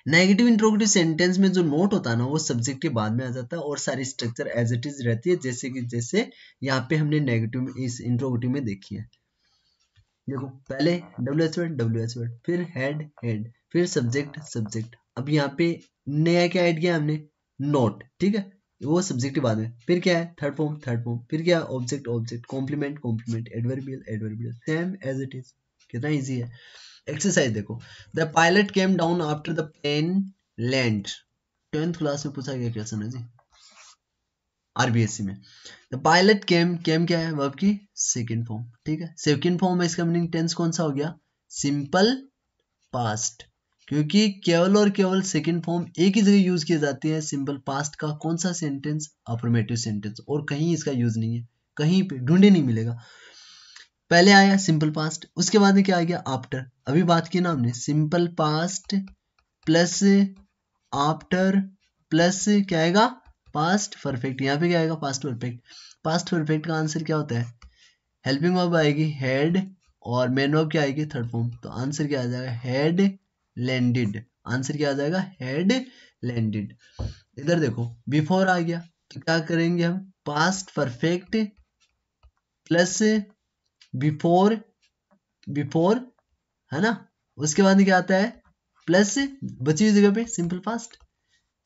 नेगेटिव इंट्रोगेटिव सेंटेंस में जो नोट होता है ना, वो सब्जेक्ट के बाद में आ जाता है, और सारी स्ट्रक्चर एज इट इज रहती है, जैसे कि जैसे यहाँ पे हमने नेगेटिव में, इस इंट्रोगेटिव में देखी है। देखो पहले डब्ल्यू एच वर्ड, फिर हेड, फिर सब्जेक्ट। अब यहाँ पे नया क्या ऐड किया हमने, नोट, ठीक है, वो सब्जेक्ट के बाद में, फिर क्या है, थर्ड फॉर्म, फिर क्या, object complement adverbial, same as it is. कितना इजी है। एक्सरसाइज देखो, the pilot came down after the plane land. 10th class में पूछा गया क्वेश्चन है जी, आरबीएससी में। द पायलट केम क्या है, वर्ब की सेकंड फॉर्म, ठीक है। सेकंड फॉर्म में इसका मीनिंग टेंस कौन सा हो गया, सिंपल पास्ट, क्योंकि केवल और केवल सेकंड फॉर्म एक ही जगह यूज की जाती है सिंपल पास्ट का। कौन सा सेंटेंस, अफर्मेटिव सेंटेंस, और कहीं इसका यूज नहीं है, कहीं पे ढूंढे नहीं मिलेगा। पहले आया सिंपल पास्ट, उसके बाद में क्या आ गया आफ्टर। अभी बात की ना हमने simple past plus after plus क्या आएगा पास्ट परफेक्ट। यहाँ पे क्या आएगा पास्ट परफेक्ट। पास्ट परफेक्ट का आंसर क्या होता है, हेल्पिंग वर्ब आएगी हेड और मेन वर्ब क्या आएगी थर्ड फॉर्म। तो आंसर क्या आ जाएगा हेड लैंडेड। आंसर क्या आ जाएगा हेड लैंडेड। इधर देखो बिफोर आ गया तो क्या करेंगे हम past perfect plus before, before है ना, उसके बाद क्या आता है प्लस बची हुई जगह पे सिंपल पास्ट।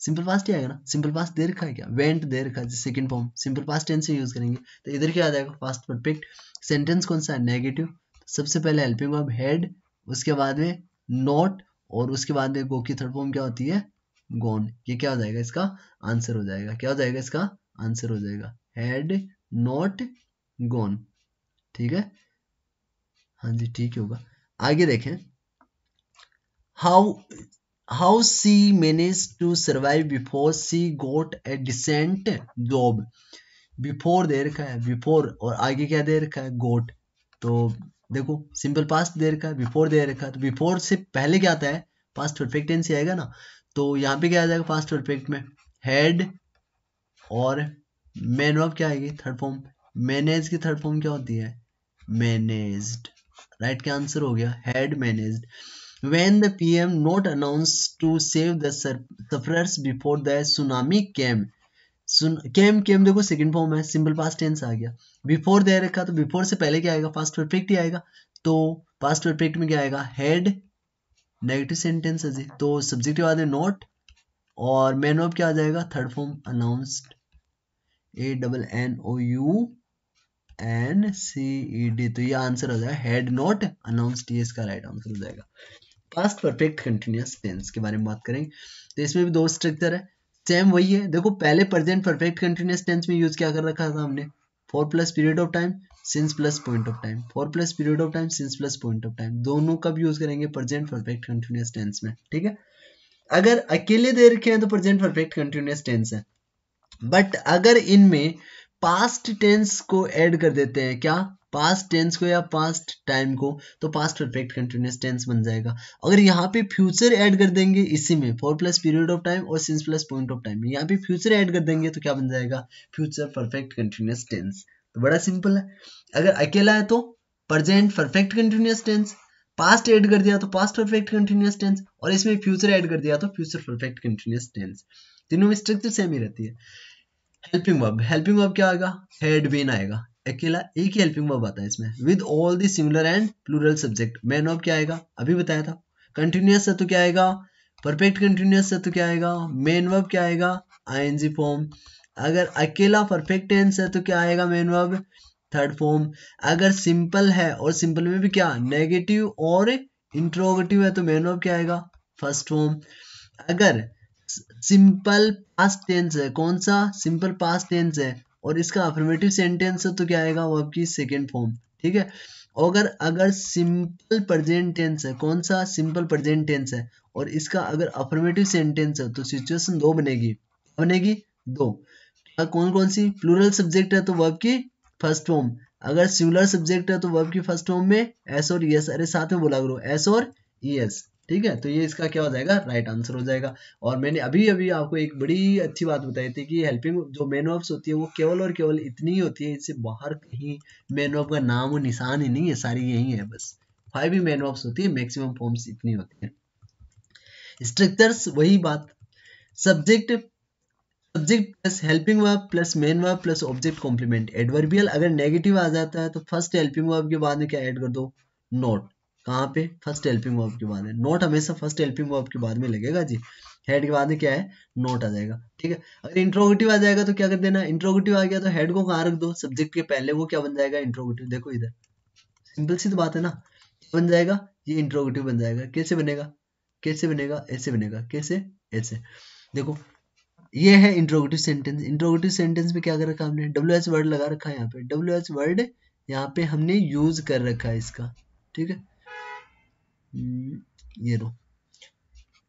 सिंपल पास्ट ही आएगा ना, सिंपल पास्ट दे रखा है क्या वेंट दे रखा है second form, simple past tense से यूज करेंगे तो इधर क्या आ जाएगा पास्ट परफेक्ट। सेंटेंस कौन सा है नेगेटिव, सबसे पहले हेल्पिंग वर्ब हेड, उसके बाद में नॉट और उसके बाद में गो की थर्ड फॉर्म क्या होती है गॉन। ये क्या हो जाएगा इसका आंसर हो जाएगा, क्या हो जाएगा इसका आंसर हो जाएगा हैड नॉट गॉन। ठीक है, हाँ जी ठीक होगा। आगे देखें how how she manage to survive before she got a decent job. Before दे रखा है बिफोर और आगे क्या दे रखा है गोट। तो देखो सिंपल पास्ट दे रखा है बिफोर दे रखा है तो बिफोर से पहले क्या आता है पास्ट परफेक्ट टेंस ही आएगा ना। तो यहाँ पे क्या आ जाएगा पास्ट परफेक्ट में हैड और मैन वर्ब क्या आएगी थर्ड फॉर्म। मैनेज की थर्ड फॉर्म क्या होती है मैनेज्ड। राइट क्या आंसर हो गया had managed. When the PM not announced to save the sufferers before the tsunami came। came देखो सेकंड फॉर्म है सिंपल पास्ट टेंस आ गया। बिफोर दे रखा तो बिफोर से पहले क्या आएगा पास्ट परफेक्ट ही आएगा। तो पास्ट परफेक्ट में क्या आएगा हेड नेगेटिव सेंटेंस है जी तो सब्जेक्ट के बाद में नॉट और मेन वर्ब क्या आ जाएगा थर्ड फॉर्म अनाउंस्ड ANNOUNCED। तो ये आंसर हो जाएगा हैड नॉट अनाउंस्ड, ये इसका राइट आंसर हो जाएगा। पास्ट परफेक्ट कंटिन्यूअस टेंस के बारे में बात करेंगे तो इसमें भी दो स्ट्रक्चर है सेम वही है। देखो पहले प्रेजेंट परफेक्ट कंटिन्यूअस टेंस में यूज क्या कर रखा था हमने for plus period of time since plus point of time. For plus period of time since plus point of time दोनों कब यूज करेंगे प्रेजेंट परफेक्ट कंटिन्यूअस टेंस में। ठीक है, अगर अकेले दे रखे हैं तो प्रेजेंट परफेक्ट कंटिन्यूअस टेंस है, बट अगर इनमें पास्ट टेंस को ऐड कर देते हैं क्या पास्ट टेंस को या पास्ट टाइम को तो पास्ट परफेक्ट कंटिन्यूअस टेंस बन जाएगा। अगर यहाँ पे फ्यूचर ऐड कर देंगे इसी में for plus period of time और since plus point of time यहाँ पे फ्यूचर ऐड कर देंगे तो क्या बन जाएगा फ्यूचर परफेक्ट कंटिन्यूअस टेंस। तो बड़ा सिंपल है, अगर अकेला है तो present perfect continuous tense, past add कर दिया तो पास्ट परफेक्ट कंटिन्यूअस टेंस और इसमें फ्यूचर ऐड कर दिया तो फ्यूचर परफेक्ट कंटिन्यूअस टेंस। तीनों में स्ट्रक्चर सेम ही रहती है। हेल्पिंग वर्ब क्या आएगा हैड बीन आएगा, अकेला एक ही हेल्पिंग वर्ब आता है इसमें with all the singular and plural subject. Main verb क्या आएगा अभी बताया था, कंटिन्यूअस है तो क्या आएगा परफेक्ट कंटिन्यूअस है तो क्या आएगा मेन वर्ब क्या आएगा आईएनजी फॉर्म। अगर अकेला परफेक्ट टेंस है तो क्या आएगा मेन वर्ब थर्ड फॉर्म। अगर सिंपल है और सिंपल में भी क्या नेगेटिव और इंट्रोगेटिव है तो मेन वर्ब क्या आएगा फर्स्ट फॉर्म। अगर सिंपल पास्ट टेंस है कौन सा सिंपल पास्ट टेंस है और इसका अफर्मेटिव सेंटेंस है तो क्या आएगा वर्ब की सेकंड फॉर्म। ठीक है, अगर अगर सिंपल प्रेजेंट टेंस है कौन सा सिंपल प्रेजेंट टेंस है और इसका अगर अफर्मेटिव सेंटेंस है तो सिचुएशन दो बनेगी दो। कौन कौन सी प्लूरल सब्जेक्ट है तो वर्ब की फर्स्ट फॉर्म, अगर सिंगुलर सब्जेक्ट है तो वर्ब की फर्स्ट फॉर्म में एस और ईएस, अरे साथ में बोला करो एस और ईएस। ठीक है, तो ये इसका क्या हो जाएगा राइट आंसर हो जाएगा। और मैंने अभी अभी आपको एक बड़ी अच्छी बात बताई थी कि हेल्पिंग जो मेन वर्ब्स होती है वो केवल और केवल इतनी ही होती है, इससे बाहर कहीं मेन वर्ब का नाम और निशान ही नहीं है, सारी यही है बस 5 ही मेन वर्ब्स होती है, मैक्सिमम फॉर्म्स इतनी होती है। स्ट्रक्चर्स वही बात, subject plus helping verb plus main verb plus object complement. Adverbial अगर नेगेटिव आ जाता है तो फर्स्ट हेल्पिंग वर्ब के बाद में क्या ऐड कर दो नॉट। कहाँ पे फर्स्ट हेल्पिंग वर्ब के बाद में नॉट हमेशा फर्स्ट हेल्पिंग वर्ब के बाद में लगेगा जी, हेड के बाद में क्या है नॉट आ जाएगा। ठीक है, अगर इंट्रोगेटिव आ जाएगा तो क्या कर देना इंट्रोगेटिव आ गया तो हेड को कहाँ रख दो सब्जेक्ट के पहले, वो क्या बन जाएगा इंट्रोगेटिव। देखो इधर सिंपल सी तो बात है ना, क्या बन जाएगा ये इंट्रोगेटिव बन जाएगा। कैसे बनेगा ऐसे बनेगा कैसे ऐसे। देखो ये है इंट्रोगेटिव सेंटेंस, इंट्रोगेटिव सेंटेंस में क्या कर रखा हमने डब्ल्यू एच वर्ड लगा रखा है यहाँ पे, डब्ल्यू एच वर्ड यहाँ पे हमने यूज कर रखा है इसका। ठीक है, ये लो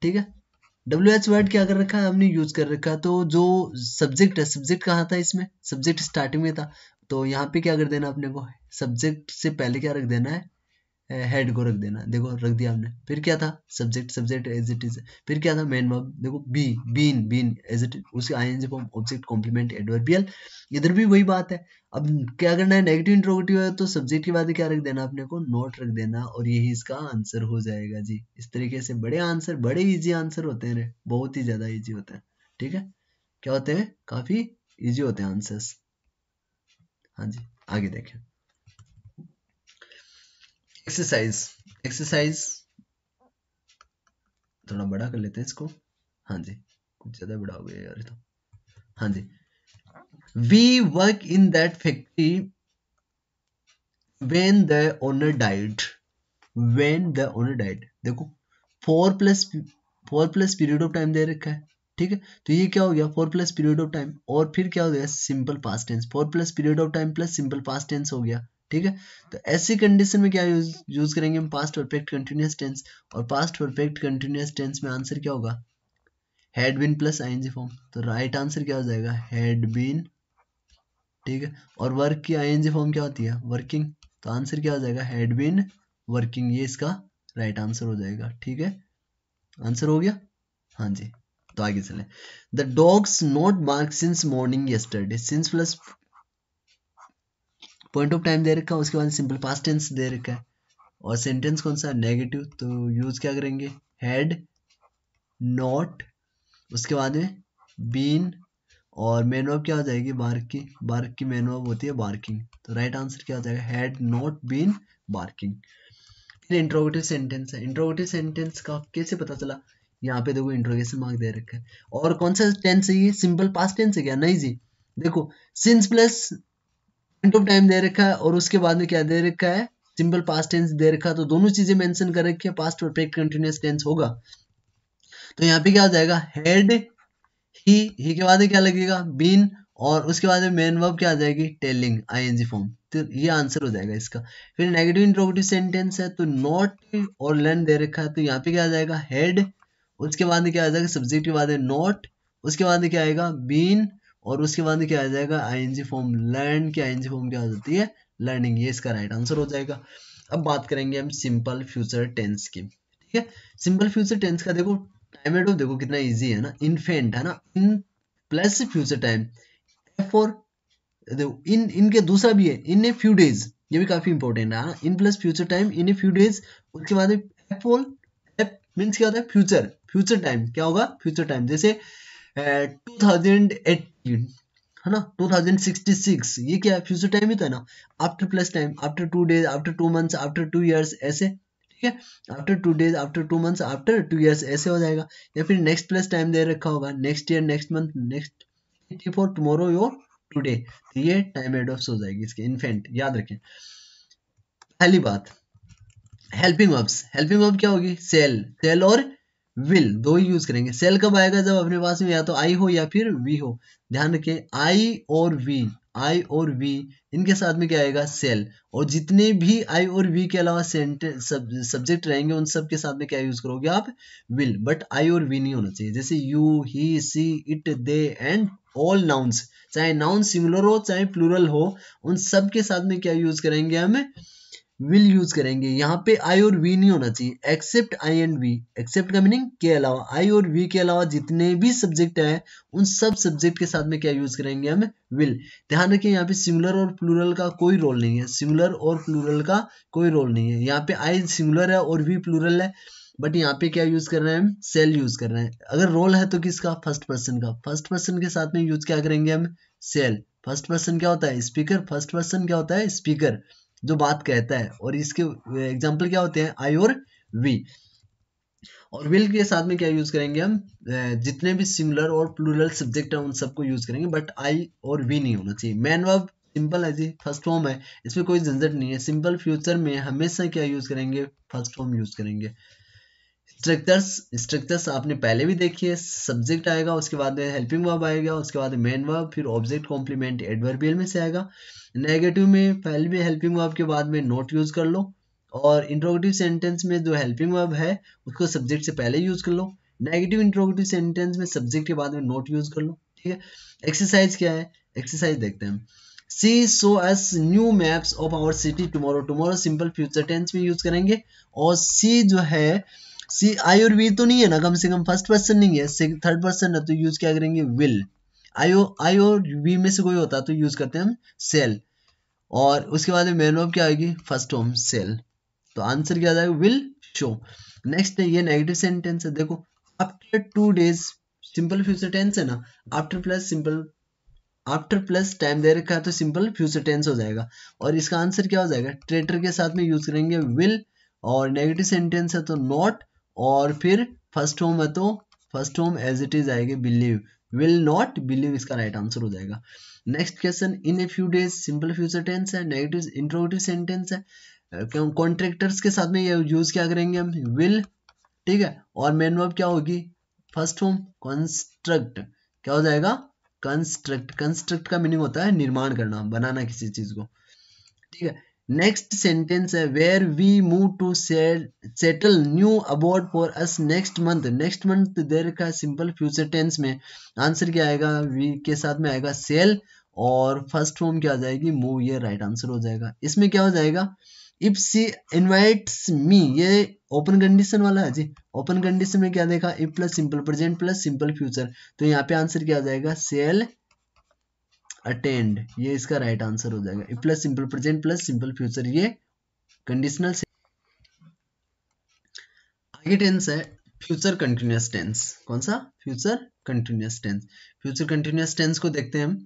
ठीक है, डब्ल्यू एच वर्ड क्या कर रखा है हमने यूज कर रखा है। तो जो सब्जेक्ट है सब्जेक्ट कहाँ था इसमें सब्जेक्ट स्टार्टिंग में था, तो यहाँ पे क्या कर देना अपने को, सब्जेक्ट से पहले क्या रख देना है, हेड को रख देना। देखो रख दिया हमने, फिर क्या था, subject subject as it is, फिर क्या था मेन वर्ब, देखो be, been been as it, उसके ING form object complement adverbial. इधर भी वही बात है। अब क्या करना है, नेगेटिव इंट्रोगेटिव है तो सब्जेक्ट के बाद क्या रख देना अपने को, नोट रख देना, और यही इसका आंसर हो जाएगा जी। इस तरीके से बड़े आंसर, बड़े इजी आंसर होते हैं, बहुत ही ज्यादा इजी होते हैं। ठीक है, क्या होते हैं, काफी इजी होते हैं आंसर्स। हाँ जी, आगे देखें। एक्सरसाइज, एक्सरसाइज थोड़ा बड़ा कर लेते हैं इसको। हाँ जी, कुछ ज्यादा बड़ा हो गया यार तो। हाँ जी, we work in that factory when the owner died, when the owner died. देखो for plus period of time दे रखा है। ठीक है, तो ये क्या हो गया, 4 प्लस पीरियड ऑफ टाइम, और फिर क्या हो गया, simple past tense, 4 plus period of time plus simple past tense हो गया। ठीक है, तो ऐसी कंडीशन में क्या यूज करेंगे हम, पास्ट परफेक्ट कंटिन्यूअस टेंस, और पास्ट परफेक्ट कंटिन्यूअस टेंस में आंसर क्या होगा, had been plus ING form. तो राइट आंसर क्या हो जाएगा, हैड बीन। ठीक है, और वर्क की आईएनजी फॉर्म क्या होती है, वर्किंग। तो आंसर क्या हो जाएगा, हैड बीन वर्किंग, ये इसका राइट आंसर हो जाएगा। ठीक है, आंसर हो गया। हाँ जी, तो आगे चले। The dogs not bark since morning yesterday, since plus point of time दे रखा है, उसके बाद सिंपल पास्ट टेंस दे रखा है, और सेंटेंस कौन सा, नेगेटिव, तो यूज क्या करेंगे, हैड नॉट, उसके बाद में बीन, और मेन वर्ब क्या हो जाएगी, बार्क की मेन वर्ब होती है बार्किंग। तो राइट आंसर क्या हो जाएगा, हैड नॉट बीन बार्किंग। फिर इंट्रोगेटिव सेंटेंस है, इंट्रोगेटिव सेंटेंस का कैसे पता चला, यहाँ पे देखो इंट्रोगेशन मार्क दे रखा है, और कौन सा टेंस है ये, सिंपल पास्ट टेंस है क्या, नहीं जी। देखो since plus point of time दे रखा है, और उसके बाद में क्या दे रखा है, सिंपल पास्ट टेंस दे रखा है, तो दोनों चीजें मेंशन कर रखी है, पास्ट परफेक्ट कंटिन्यूअस टेंस होगा। तो यहाँ पे क्या हो जाएगा, हैड, ही के बाद क्या लगेगा, बीन, और उसके बाद मेन वर्ब क्या आ जाएगी, टेलिंग, आईएनजी फॉर्म। तो ये आंसर हो जाएगा इसका। फिर नेगेटिव इंट्रोगेटिव सेंटेंस है, तो नॉट और लर्न दे रखा है, तो यहाँ पे क्या आ जाएगा, हेड, उसके बाद क्या आ जाएगा, सब्जेक्ट के बाद नॉट, उसके बाद क्या आएगा, बीन, और उसके बाद क्या आ जाएगा, आईएनजी फॉर्म, लर्न की आईएनजी फॉर्म क्या हो जाती है, लर्निंग। ये इसका राइट आंसर हो जाएगा। अब बात करेंगे हम सिंपल फ्यूचर टेंस की। ठीक है, सिंपल फ्यूचर टेंस का देखो टाइम एड देखो कितना इजी है ना, इन्फेंट है ना, इन प्लस फ्यूचर टाइम, फॉर, देखो इन, इनके दूसरा भी है, इन ए फ्यू डेज, ये भी काफी इंपॉर्टेंट है, in plus future time in a few days. उसके बाद एफ मीन्स क्या होता है, फ्यूचर, फ्यूचर टाइम क्या होगा, फ्यूचर टाइम, जैसे 2018 है ना, 2066, ये क्या है, फ्यूचर टाइम ही तो है ना। After plus time, after 2 days, after 2 months, after 2 years, ऐसे। ठीक है, after 2 days, after 2 months, after 2 years, ऐसे हो जाएगा। या फिर नेक्स्ट प्लस टाइम दे रखा होगा, next year, next month, next for tomorrow your today, तो ये टाइम एडॉप्स हो जाएगी इसके, इन्फेंट याद रखें। पहली बात, हेल्पिंग वर्ब्स, हेल्पिंग वर्ब क्या होगी, सेल, सेल और विल, दो ही यूज करेंगे। सेल कब आएगा, जब अपने पास में या तो आई हो या फिर वी हो। ध्यान रखें, आई और वी, आई और वी, इनके साथ में क्या आएगा, सेल। और जितने भी आई और वी के अलावा सब्जेक्ट रहेंगे, उन सब के साथ में क्या यूज करोगे आप, विल। बट आई और वी नहीं होना चाहिए, जैसे you, he, she, it, they and all nouns, चाहे नाउन सिंगुलर हो चाहे प्लूरल हो, उन सब के साथ में क्या यूज करेंगे हम, विल यूज करेंगे। यहाँ पे आई और वी नहीं होना चाहिए, except I and we, except का मीनिंग के अलावा, आई और वी के अलावा जितने भी सब्जेक्ट है, उन सब सब्जेक्ट के साथ में क्या यूज करेंगे हम, विल। ध्यान रखिए, यहाँ पे सिंगुलर और प्लूरल का कोई रोल नहीं है, सिंगुलर और प्लूरल का कोई रोल नहीं है। यहाँ पे आई सिंगुलर है और वी प्लूरल है, बट यहाँ पे क्या यूज कर रहे हैं हम, सेल यूज कर रहे हैं। अगर रोल है तो किसका, फर्स्ट पर्सन का, फर्स्ट पर्सन के साथ में यूज क्या करेंगे हम, सेल। फर्स्ट पर्सन क्या होता है, स्पीकर, फर्स्ट पर्सन क्या होता है, स्पीकर, जो बात कहता है। और इसके एग्जाम्पल क्या होते हैं, आई और वी। और विल के साथ में क्या यूज करेंगे हम, जितने भी सिंगुलर और प्लूरल सब्जेक्ट है उन सबको यूज करेंगे, बट आई और वी नहीं होना चाहिए। मैन वर्ब सिंपल है जी, फर्स्ट फॉर्म है, इसमें कोई झंझट नहीं है। सिंपल फ्यूचर में हमेशा क्या यूज करेंगे, फर्स्ट फॉर्म यूज करेंगे। स्ट्रक्चर्स, स्ट्रक्चर्स आपने पहले भी देखी है, सब्जेक्ट आएगा, उसके बाद हेल्पिंग वर्ब आएगा, उसके बाद मेन वर्ब, फिर ऑब्जेक्ट कॉम्प्लीमेंट एडवर्बियल में से आएगा। नेगेटिव में पहले भी हेल्पिंग वर्ब के बाद में नोट यूज कर लो, और इंट्रोगेटिव सेंटेंस में जो हेल्पिंग वर्ब है उसको सब्जेक्ट से पहले यूज कर लो। नेगेटिव इंट्रोगेटिव सेंटेंस में सब्जेक्ट के बाद में नोट यूज कर लो। ठीक है, एक्सरसाइज क्या है, एक्सरसाइज देखते हैं। She show us new maps of our city tomorrow, tomorrow simple future tense में यूज करेंगे। और सी जो है, सी आई और वी तो नहीं है ना, कम से कम फर्स्ट पर्सन नहीं है, थर्ड पर्सन है, तो यूज क्या करेंगे, विल। आई और वी में से कोई होता तो यूज करते हैं हम सेल। और उसके बाद में मैन वर्ब क्या आएगी, फर्स्ट फॉर्म सेल। तो आंसर क्या आ जाएगा, विल शो। नेक्स्ट है ये नेगेटिव सेंटेंस है, देखो after 2 days, simple future tense है ना, after plus simple, after plus time दे रखा है तो सिंपल फ्यूचर टेंस हो जाएगा। और इसका आंसर क्या हो जाएगा, ट्रेटर के साथ में यूज करेंगे विल। और नेगेटिव सेंटेंस है तो नॉट, और फिर फर्स्ट होम है तो first home as it is आएगी, बिलीव। विल नॉट बिलीव इसका राइट आंसर हो जाएगा। Next question, in a few days simple future tense है, नेगेटिव इंट्रोगेटिव सेंटेंस है, कॉन्ट्रैक्टर्स के साथ में ये यूज क्या करेंगे हम, विल, ठीक है। और मेन वर्ब क्या होगी, फर्स्ट होम कंस्ट्रक्ट, क्या हो जाएगा, कंस्ट्रक्ट। कंस्ट्रक्ट का मीनिंग होता है निर्माण करना, बनाना किसी चीज को, ठीक है। नेक्स्ट सेंटेंस है, where we move to settle new about for us next month, next month दे रखा है सिंपल फ्यूचर टेंस में, आंसर क्या आएगा, वी के साथ में आएगा सेल, और फर्स्ट फॉर्म क्या आ जाएगी, मूव, ये राइट आंसर हो जाएगा। इसमें क्या हो जाएगा, इफ सी इनवाइट्स मी, ये ओपन कंडीशन वाला है जी। ओपन कंडीशन में क्या देखा, if plus simple present plus simple future, तो यहाँ पे आंसर क्या आ जाएगा, सेल अटेंड, ये इसका राइट आंसर हो जाएगा। If plus simple present plus simple future, ये कंडीशनल। आगे टेंस है फ्यूचर कंटिन्यूअस टेंस, कौन सा, future continuous tense. Future continuous tense को देखते हैं हम।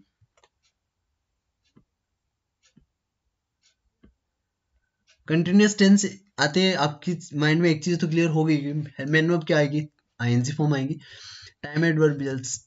कंटिन्यूअस टेंस आते हैं आपकी माइंड में एक चीज तो क्लियर हो गई, मेन वर्ब क्या आएगी, आईएनजी फॉर्म आएगी। Time adverbials,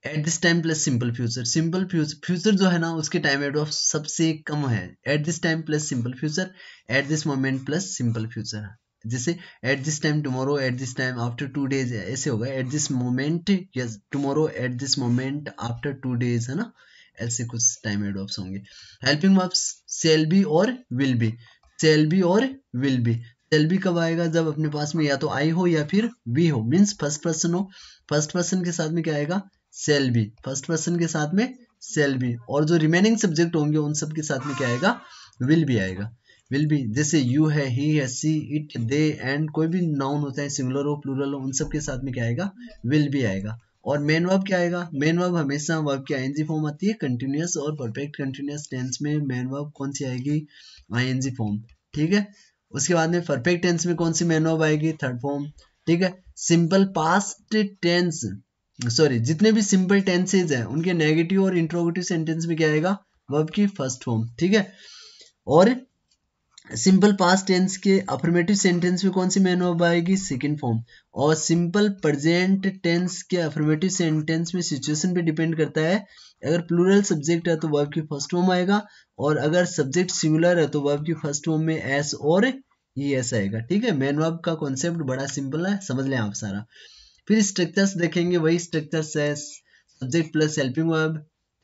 at this time plus simple future, simple future जो है ना उसके टाइम एडवर्ब सबसे कम है, at this time plus simple future, at this moment plus simple future. जैसे at this time tomorrow, at this time after 2 days, ऐसे होगा, at this moment yes tomorrow, at this moment after 2 days, है ना, ऐसे कुछ time adverbs होंगे। Helping verbs, shall be और will be, shall be और विल बी। शेल बी कब आएगा, जब अपने पास में या तो आई हो या फिर वी हो, मीन्स फर्स्ट पर्सन हो। फर्स्ट पर्सन के साथ में क्या आएगा, सेल बी, फर्स्ट पर्सन के साथ में सेल बी, और जो रिमेनिंग सब्जेक्ट होंगे उन सब के साथ में क्या आएगा, विल बी आएगा। विल बी, जैसे यू है, ही है, सी, इट, दे, एंड कोई भी नाउन होता है, सिंगुलर हो प्लूरल हो, उन सब के साथ में क्या आएगा, विल बी आएगा। और मेन वर्ब क्या आएगा, मेन वर्ब हमेशा वर्ब की आईएनजी फॉर्म आती है कंटिन्यूअस और परफेक्ट कंटिन्यूअस टेंस में मेन वर्ब कौन सी आएगी, आईएनजी फॉर्म, ठीक है। उसके बाद में परफेक्ट टेंस में कौन सी मेन वर्ब आएगी, थर्ड फॉर्म, ठीक है। सिंपल पास्ट टेंस, सॉरी जितने भी सिंपल टेंसेज हैं उनके नेगेटिव और इंट्रोगेटिव सेंटेंस में क्या आएगा, वर्ब की फर्स्ट फॉर्म, ठीक है। और सिंपल पास्ट टेंस के अफर्मेटिव सेंटेंस में कौन सी मेन वर्ब आएगी, सेकंड फॉर्म। और सिंपल प्रेजेंट टेंस के अफर्मेटिव सेंटेंस में सिचुएशन पे डिपेंड करता है, अगर प्लूरल सब्जेक्ट है तो वर्ब की फर्स्ट फॉर्म आएगा, और अगर सब्जेक्ट सिंगुलर है तो वर्ब की फर्स्ट फॉर्म में एस और ई एस आएगा, ठीक है। मेन वर्ब का कॉन्सेप्ट बड़ा सिंपल है, समझ लें आप सारा। फिर स्ट्रक्चर्स देखेंगे, वही स्ट्रक्चर्स है, सब्जेक्ट प्लस हेल्पिंग वर्ब,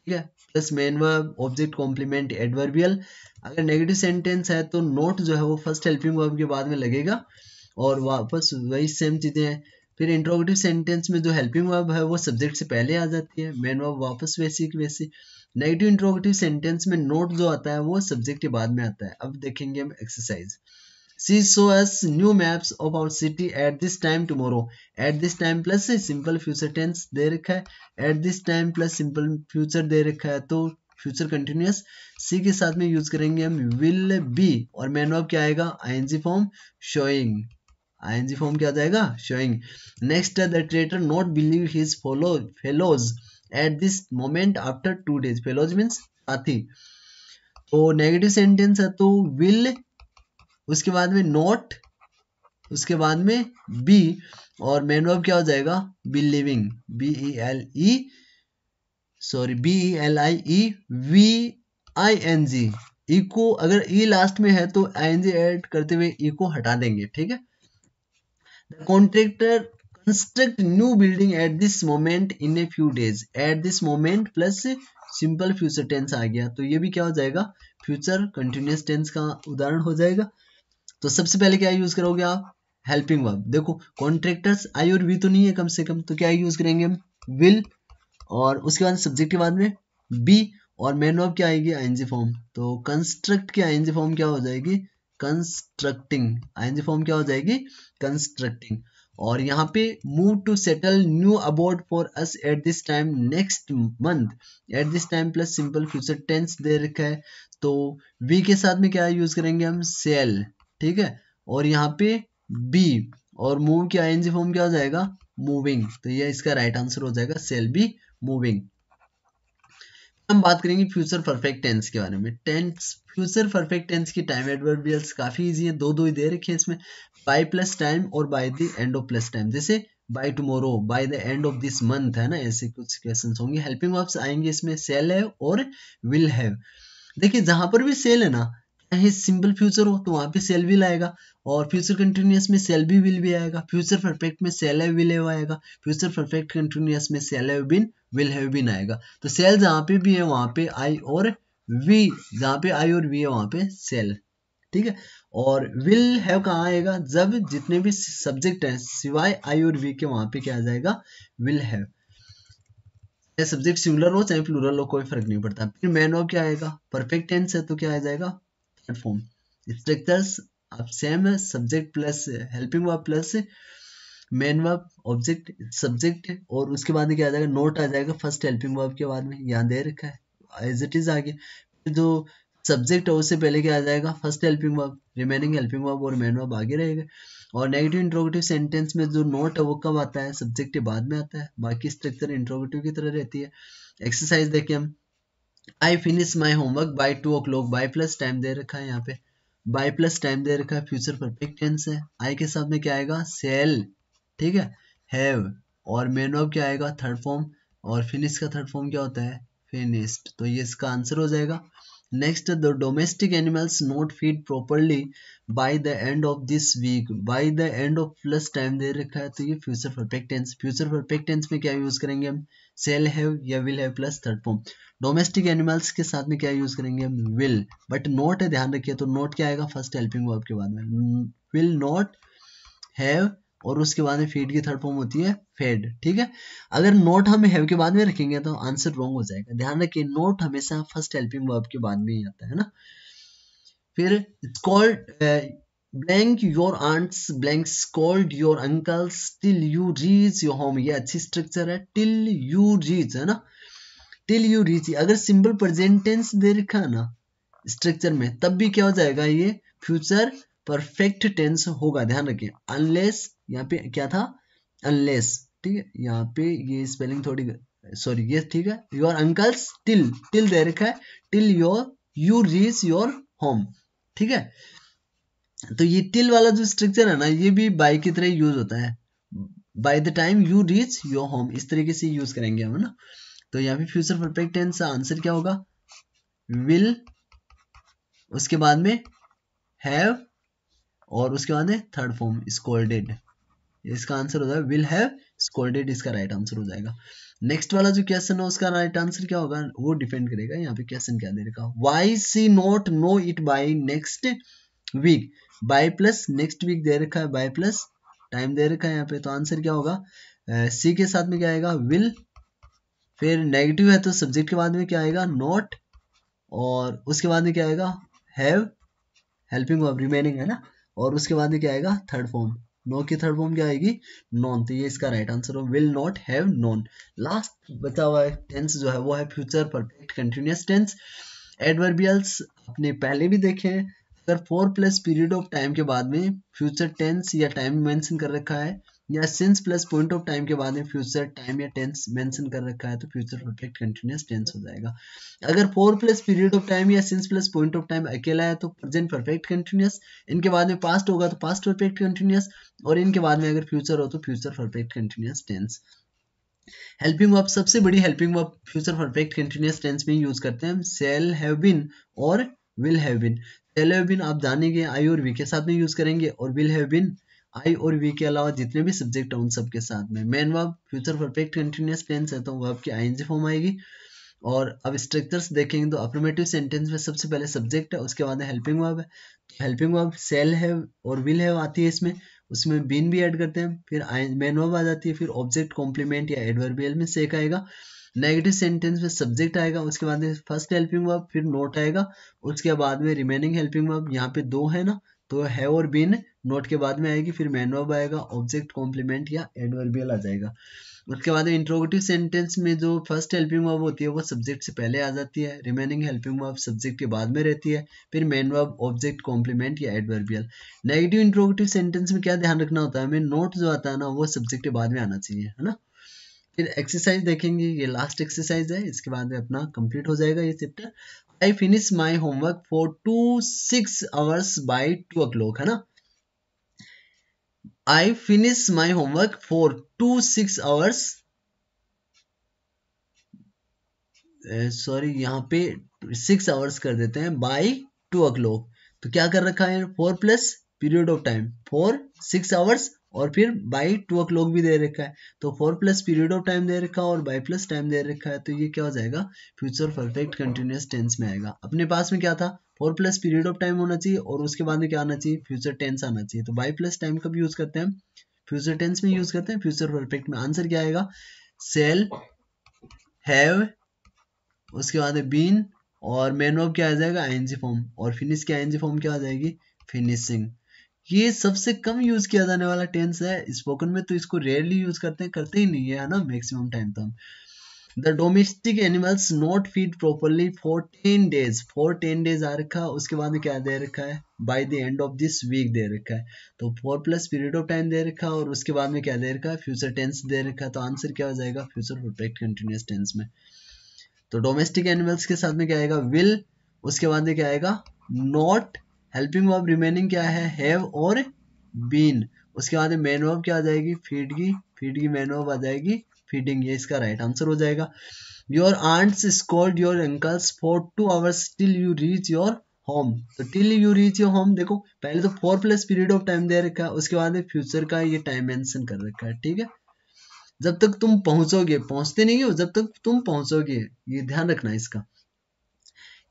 ठीक है, plus main verb, object complement adverbial. अगर नेगेटिव सेंटेंस है तो नोट जो है वो फर्स्ट हेल्पिंग वर्ब के बाद में लगेगा, और वापस वही सेम चीजें हैं। फिर इंट्रोगेटिव सेंटेंस में जो हेल्पिंग वर्ब है वो सब्जेक्ट से पहले आ जाती है, मेन वर्ब वापस वैसी की वैसी। नेगेटिव इंट्रोगेटिव सेंटेंस में नोट जो आता है वो सब्जेक्ट के बाद में आता है। अब देखेंगे हम exercise. She show us new maps of our city at this time tomorrow. At this time plus simple future tense दे रखा है, at this time plus simple future दे रखा है, तो फ्यूचर कंटिन्यूअस सी के साथ में यूज करेंगे हम विल बी, और मेन वर्ब क्या आएगा, ING form showing, ING form क्या आ जाएगा, शोइंग। नेक्स्ट है the traitor not believe his fellows at this moment after 2 days, fellows means साथी। तो नेगेटिव सेंटेंस है तो विल, उसके बाद में नॉट, उसके बाद में बी, और मेन वर्ब क्या हो जाएगा, believing, B E L E, sorry B E L I E V I N G, E को अगर ई लास्ट में है तो आई एन जी एड करते हुए ई को हटा देंगे, ठीक है। The contractor construct new building at this moment in a few days, at this moment plus simple future tense आ गया, तो ये भी क्या हो जाएगा, फ्यूचर कंटिन्यूअस टेंस का उदाहरण हो जाएगा। तो सबसे पहले क्या यूज करोगे आप, हेल्पिंग वर्ब। देखो कॉन्ट्रैक्टर्स आई और वी तो नहीं है कम से कम, तो क्या यूज करेंगे हम, विल, और उसके बाद सब्जेक्ट के बाद में बी, और मेन वर्ब क्या आएगी, आईएनजी फॉर्म। तो कंस्ट्रक्ट की आईएनजी फॉर्म क्या हो जाएगी, कंस्ट्रक्टिंग। आईएनजी फॉर्म क्या हो जाएगी, कंस्ट्रक्टिंग। और यहाँ पे move to settle new about for us at this time next month, at this time plus simple future tense दे रखा है, तो वी के साथ में क्या यूज करेंगे हम, सेल, ठीक है। और यहाँ पे बी, और मूव की आईएनजी फॉर्म क्या हो जाएगा, मूविंग। तो ये इसका राइट आंसर हो जाएगा, सेल बी मूविंग। हम बात करेंगे फ्यूचर परफेक्ट टेंस के बारे में। टेंस, फ्यूचर परफेक्ट टेंस की टाइम एडवर्बियल्स काफी इजी है, दो दो ही दे रखे हैं इसमें, बाय प्लस टाइम और by the end of plus time. जैसे by tomorrow, by the end of this month, है ना, ऐसे कुछ क्वेश्चंस होंगे। हेल्पिंग वर्ब्स आएंगे इसमें, सेल है और विल हैव। देखिए जहां पर भी सेल है ना, चाहे सिंपल फ्यूचर हो तो वहां पे सेल विल आएगा, और फ्यूचर कंटिन्यूअस में सेल बी विल भी आएगा, फ्यूचर परफेक्ट में सेल हैव विल हैव आएगा, फ्यूचर परफेक्ट कंटिन्यूअस में shall have been will have been आएगा। तो सेल जहां पे भी है वहां पे आई और वी, जहां पे आई और वी है वहां पे सेल, ठीक है। और विल हैव कहाँ आएगा, जब जितने भी सब्जेक्ट हैं सिवाय आई और वी के वहां पे क्या आ जाएगा, विल हैव। चाहे सब्जेक्ट सिंगुलर हो चाहे प्लूरल हो, कोई फर्क नहीं पड़ता। फिर मेन वर्ब क्या आएगा, परफेक्ट टेंस है तो क्या आ जाएगा, थर्ड फॉर्म। स्ट्रक्चर्स अब सेम है, subject plus helping verb plus main verb object subject, और उसके बाद क्या आ जाएगा, नोट आ जाएगा फर्स्ट हेल्पिंग वर्ब के बाद में, यहाँ दे रखा है एज इट इज आगे। फिर जो सब्जेक्ट है उससे पहले क्या आ जाएगा, first helping verb, remaining helping verb और मेन वर्ब आगे रहेगा। और नेगेटिव इंट्रोगेटिव सेंटेंस में जो नोट है वो कब आता है, सब्जेक्ट के बाद में आता है, बाकी स्ट्रक्चर इंट्रोगेटिव की तरह रहती है। एक्सरसाइज देखें हम, I finish my homework by 2 o'clock, by plus time दे रखा है यहाँ पे, बाय प्लस टाइम दे रखा है, फ्यूचर परफेक्ट टेंस है, आई के साथ में क्या आएगा, सेल, ठीक है, हैव। और मेन वर्ब क्या आएगा, थर्ड फॉर्म, और फिनिश का थर्ड फॉर्म क्या होता है, फिनिश्ड। तो ये इसका आंसर हो जाएगा। Next, the domestic animals not feed properly by the end of this week, by the end of plus time दे रखा है, तो ये future perfect tense. Future perfect tense में क्या यूज करेंगे हम, सेल हैव या will have plus third form. Domestic animals के साथ में क्या यूज करेंगे हम, विल, बट नॉट है, ध्यान रखिए। तो नॉट क्या आएगा, फर्स्ट हेल्पिंग वर्ब के बाद में, विल नॉट हैव, और उसके बाद में फीड की थर्ड फॉर्म होती है फेड, ठीक है। अगर नोट हम हैव के बाद में रखेंगे तो आंसर रॉन्ग हो जाएगा, ध्यान रखिए, नोट हमेशा फर्स्ट हेल्पिंग वर्ब के बाद में ही आता है ना। फिर called blank your aunts blank scold your uncles till you reach your home, ये अच्छी स्ट्रक्चर है, टिल यू रीच, है ना, टिल यू रीच। अगर सिंपल प्रेजेंट टेंस दे रखा है ना स्ट्रक्चर में, तब भी क्या हो जाएगा, ये फ्यूचर परफेक्ट टेंस होगा, ध्यान रखिए। अनलेस, यहाँ पे क्या था, अनलेस, ठीक है, यहाँ पे ये स्पेलिंग थोड़ी, सॉरी ये ठीक है, योर अंकल्स टिल, टिल दे रखा है, till your you reach your home, ठीक है। तो ये टिल वाला जो स्ट्रक्चर है ना, ये भी बाय की तरह यूज होता है, by the time you reach your home, इस तरीके से यूज करेंगे हम, है ना। तो यहाँ पे फ्यूचर परफेक्ट टेंस का आंसर क्या होगा, विल, उसके बाद में हैव, और उसके बाद में थर्ड फॉर्म स्कोल्डेड, इसका आंसर हो जाएगा विल हैव स्कोल्डेड, इसका राइट आंसर हो जाएगा। नेक्स्ट वाला जो क्वेश्चन है उसका राइट आंसर क्या होगा, वो डिपेंड करेगा यहाँ पे क्वेश्चन क्या दे रखा, why she not know it by next week, by plus next week दे रखा है, बाय प्लस टाइम दे रखा है यहाँ पे, तो आंसर क्या होगा, सी के साथ में क्या आएगा, विल, फिर नेगेटिव है तो सब्जेक्ट के बाद में क्या आएगा, नॉट, और उसके बाद में क्या आएगा, हैव, हेल्पिंग वर्ब रिमेनिंग है ना, और उसके बाद में क्या आएगा, थर्ड फॉर्म, नो की थर्ड फॉर्म क्या आएगी, नॉन, तो ये इसका राइट आंसर हो, will not have non. Last बचा हुआ टेंस जो है वो है future perfect continuous tense. Adverbials अपने पहले भी देखे हैं, अगर 4 प्लस पीरियड ऑफ टाइम के बाद में फ्यूचर टेंस या टाइम मेंशन कर रखा है, या since plus point of time के बाद में फ्यूचर टाइम या टेंस मेंशन कर रखा है, तो फ्यूचर परफेक्ट कंटिन्यूअस टेंस हो जाएगा। अगर 4 प्लस पीरियड ऑफ टाइम या since plus point of time अकेला है तो प्रेजेंट परफेक्ट कंटिन्यूअस, इनके बाद में पास्ट होगा तो पास्ट परफेक्ट कंटिन्यूअस, और इनके बाद में अगर फ्यूचर हो तो future perfect continuous tense. Helping verb, सबसे बड़ी helping verb future perfect continuous tense में यूज करते हैं हम, सेल हैव बीन और will have been. Shall have been आप जानेंगे आई और वी के साथ में यूज करेंगे, और विल हैव बीन आई और वी के अलावा जितने भी सब्जेक्ट हैं उन सब के साथ में। Main verb future perfect continuous tense है तो वर्ब की आईएनजी फॉर्म आएगी। और अब स्ट्रक्चर्स देखेंगे तो अफर्मेटिव सेंटेंस में सबसे पहले सब्जेक्ट है, उसके बाद हेल्पिंग वर्ब है, हेल्पिंग वर्ब सेल है और विल है आती है इसमें, उसमें बीन भी ऐड करते हैं, फिर मेन वर्ब आ जाती है, फिर ऑब्जेक्ट कॉम्प्लीमेंट या एडवर्बियल में से एक आएगा, नेगेटिव सेंटेंस में सब्जेक्ट आएगा, उसके बाद में फर्स्ट हेल्पिंग वर्ब, फिर नोट आएगा, उसके बाद में रिमेनिंग हेल्पिंग वर्ब, यहाँ पे दो है ना, तो है और बीन नोट के बाद में आएगी, फिर मैन वर्ब आएगा, ऑब्जेक्ट कॉम्प्लीमेंट या एडवर्बियल आ जाएगा। उसके बाद इंट्रोगेटिव सेंटेंस में जो फर्स्ट हेल्पिंग वर्ब होती है वो सब्जेक्ट से पहले आ जाती है, रिमेनिंग हेल्पिंग वर्ब सब्जेक्ट के बाद में रहती है, फिर मेन वर्ब, ऑब्जेक्ट कॉम्प्लीमेंट या एडवर्बियल। नेगेटिव इंट्रोगेटिव सेंटेंस में क्या ध्यान रखना होता है हमें, नोट जो आता है ना वो सब्जेक्ट के बाद में आना चाहिए, है ना। फिर एक्सरसाइज देखेंगे, ये लास्ट एक्सरसाइज है, इसके बाद में अपना कंप्लीट हो जाएगा ये chapter. I finish my homework for 2-6 hours by 2 o'clock, है ना। आई finish my homework for 2-6 hours, sorry यहाँ पे 6 hours कर देते हैं, बाई 2 o'clock। तो क्या कर रखा है, 4 plus period of time, 4-6 hours और फिर बाई 2 o'clock भी दे रखा है, तो 4 प्लस पीरियड ऑफ टाइम दे रखा है और बाई प्लस टाइम दे रखा है, तो ये क्या हो जाएगा, फ्यूचर परफेक्ट कंटिन्यूअस टेंस में आएगा। अपने पास में क्या था, 4 प्लस पीरियड ऑफ टाइम होना चाहिए और उसके बाद में क्या आना चाहिए, फ्यूचर टेंस आना चाहिए। तो बाई प्लस टाइम कब यूज करते हैं, फ्यूचर टेंस में यूज करते हैं, फ्यूचर परफेक्ट में। आंसर क्या आएगा, सेल, हैव, उसके बाद बीन, और मेन वर्ब क्या आ जाएगा, आईएनजी फॉर्म, और फिनिश की आईएनजी फॉर्म क्या आ जाएगी, फिनिशिंग। ये सबसे कम यूज किया जाने वाला टेंस है स्पोकन में, तो इसको रेयरली यूज करते हैं, करते ही नहीं है ना मैक्सिमम टाइम। तो हम the domestic animals not feed properly for 10 days, for 10 days आ रखा है, उसके बाद में क्या दे रखा है, by the end of this week दे रखा है, तो 4 प्लस पीरियड ऑफ टाइम दे रखा है और उसके बाद में क्या दे रखा है, फ्यूचर टेंस दे रखा है। तो आंसर क्या हो जाएगा, फ्यूचर परफेक्ट कंटिन्यूअस टेंस में। तो डोमेस्टिक एनिमल्स के साथ में क्या आएगा, विल, उसके बाद में क्या आएगा, नॉट, हेल्पिंग वर्ब रिमेनिंग क्या है, हैव और बीन, उसके बाद में मेन वर्ब क्या आ जाएगी, फीड की मेन वर्ब आ जाएगी, फीडिंग, ये इसका राइट आंसर हो जाएगा। Your aunts scold your uncles for 2 hours till you reach your home, तो till you reach your home, देखो पहले तो 4 प्लस पीरियड ऑफ टाइम दे रखा है, उसके बाद में फ्यूचर का ये टाइम मेंशन कर रखा है, ठीक है। जब तक तुम पहुंचोगे, पहुंचते नहीं हो, जब तक तुम पहुंचोगे, ये ध्यान रखना इसका।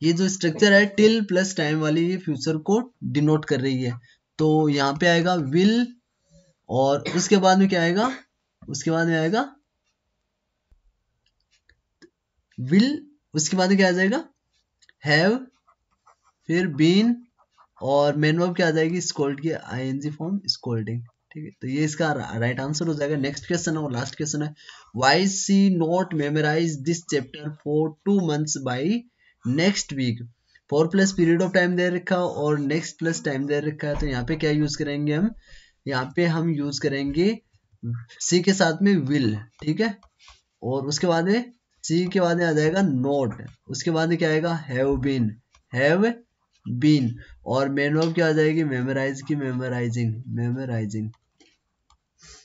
ये जो स्ट्रक्चर है टिल प्लस टाइम वाली, ये फ्यूचर को डिनोट कर रही है, तो यहाँ पे आएगा विल, और उसके बाद में क्या आएगा, उसके बाद में आएगा विल, उसके बाद में क्या आ जाएगा, हैव, फिर बीन, और मेन वर्ब क्या आ जाएगी, स्कोल्ड की आईएनजी फॉर्म, स्कोल्डिंग, ठीक है। तो ये इसका राइट आंसर हो जाएगा। नेक्स्ट क्वेश्चन है और लास्ट क्वेश्चन है, why she not memorise this chapter for 2 months by next week. 4 plus period of time दे रखा और नेक्स्ट प्लस टाइम दे रखा है, तो यहाँ पे क्या यूज करेंगे हम, यहाँ पे हम यूज करेंगे सी के साथ में विल, ठीक है, और उसके बाद में सी के बाद में आ जाएगा नोट, उसके बाद में क्या आएगा, हैव बीन, और मेन वर्ब क्या आ जाएगी, मेमोराइज की मेमोराइजिंग,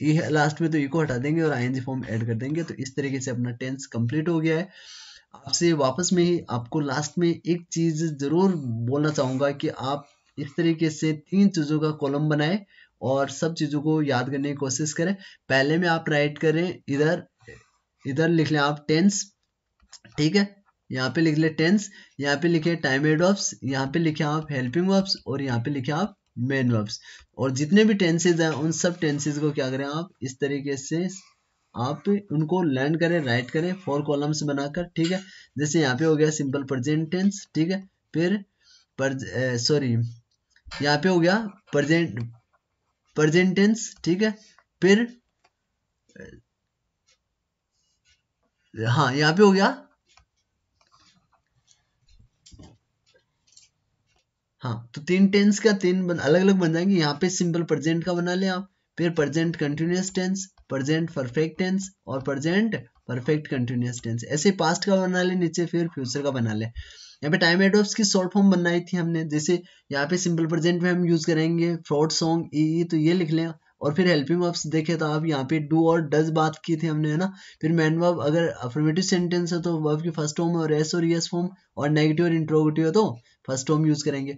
ये लास्ट में तो इको हटा देंगे और आईएनजी फॉर्म ऐड कर देंगे। तो इस तरीके से अपना टेंस कंप्लीट हो गया है। आपसे वापस में ही आपको लास्ट में एक चीज जरूर बोलना चाहूंगा कि आप इस तरीके से 3 चीजों का कॉलम बनाएं और सब चीजों को याद करने की कोशिश करें। पहले में आप राइट करें, इधर लिख लें आप टेंस, ठीक है, यहाँ पे लिख ले टेंस, यहाँ पे लिखे टाइम एडवर्ब्स, यहाँ पे लिखे आप हेल्पिंग वर्ब्स, और यहाँ पे लिखे आप मेन वर्ब्स, और जितने भी टेंसेज हैं उन सब टेंसेज को क्या करें आप इस तरीके से आप उनको लर्न करें, राइट करें 4 कॉलम्स बनाकर, ठीक है। जैसे यहाँ पे हो गया सिंपल प्रेजेंट टेंस, ठीक है, फिर सॉरी यहाँ पे हो गया प्रेजेंट टेंस, ठीक है, फिर हाँ यहाँ पे हो गया, हाँ तो 3 टेंस का 3 अलग अलग बन जाएंगे। यहाँ पे सिंपल प्रेजेंट का बना ले आप, फिर present continuous tense, present perfect tense और प्रेजेंट परफेक्ट कंटिन्यूअस टेंस। ऐसे पास्ट का बना ले नीचे, फिर फ्यूचर का बना ले। यहाँ पे टाइम एडवर्ब्स की शॉर्ट फॉर्म बनाई थी हमने, जैसे यहाँ पे सिंपल प्रेजेंट में हम यूज करेंगे फ्रॉड सॉन्ग ई, तो ये लिख लें। और फिर हेल्पिंग वर्ब्स देखे तो आप यहाँ पे डू और डज बात की थी हमने, है ना। फिर मैन वर्ब अगर अफर्मेटिव सेंटेंस है तो वर्ब की फर्स्ट फॉर्म और एस और यस फॉर्म, और नेगेटिव और इंट्रोगेटिव है तो फर्स्ट फॉर्म यूज करेंगे।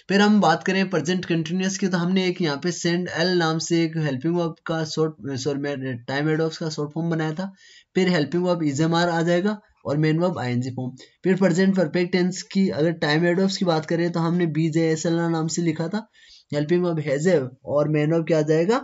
फिर हम बात करें प्रेजेंट कंटिन्यूअस की, तो हमने एक यहाँ पे सेंड एल नाम से एक हेल्पिंग वर्ब का टाइम एडवर्ब्स का शॉर्ट फॉर्म बनाया था। फिर हेल्पिंग वर्ब इजएमआर आ जाएगा और मेन वर्ब आईएनजी फॉर्म। फिर प्रेजेंट परफेक्ट टेंस की अगर टाइम एडवर्ब्स की बात करें तो हमने बीजेएसएल नाम से लिखा था। हेल्पिंग वर्ब हैज हैव और मेन वर्ब क्या आ जाएगा,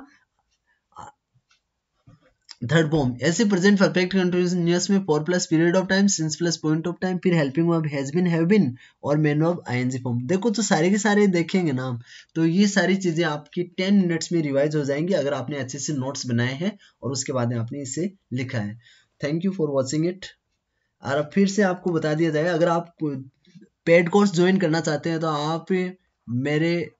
थर्ड फॉर्म ऐसे प्रेजेंट परफेक्ट कंटिन्यूअस में for plus period of time, since plus point of time, फिर helping verb has been, have been और मेन वर्ब आईएनजी फॉर्म। देखो तो सारे के सारे देखेंगे ना हम, तो ये सारी चीजें आपकी 10 मिनट्स में रिवाइज हो जाएंगी अगर आपने अच्छे से नोट्स बनाए हैं और उसके बाद में आपने इसे लिखा है। Thank you for watching it. और अब फिर से आपको बता दिया जाए, अगर आप पेड कोर्स ज्वाइन करना चाहते हैं तो आप मेरे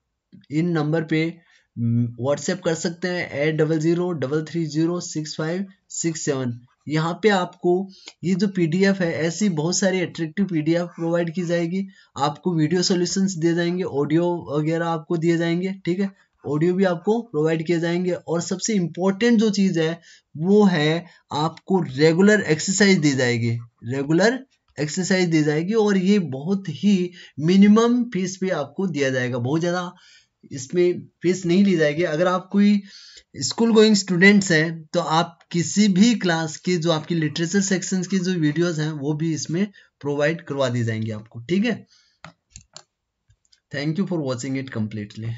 इन नंबर पे व्हाट्सएप कर सकते हैं 8003306567। यहाँ पे आपको ये जो पीडीएफ है, ऐसी बहुत सारी अट्रैक्टिव पीडीएफ प्रोवाइड की जाएगी। आपको वीडियो सॉल्यूशंस दिए जाएंगे, ऑडियो वगैरह आपको दिए जाएंगे, ठीक है, ऑडियो भी आपको प्रोवाइड किए जाएंगे। और सबसे इम्पोर्टेंट जो चीज़ है वो है आपको रेगुलर एक्सरसाइज दी जाएगी, रेगुलर एक्सरसाइज दी जाएगी। और ये बहुत ही मिनिमम फीस पे आपको दिया जाएगा, बहुत ज़्यादा इसमें फीस नहीं ली जाएगी। अगर आप कोई स्कूल गोइंग स्टूडेंट्स हैं तो आप किसी भी क्लास की जो आपकी लिटरेचर सेक्शंस की जो वीडियोस हैं वो भी इसमें प्रोवाइड करवा दी जाएंगी आपको, ठीक है। Thank you for watching it completely.